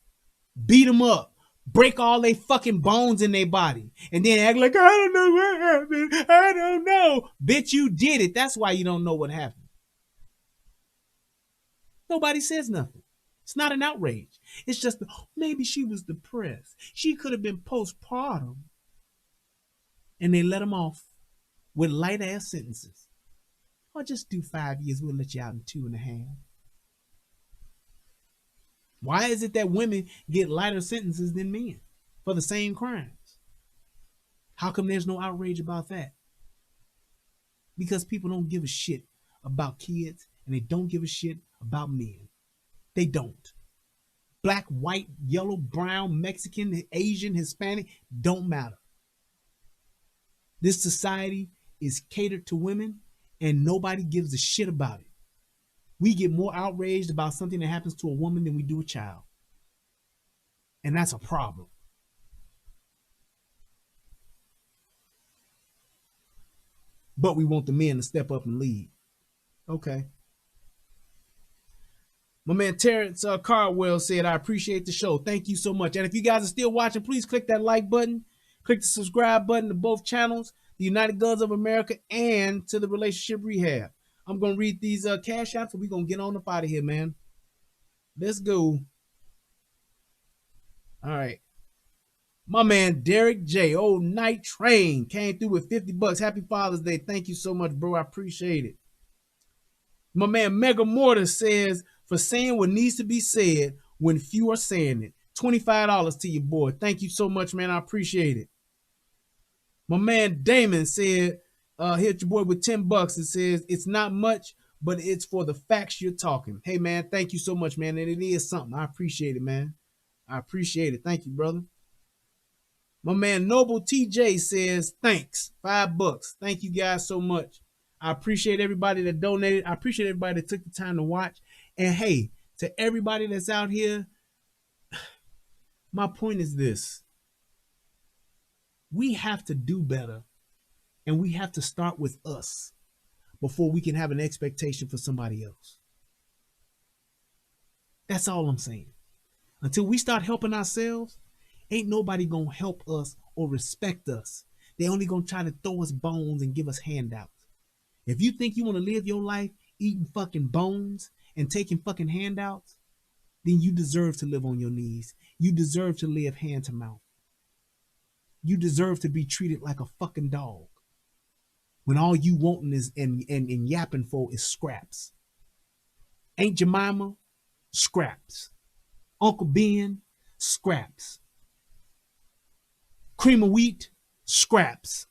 S4: Beat them up. Break all they fucking bones in their body. And then act like, I don't know what happened. I don't know. Bitch, you did it. That's why you don't know what happened. Nobody says nothing. It's not an outrage. It's just, maybe she was depressed. She could have been postpartum. And they let them off with light ass sentences. Or just do 5 years. We'll let you out in 2.5. Why is it that women get lighter sentences than men for the same crimes? How come there's no outrage about that? Because people don't give a shit about kids and they don't give a shit about men. They don't. Black, white, yellow, brown, Mexican, Asian, Hispanic, don't matter. This society is catered to women and nobody gives a shit about it. We get more outraged about something that happens to a woman than we do a child. And that's a problem. But we want the men to step up and lead. Okay. My man Terrence Cardwell said, I appreciate the show. Thank you so much. And if you guys are still watching, please click that like button. Click the subscribe button to both channels, the United Guns of America and to the Relationship Rehab. I'm gonna read these cash apps, and we're gonna get on up out of here, man. Let's go. All right. My man Derek J. Old Night Train came through with $50. Happy Father's Day. Thank you so much, bro. I appreciate it. My man Mega Mortar says, for saying what needs to be said when few are saying it. $25 to you, boy. Thank you so much, man. I appreciate it. My man Damon said, hit your boy with $10. It says, it's not much, but it's for the facts you're talking. Hey, man, thank you so much, man. And it is something. I appreciate it, man. I appreciate it. Thank you, brother. My man Noble TJ says, thanks. $5. Thank you guys so much. I appreciate everybody that donated. I appreciate everybody that took the time to watch. And hey, to everybody that's out here, my point is this. We have to do better, and we have to start with us before we can have an expectation for somebody else. That's all I'm saying. Until we start helping ourselves, ain't nobody gonna help us or respect us. They only gonna try to throw us bones and give us handouts. If you think you want to live your life eating fucking bones and taking fucking handouts, then you deserve to live on your knees. You deserve to live hand to mouth. You deserve to be treated like a fucking dog when all you wanting is and yapping for is scraps. Aunt Jemima, scraps. Uncle Ben, scraps. Cream of Wheat, scraps.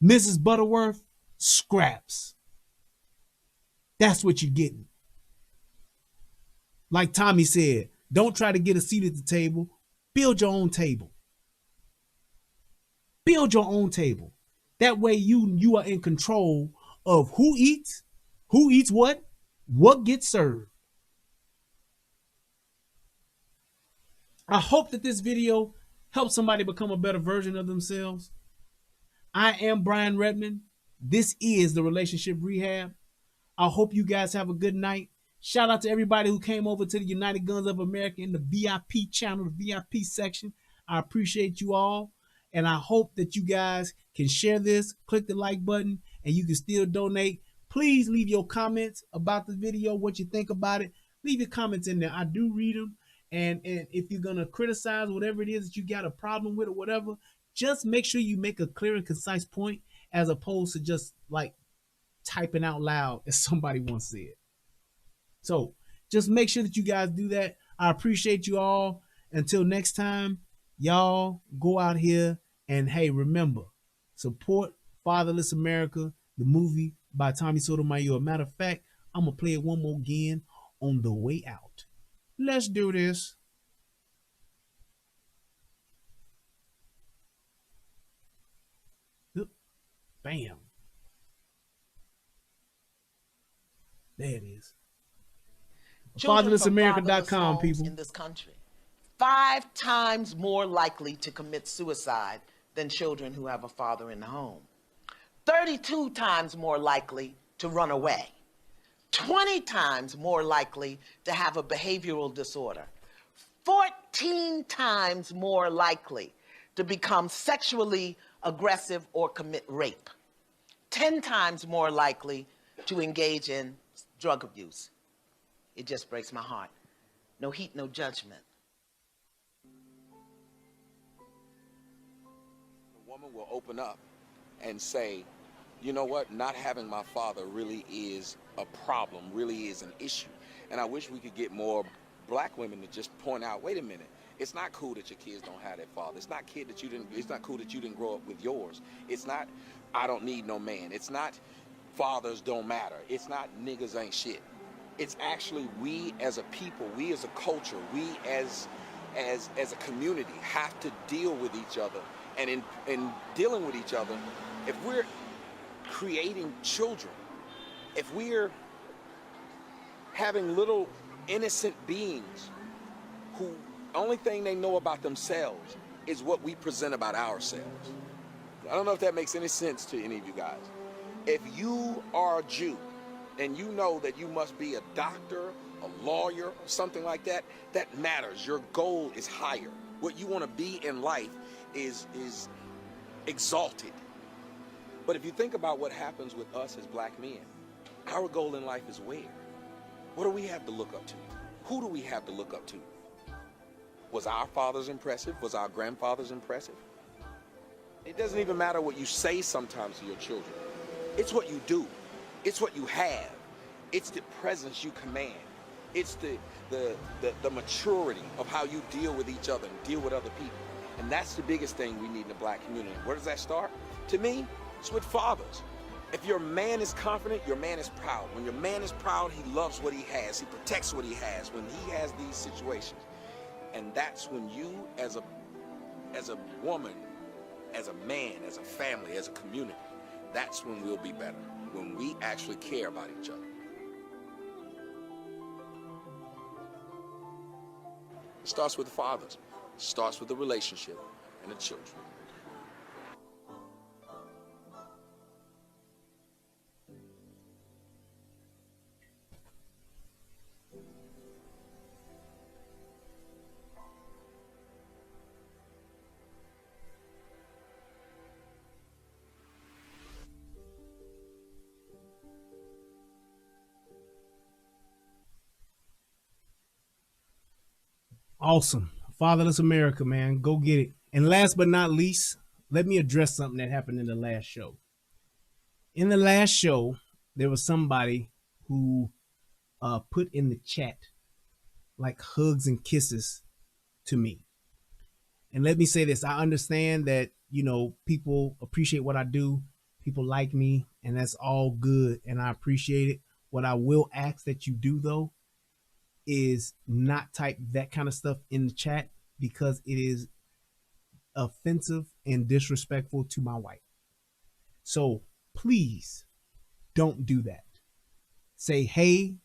S4: Mrs. Butterworth, scraps. That's what you're getting. Like Tommy said, don't try to get a seat at the table. Build your own table. Build your own table. That way you are in control of who eats what gets served. I hope that this video helps somebody become a better version of themselves. I am Brian Redmond. This is the Relationship Rehab. I hope you guys have a good night. Shout out to everybody who came over to the United Guns of America in the VIP channel, the VIP section. I appreciate you all. And I hope that you guys can share this, click the like button, and you can still donate. Please leave your comments about the video, what you think about it. Leave your comments in there. I do read them. And if you're going to criticize whatever it is that you got a problem with or whatever, just make sure you make a clear and concise point as opposed to just like typing out loud as somebody once said. So just make sure that you guys do that. I appreciate you all. Until next time, y'all go out here and hey, remember, support Fatherless America, the movie by Tommy Sotomayor. Matter of fact, I'm going to play it one more again on the way out. Let's do this. Bam. There it is. FatherlessAmerica.com, people.
S1: In this country, 5 times more likely to commit suicide than children who have a father in the home. 32 times more likely to run away. 20 times more likely to have a behavioral disorder. 14 times more likely to become sexually aggressive or commit rape. 10 times more likely to engage in drug abuse. It just breaks my heart. No heat, no judgment.
S2: The woman will open up and say, you know what, not having my father really is a problem, really is an issue. And I wish we could get more black women to just point out, wait a minute, it's not cool that your kids don't have that father. It's not cool that you didn't grow up with yours. It's not, I don't need no man. It's not fathers don't matter. It's not niggas ain't shit. It's actually we as a people, we as a culture, we as a community have to deal with each other. And in dealing with each other, if we're creating children, if we're having little innocent beings who only thing they know about themselves is what we present about ourselves. I don't know if that makes any sense to any of you guys. If you are a Jew and you know that you must be a doctor, a lawyer, something like that, that matters. Your goal is higher. What you want to be in life is exalted. But if you think about what happens with us as black men, Our goal in life is where? What do we have to look up to? Who do we have to look up to? Was our fathers impressive? Was our grandfathers impressive? It doesn't even matter what you say sometimes to your children. It's what you do. It's what you have. It's the presence you command. It's the maturity of how you deal with each other and deal with other people. And that's the biggest thing we need in the black community. Where does that start? To me, it's with fathers. If your man is confident, your man is proud. When your man is proud, he loves what he has. He protects what he has when he has these situations. And that's when you, as a woman, as a man, as a family, as a community, that's when we'll be better. When we actually care about each other. It starts with the fathers. It starts with the relationship and the children.
S4: Awesome. Fatherless America, man. Go get it. And last but not least, let me address something that happened in the last show. In the last show, there was somebody who put in the chat like hugs and kisses to me. And let me say this. I understand that, you know, people appreciate what I do. People like me, and that's all good. And I appreciate it. What I will ask that you do, though, is not type that kind of stuff in the chat because it is offensive and disrespectful to my wife. So please don't do that. Say, hey,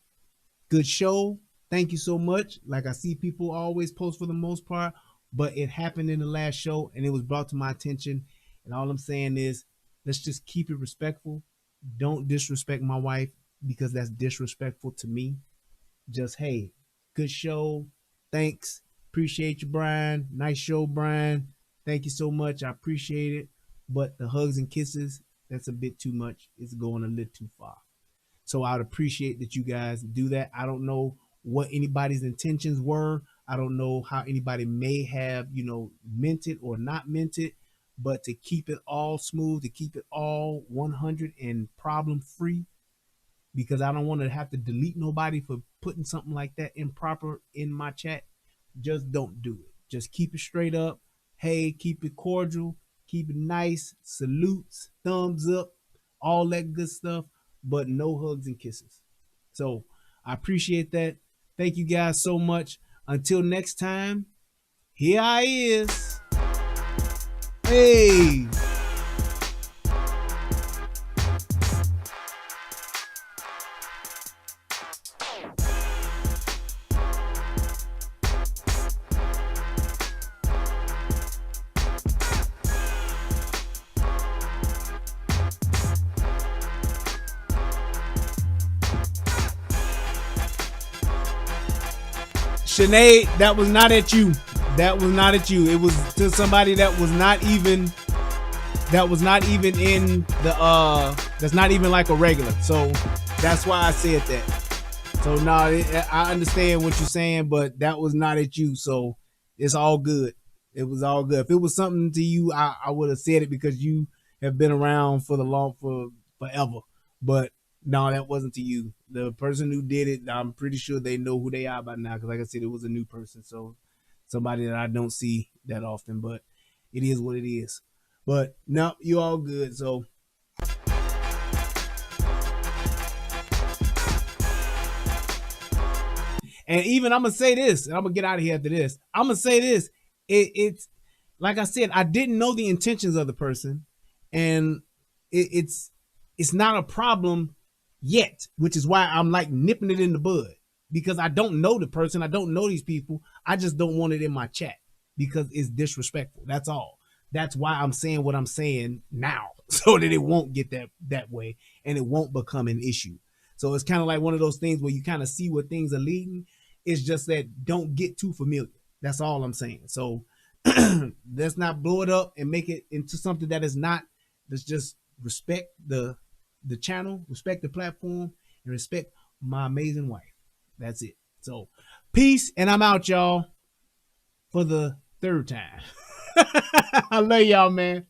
S4: good show. Thank you so much. Like I see people always post for the most part, but it happened in the last show and it was brought to my attention. And all I'm saying is let's just keep it respectful. Don't disrespect my wife because that's disrespectful to me. Just, hey, good show. Thanks. Appreciate you, Brian. Nice show, Brian. Thank you so much. I appreciate it. But the hugs and kisses, that's a bit too much. It's going a little too far. So I'd appreciate that you guys do that. I don't know what anybody's intentions were. I don't know how anybody may have, you know, meant it or not meant it. But to keep it all smooth, to keep it all 100 and problem free, because I don't want to have to delete nobody for putting something like that improper in my chat. Just don't do it. Just keep it straight up. Hey, keep it cordial. Keep it nice. Salutes, thumbs up, all that good stuff, but no hugs and kisses. So I appreciate that. Thank you guys so much. Until next time, here I is. Hey. Sinead, that was not at you. That was not at you. It was to somebody that was not even in the that's not even like a regular. So that's why I said that. So no, I understand what you're saying, but that was not at you. So it's all good. It was all good. If it was something to you, I would have said it because you have been around for forever. But no, that wasn't to you. The person who did it, I'm pretty sure they know who they are by now. Because like I said, it was a new person. So somebody that I don't see that often. But it is what it is. But no, you all good. So and even I'm going to say this. And I'm going to get out of here after this. I'm going to say this. It's like I said, I didn't know the intentions of the person. And it's not a problem yet, which is why I'm like nipping it in the bud, because I don't know the person. I don't know these people. I just don't want it in my chat because it's disrespectful. That's all. That's why I'm saying what I'm saying now, so that it won't get that way and it won't become an issue. So it's kind of like one of those things where you kind of see where things are leading. It's just that don't get too familiar. That's all I'm saying. So let's not blow it up and make it into something that is not. Let's just respect the channel, respect the platform, and respect my amazing wife. That's it. So, peace, and I'm out, y'all, for the third time. I love y'all, man.